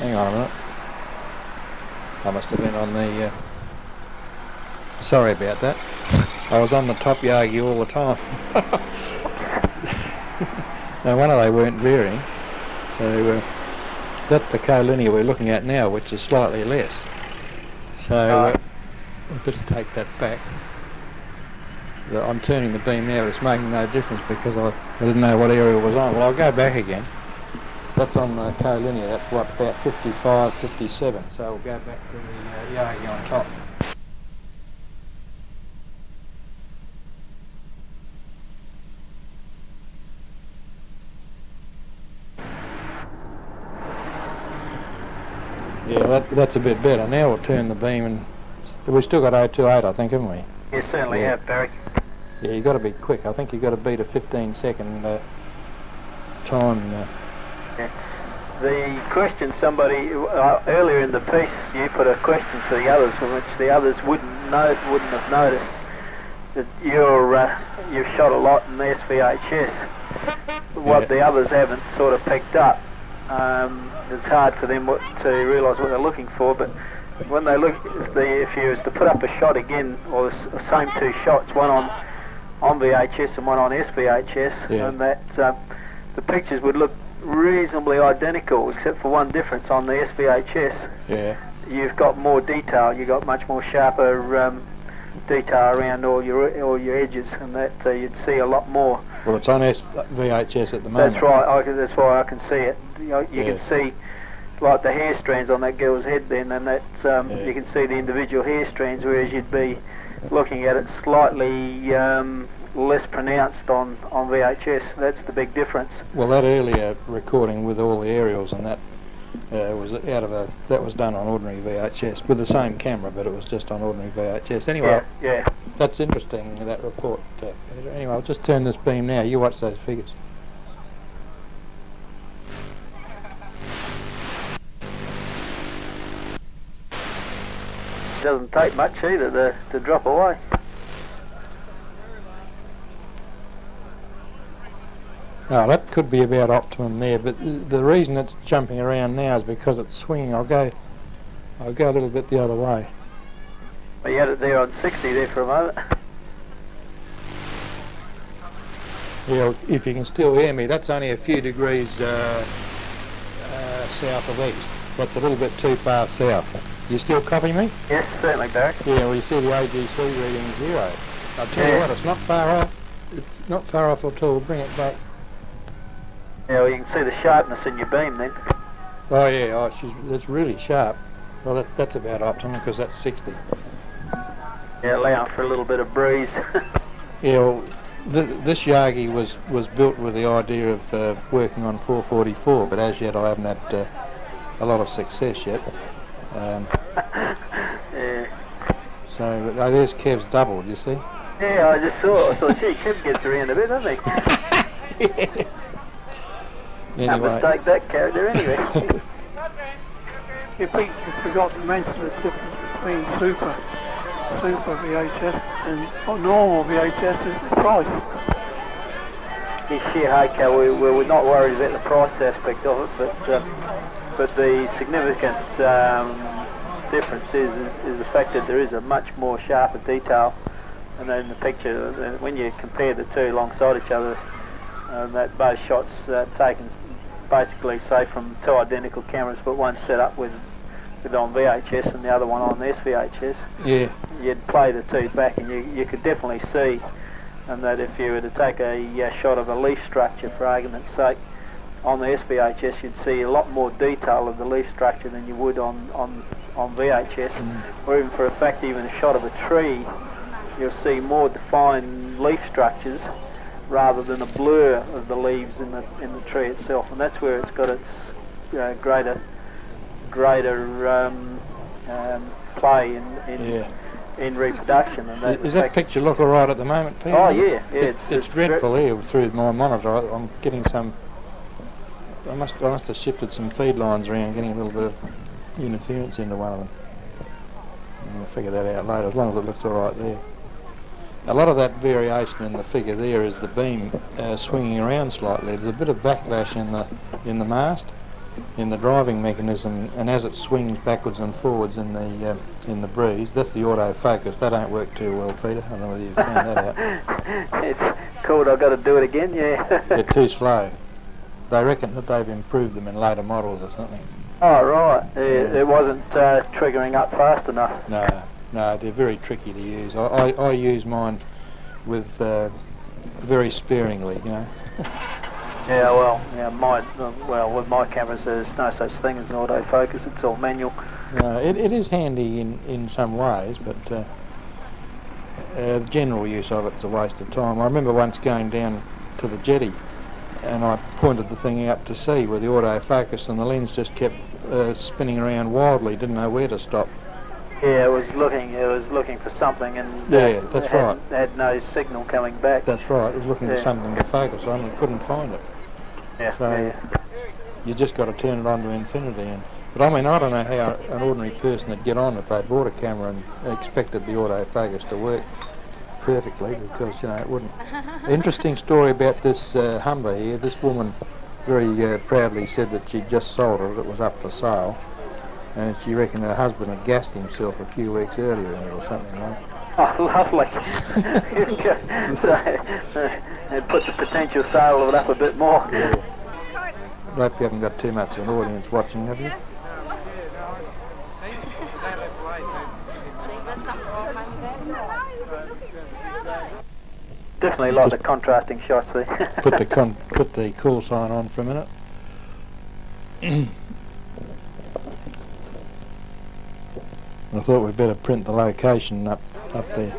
Hang on a minute. I must have been on the... sorry about that. I was on the top Yagi all the time. No wonder they weren't veering. So that's the collinear we're looking at now, which is slightly less. So I'll just take that back. I'm turning the beam now, it's making no difference because I didn't know what area it was on. Well, I'll go back again. That's on the collinear, that's what, about 55, 57, so we'll go back to the Yagi on top. Yeah, that's a bit better. Now we'll turn the beam and we've still got 028, I think, haven't we? You certainly have, Barry. Yeah, you've got to be quick. I think you've got to beat a 15-second time. Yeah. The question somebody earlier in the piece, you put a question to the others, from which the others wouldn't have noticed that you've shot a lot in the SVHS. What the others haven't sort of picked up. It's hard for them to realise what they're looking for, but when they look, if you was to put up a shot again, or the same two shots, one on VHS and one on SVHS, and that the pictures would look reasonably identical, except for one difference. On the SVHS, you've got more detail. You've got much more sharper detail around all your edges, and that you'd see a lot more. Well, it's on VHS at the moment. That's right. That's why I can see it. You can see like the hair strands on that girl's head then, and that you can see the individual hair strands, whereas you'd be looking at it slightly less pronounced on VHS. That's the big difference. Well, that earlier recording with all the aerials and that was that was done on ordinary VHS with the same camera, but it was just on ordinary VHS. Anyway, that's interesting, that report. Anyway, I'll just turn this beam now. You watch those figures. It doesn't take much either to drop away. Oh, that could be about optimum there, but the reason it's jumping around now is because it's swinging. I'll go a little bit the other way. Well, you had it there on 60 there for a moment. Yeah, if you can still hear me, that's only a few degrees south of east. That's a little bit too far south. You still copy me? Yes, certainly, Barry. Yeah, well, you see the AGC reading 0. I'll tell you what, it's not far off. It's not far off at all. Bring it back. Yeah, well, you can see the sharpness in your beam then. Oh yeah, it's really sharp. Well, that's about optimum because that's 60. Yeah, allowing for a little bit of breeze. Yeah, well, this Yagi was built with the idea of working on 444, but as yet I haven't had a lot of success yet. Yeah. So there's Kev's double, you see? Yeah, I just saw. I thought, gee, Kev gets around a bit, doesn't he? Can't Anyway. mistake that character anyway. You forgot to mention the difference between Super VHS and normal VHS is the price. Yeah, okay, we're not worried about the price aspect of it, but the significant difference is the fact that there is a much more sharper detail, and then the picture, when you compare the two alongside each other, that both shots taken basically, say, from two identical cameras, but one set up with on VHS and the other one on SVHS. Yeah. You'd play the two back, and you could definitely see, and that if you were to take a shot of a leaf structure, for argument's sake, on the SVHS, you'd see a lot more detail of the leaf structure than you would on VHS, or even for a fact, even a shot of a tree, you'll see more defined leaf structures rather than a blur of the leaves in the tree itself, and that's where it's got its greater play in reproduction. And Does that picture look all right at the moment, Peter? Oh yeah, it's dreadful here through my monitor. I'm getting some. I must have shifted some feed lines around, getting a little bit of interference into one of them. I'll figure that out later, as long as it looks all right there. A lot of that variation in the figure there is the beam swinging around slightly. There's a bit of backlash in the mast, in the driving mechanism, and as it swings backwards and forwards in the breeze, that's the autofocus. That don't work too well, Peter. I don't know whether you've found that out. It's cool. I've got to do it again. Yeah. They're too slow. They reckon that they've improved them in later models or something. Oh right. It wasn't triggering up fast enough. No, they're very tricky to use. I use mine with very sparingly, you know. With my cameras, there's no such thing as an autofocus. It's all manual. It is handy in some ways, but the general use of it's a waste of time. I remember once going down to the jetty, and I pointed the thing out to sea with the autofocus, and the lens just kept spinning around wildly. Didn't know where to stop. Yeah, it was looking for something, and that's right. Had no signal coming back. That's right. It was looking for something to focus on and couldn't find it. So you just got to turn it on to infinity. But I mean, I don't know how an ordinary person would get on if they bought a camera and expected the autofocus to work perfectly, because it wouldn't. Interesting story about this Humber here. This woman very proudly said that she'd just sold it. It was up for sale. And she reckoned her husband had gassed himself a few weeks earlier in it or something like that. Oh, lovely. It puts the potential sale of it up a bit more. Yeah. I hope you haven't got too much of an audience watching, have you? Definitely like the contrasting shots there. put the call sign on for a minute. I thought we'd better print the location up there.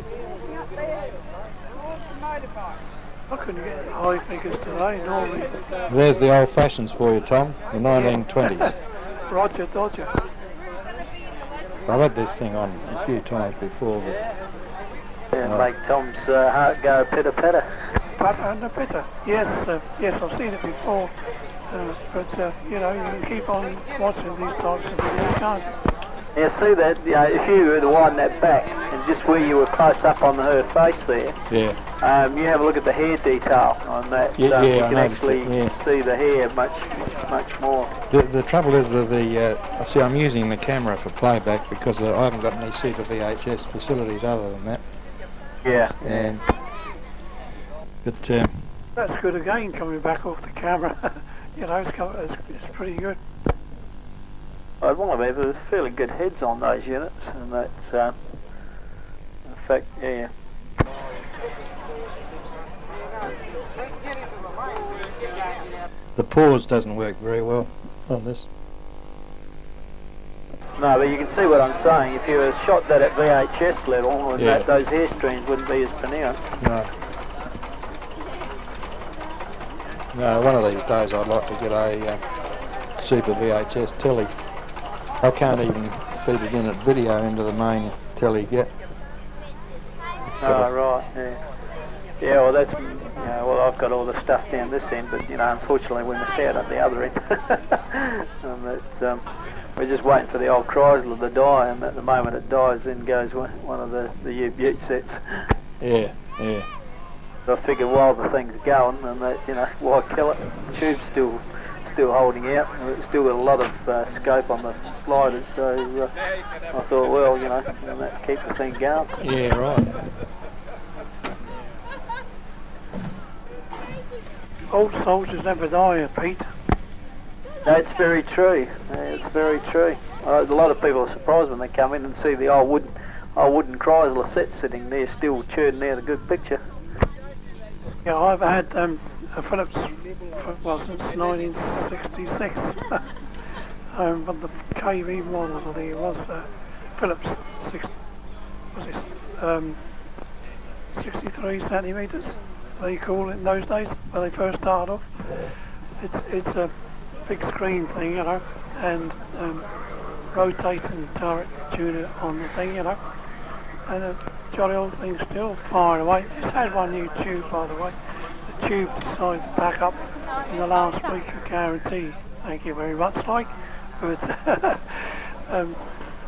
I couldn't get high figures today, normally. There's the old fashions for you, Tom, the 1920s. Roger, Dodger. I've had this thing on a few times before, but... make Tom's heart go pitter-patter. Pitter. Yes, I've seen it before. But you can keep on watching these types of videos, can't you? Yeah, see that, if you were to widen that back, and just where you were close up on her face there, you have a look at the hair detail on that. You can actually see the hair much more. The trouble is with see, I'm using the camera for playback because I haven't got any Super VHS facilities other than that. Yeah. But that's good again, coming back off the camera. It's pretty good. I'd want to have fairly good heads on those units, and that's, in fact, yeah. The pause doesn't work very well on this. No, but you can see what I'm saying. If you were shot that at VHS level, those hair streams wouldn't be as pronounced. No, one of these days I'd like to get a Super VHS telly. I can't even feed it in at video into the main telly yet. right, yeah. Yeah, well, that's, well, I've got all the stuff down this end, but, unfortunately we missed out at the other end. And we're just waiting for the old Chrysler to die, and at the moment it dies, then goes one of the U-Butte sets. Yeah. So I figured while the thing's going, and why kill it? The tube's still holding out, and it's still got a lot of scope on the sliders, so I thought, well, let's keep the thing going. Yeah, right. Old soldiers never die, Pete. That's very true. It's very true. A lot of people are surprised when they come in and see the old wooden Chrysler set sitting there, still churning out a good picture. Yeah, I've had a Phillips since 1966. But the KV model, I think it was Phillips 63 centimetres. They call it in those days when they first started off. It's a big screen thing, and rotating turret tuner on the thing, and a jolly old thing still firing away. Just had one new tube, by the way. The tube decided to back up in the last week of guarantee. Thank you very much, but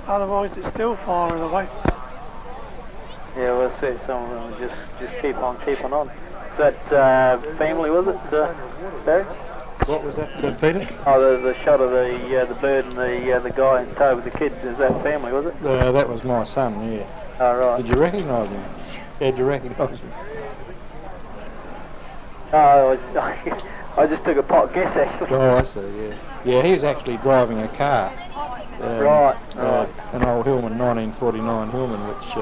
otherwise it's still firing away. Yeah, we'll see. Some of them just keep on keeping on. Is that family, was it, Barry? What was that, Peter? Oh, the shot of the bird and the guy in tow with the kids. Is that family, was it? That was my son, yeah. Oh, right. Did you recognise him? Yeah, did you recognise him? Oh, I just took a pot guess, actually. Oh, I see, yeah. Yeah, he was actually driving a car. Right. An old Hillman, 1949 Hillman, which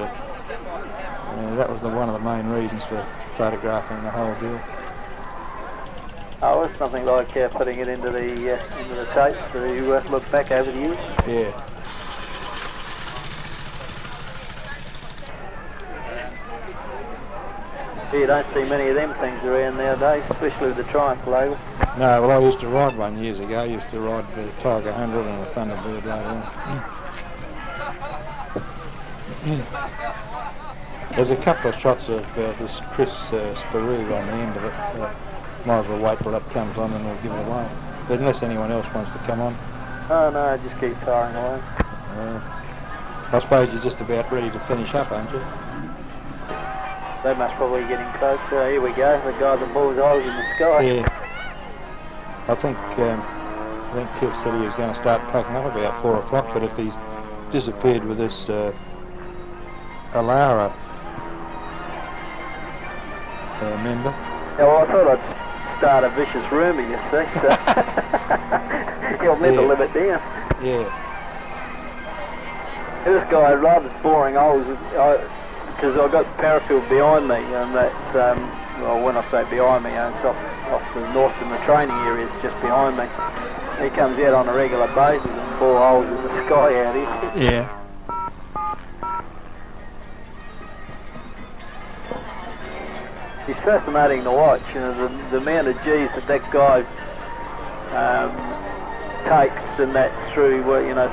that was one of the main reasons for photographing the whole deal. Oh, it's nothing like putting it into the tapes to look back over the years. Yeah. You don't see many of them things around nowadays, especially with the Triumph label. No, well, I used to ride one years ago. I used to ride the Tiger 100 and the Thunderbird later on. There's a couple of shots of this Chris Sparoo on the end of it. Might as well wait till that comes on and we'll give it away. But unless anyone else wants to come on. Oh no, just keep firing away. I suppose you're just about ready to finish up, aren't you? They must probably be getting close. Here we go, the guy that blows holes in the sky. Yeah. I think Tiff said he was going to start packing up about 4 o'clock, but if he's disappeared with this Alara member. Yeah, well, I thought I'd start a vicious rumour, you see, so he'll never live it down. Yeah. This guy rather boring holes, because I've got Parafield behind me, and that's, well, when I say behind me, it's off the north in the training area, it's just behind me. He comes out on a regular basis and bore holes in the sky out here. Yeah. He's fascinating to watch, the amount of G's that guy takes and that through,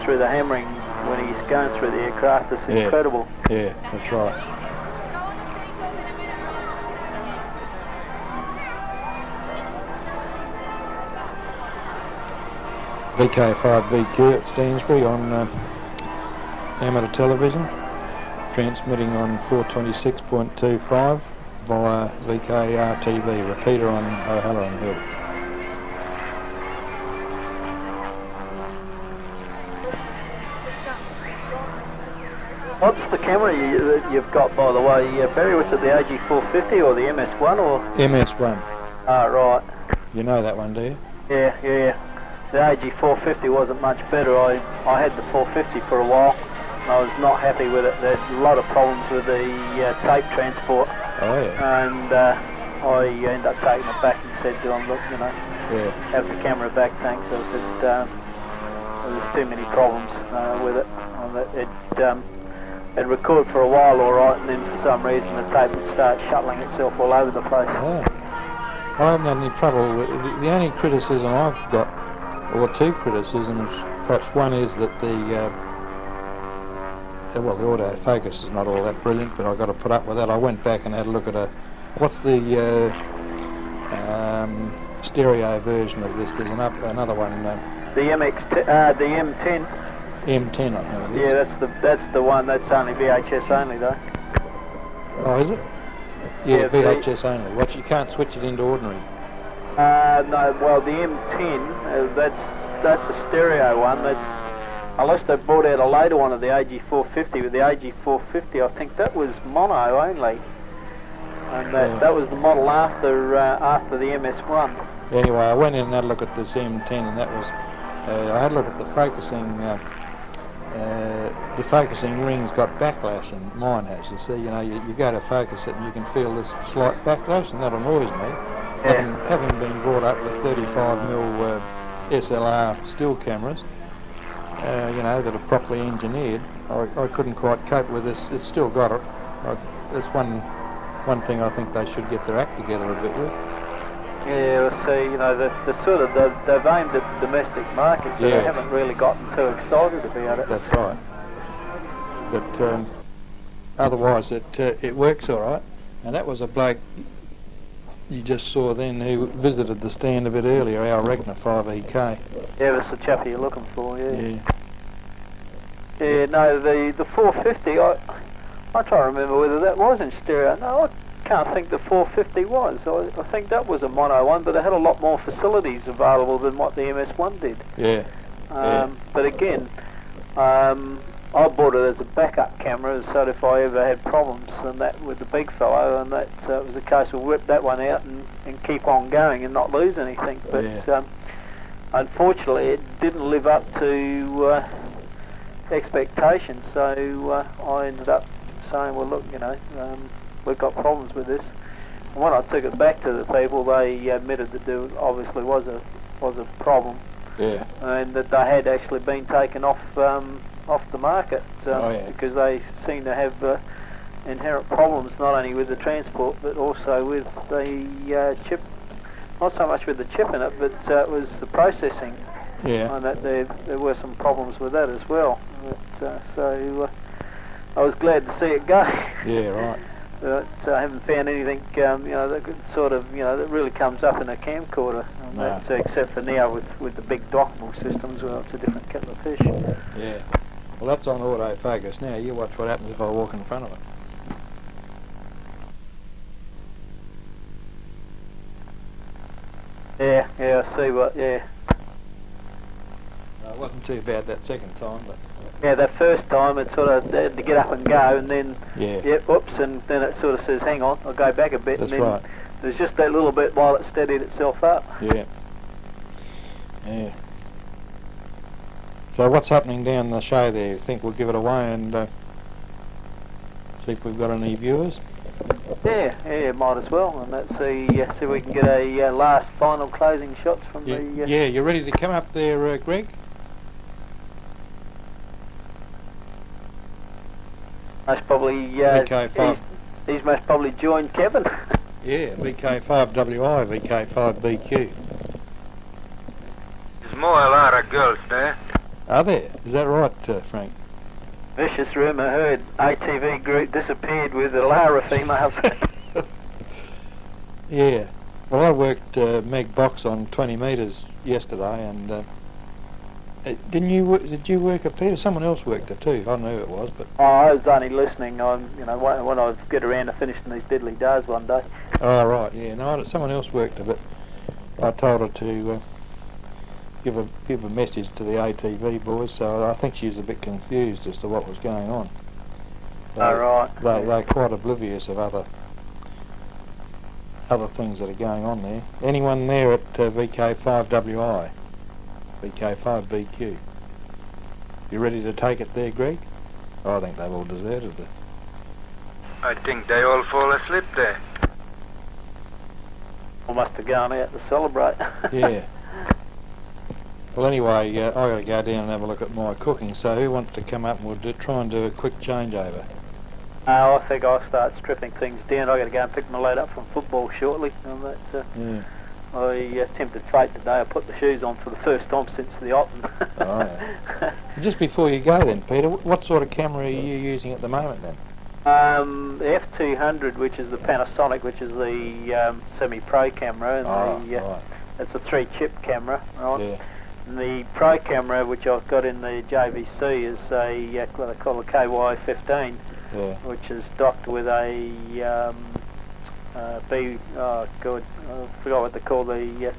through the hammering when he's going through the aircraft is incredible. Yeah, that's right. VK5BQ at Stansbury on amateur television, transmitting on 426.25 via VKRTV, repeater on O'Halloran Hill. What's the camera you've got, by the way, Barry? Was it the AG450 or the MS1 or? MS1. Ah, right. You know that one, do you? Yeah. The AG450 wasn't much better. I had the 450 for a while. I was not happy with it. There's a lot of problems with the tape transport. Oh, yeah. And I ended up taking it back and said to him, look, have the camera back, thanks. I said, there's too many problems with it. It'd record for a while all right, and then for some reason the tape would start shuttling itself all over the place. Oh. I haven't had any trouble. The only criticism I've got, or two criticisms, perhaps one is that well, the autofocus is not all that brilliant, but I've got to put up with that. I went back and had a look at what's the stereo version of this? There's another one. The the M10. M10, I think it is. Yeah, that's the one. That's only VHS only, though. Oh, is it? Yeah, VHS only. What, you can't switch it into ordinary? No. Well, the M10, that's a stereo one. Unless they brought out a later one of the AG450, with the AG450, I think that was mono only, and that was the model after the MS1. Anyway, I went in and had a look at this M10, and that was I had a look at the focusing. The focusing ring's got backlash, and mine has. You see, you go to focus it, and you can feel this slight backlash, and that annoys me. Yeah. Having been brought up with 35mm SLR still cameras, that are properly engineered, I couldn't quite cope with this. It's still got it. That's one thing I think they should get their act together a bit with. Yeah, well, see, they've aimed at domestic markets, so they haven't really gotten too excited about it. That's right. But otherwise, it works all right. And that was a bloke you just saw then who visited the stand a bit earlier, our Regner 5EK. Yeah, that's the chap you're looking for, yeah. Yeah, no, the 450, I try to remember whether that was in stereo. No, I can't think the 450 was. I think that was a mono one, but it had a lot more facilities available than what the MS1 did. Yeah. But again, I bought it as a backup camera, so that if I ever had problems and that with the big fellow, and that was a case of whip that one out and keep on going and not lose anything. But unfortunately, it didn't live up to expectations, so I ended up saying, well, look, we've got problems with this. And when I took it back to the people, they admitted that there obviously was a problem. Yeah. And that they had actually been taken off the market because they seem to have inherent problems not only with the transport but also with the chip. Not so much with the chip in it, but it was the processing. Yeah. And that there were some problems with that as well. But, so I was glad to see it go. Yeah, right. But I haven't found anything, that could sort of, that really comes up in a camcorder. And that's, except for now with the big dockable systems, well, it's a different kettle of fish. Yeah. Well, that's on autofocus now. You watch what happens if I walk in front of it. Yeah, I see what, No, it wasn't too bad that second time, but... Yeah, that first time it sort of had to get up and go, and then, whoops, and then it sort of says, hang on, I'll go back a bit, That's and then there's just that little bit while it steadied itself up. Yeah. Yeah. So what's happening down the show there? You think we'll give it away and see if we've got any viewers? Yeah, might as well, and let's see if we can get a last final closing shots from the... Yeah, you ready to come up there, Greg? Most probably, he's most probably joined Kevin. Yeah, VK5WI, VK5BQ. There's more a lot of girls there. Are there? Is that right, Frank? Vicious rumour heard ATV group disappeared with a Lara females. Yeah. Well, I worked Meg Box on 20 metres yesterday, and did you work it, Peter? Someone else worked it too. I knew it was, but I was only listening. When I get around to finishing these diddly does one day. Oh right, yeah. No, someone else worked it, but I told her to give a message to the ATV boys. So I think she was a bit confused as to what was going on. Right. They're quite oblivious of other things that are going on there. Anyone there at VK5WI? VK5BQ. You ready to take it there, Greg? I think they've all deserted it. I think they all fall asleep there. I must have gone out to celebrate. Yeah. Well, anyway, I've got to go down and have a look at my cooking, so who wants to come up and we'll try and do a quick changeover? I think I'll start stripping things down. I've got to go and pick my load up from football shortly. And that's, I attempted fate today. I put the shoes on for the first time since the Otten. Oh, yeah. Just before you go then, Peter, what sort of camera are you using at the moment then? The F200, which is the Panasonic, which is the semi-pro camera, and it's a 3-chip camera, right? Yeah. And the pro camera, which I've got in the JVC, is a what they call a KY15, which is docked with a I forgot what they call the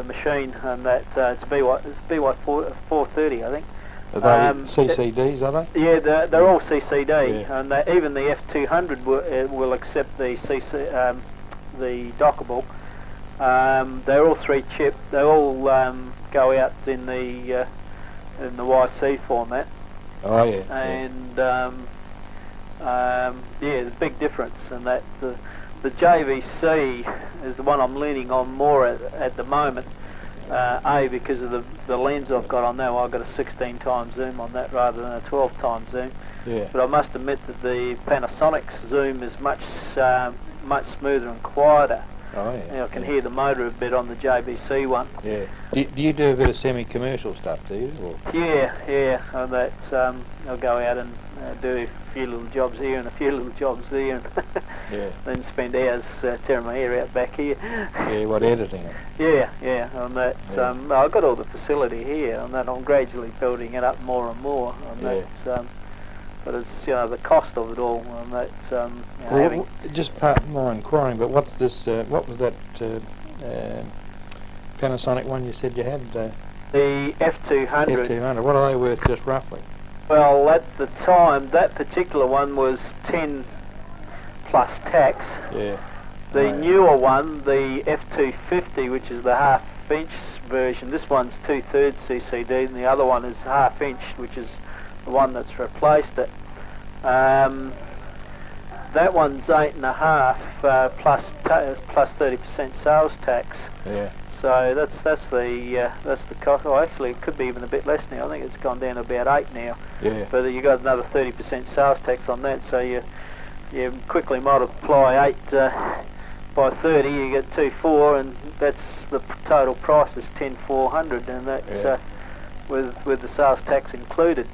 machine, and that it's BY430, I think. Are they CCDs, are they? Yeah, they're all CCD, and even the F200 will accept the the dockable. They're all 3-chip. They all go out in the YC format. Oh yeah. And the big difference, and that the JVC is the one I'm leaning on more at the moment. Because of the lens I've got on now. I've got a 16 times zoom on that rather than a 12 times zoom. Yeah. But I must admit that the Panasonic's zoom is much smoother and quieter. Oh yeah. And I can hear the motor a bit on the JVC one. Yeah. Do you do a bit of semi-commercial stuff, do you? Or? Yeah. And that I'll go out and do a few little jobs here and a few little jobs there, and then spend hours tearing my hair out back here. Yeah, what, editing it? Yeah. And that I've got all the facility here, and that I'm gradually building it up more and more. And that, but it's the cost of it all, and that just part of my inquiring. But what's this? What was that Panasonic one you said you had? The F200. F200. What are they worth, just roughly? Well, at the time, that particular one was 10 plus tax. Yeah. The newer one, the F250, which is the half-inch version, this one's 2/3 CCD, and the other one is half-inch, which is the one that's replaced it. That one's 8.5 plus 30% sales tax. Yeah. So that's the cost. Oh, actually, it could be even a bit less now. I think it's gone down to about 8 now. Yeah. But you got another 30% sales tax on that. So you quickly multiply 8 by 30, you get 2,400, and that's the total price is 10,400, and that's with the sales tax included.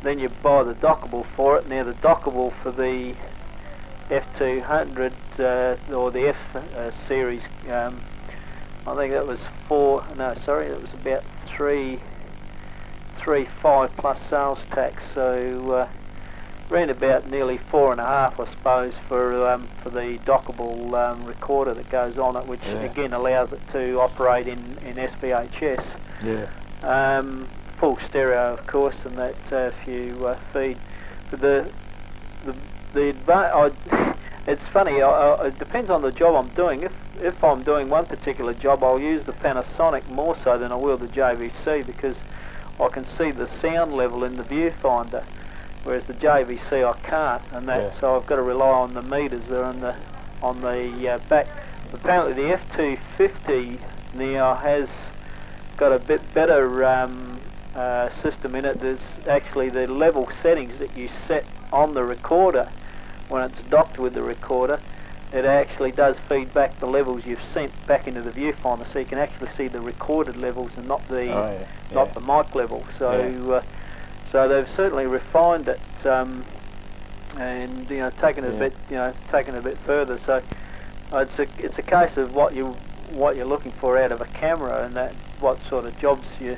Then you buy the dockable for it. Now the dockable for the F200 or the F series. I think that was it was about 3.5 plus sales tax, so around about nearly 4.5, I suppose, for the dockable recorder that goes on it, which again allows it to operate in SVHS. Yeah. Full stereo, of course, and that if you feed. But it's funny. It depends on the job I'm doing. If I'm doing one particular job, I'll use the Panasonic more so than I will the JVC, because I can see the sound level in the viewfinder, whereas the JVC I can't, and that so I've got to rely on the meters that are on the back. Apparently the F250 now has got a bit better system in it. There's actually the level settings that you set on the recorder when it's docked with the recorder. It actually does feed back the levels you've sent back into the viewfinder, so you can actually see the recorded levels and not the not the mic level. So so they've certainly refined it, and taken it a bit further. So it's a case of what you're looking for out of a camera, and that what sort of jobs you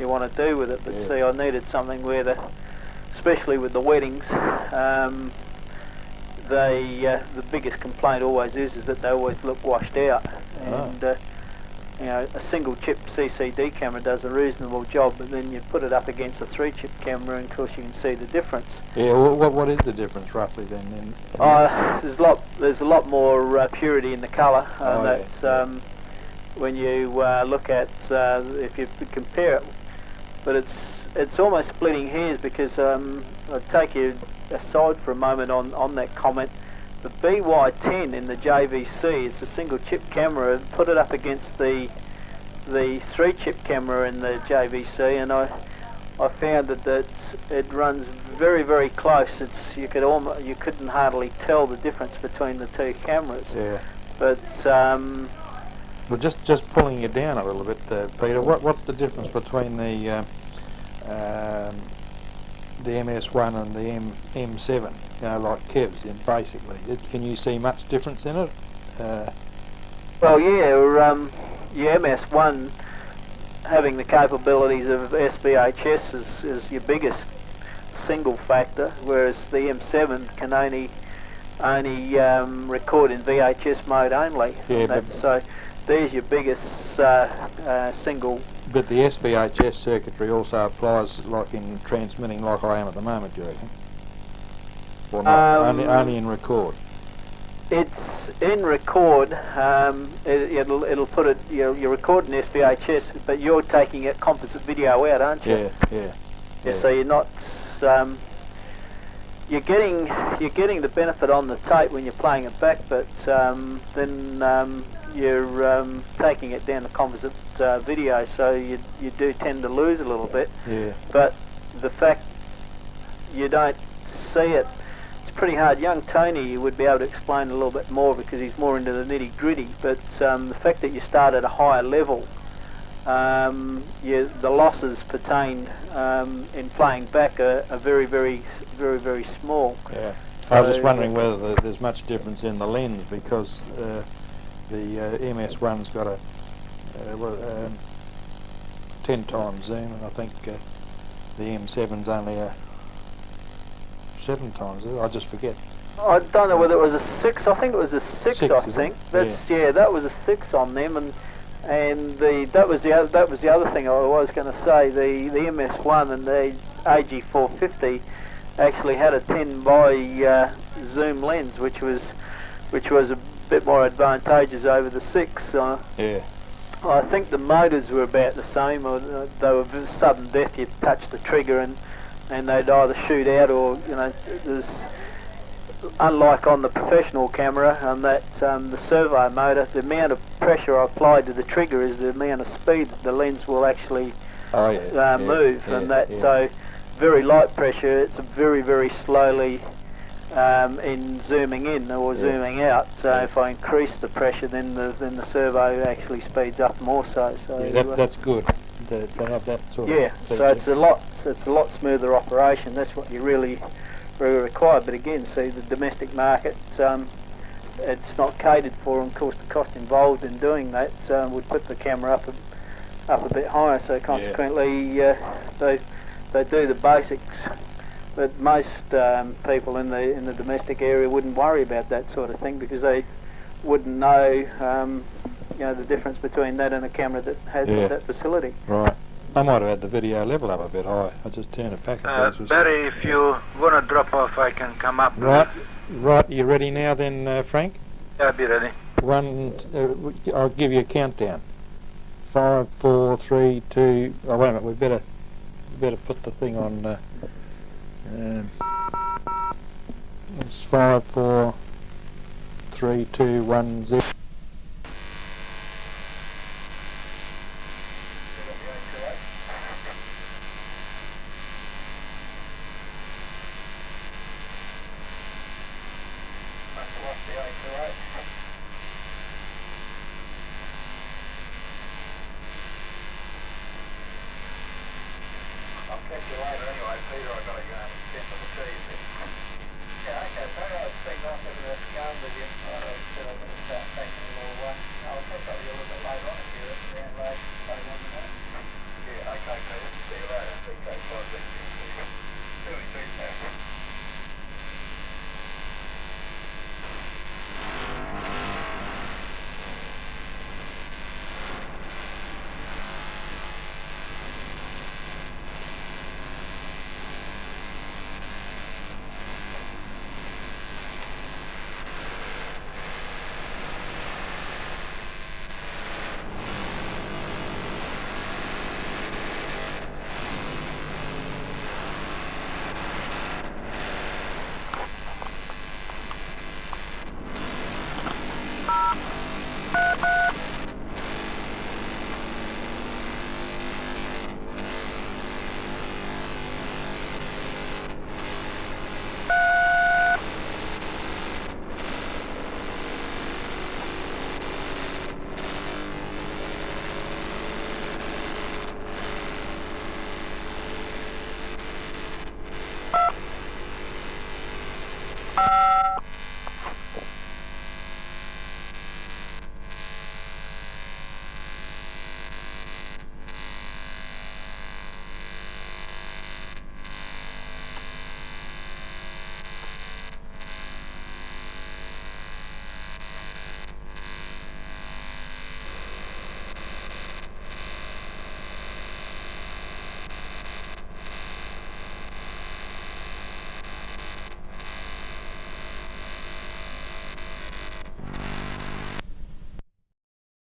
want to do with it. But see, I needed something where especially with the weddings. The biggest complaint always is that they always look washed out, and a single chip CCD camera does a reasonable job, but then you put it up against a 3-chip camera, and of course you can see the difference. Yeah, what is the difference roughly then? There's a lot more purity in the colour, and when you look at if you compare it, but it's almost splitting hairs, because I'll take you aside for a moment on that comment. The BY10 in the JVC is a single chip camera. Put it up against the 3-chip camera in the JVC, and I found that it runs very, very close. You couldn't hardly tell the difference between the two cameras. Yeah. But Well, just pulling you down a little bit, Peter. What's the difference between the MS1 and the M7? You know, like Kev's, basically. Can you see much difference in it? Well, yeah, your MS1 having the capabilities of SVHS is your biggest single factor, whereas the M7 can only record in VHS mode only. Yeah, so there's your biggest single. But the SVHS circuitry also applies like in transmitting like I am at the moment, do you reckon? Or not? Only in record? It's in record. It'll put it. You're recording SVHS, but you're taking a composite video out, aren't you? Yeah. So you're not. You're getting the benefit on the tape when you're playing it back, but then you're taking it down to composite video, so you do tend to lose a little bit. Yeah. But the fact you don't see it, it's pretty hard. Young Tony would be able to explain a little bit more because he's more into the nitty gritty. But the fact that you start at a higher level, the losses pertained in playing back are very, very, very, very small. Yeah. I was just wondering whether there's much difference in the lens because the MS1's got a 10 times zoom, and I think the M7's only a 7 times. I just forget. I don't know whether it was a 6. I think it was a 6. I think that was a 6 on them, and that was the other thing I was going to say. The MS1 and the AG450 actually had a 10 by zoom lens, which was a bit more advantageous over the 6. Yeah. I think the motors were about the same. They were sudden death. You touch the trigger and they'd either shoot out or there's. Unlike on the professional camera, that the servo motor, the amount of pressure applied to the trigger is the amount of speed that the lens will actually move, so very light pressure. It's very, very slowly in zooming in or zooming out. So if I increase the pressure, then the servo actually speeds up more. So that's good to have that sort of feature. So it's a lot smoother operation. That's what you really required, but again, see, the domestic market, it's not catered for, and of course the cost involved in doing that would put the camera up a bit higher, so consequently they do the basics, but most people in the domestic area wouldn't worry about that sort of thing because they wouldn't know the difference between that and a camera that has that facility. Right. I might have had the video level up a bit high. I just turned it back. Barry, if you want to drop off, I can come up. Right. You ready now then, Frank? Yeah, I'll be ready. I'll give you a countdown. 5, 4, 3, 2... Oh, wait a minute. We better put the thing on... it's 5, 4, 3, 2, 1, 0... I'll catch you later anyway, Peter. I've got to go and step on the trees.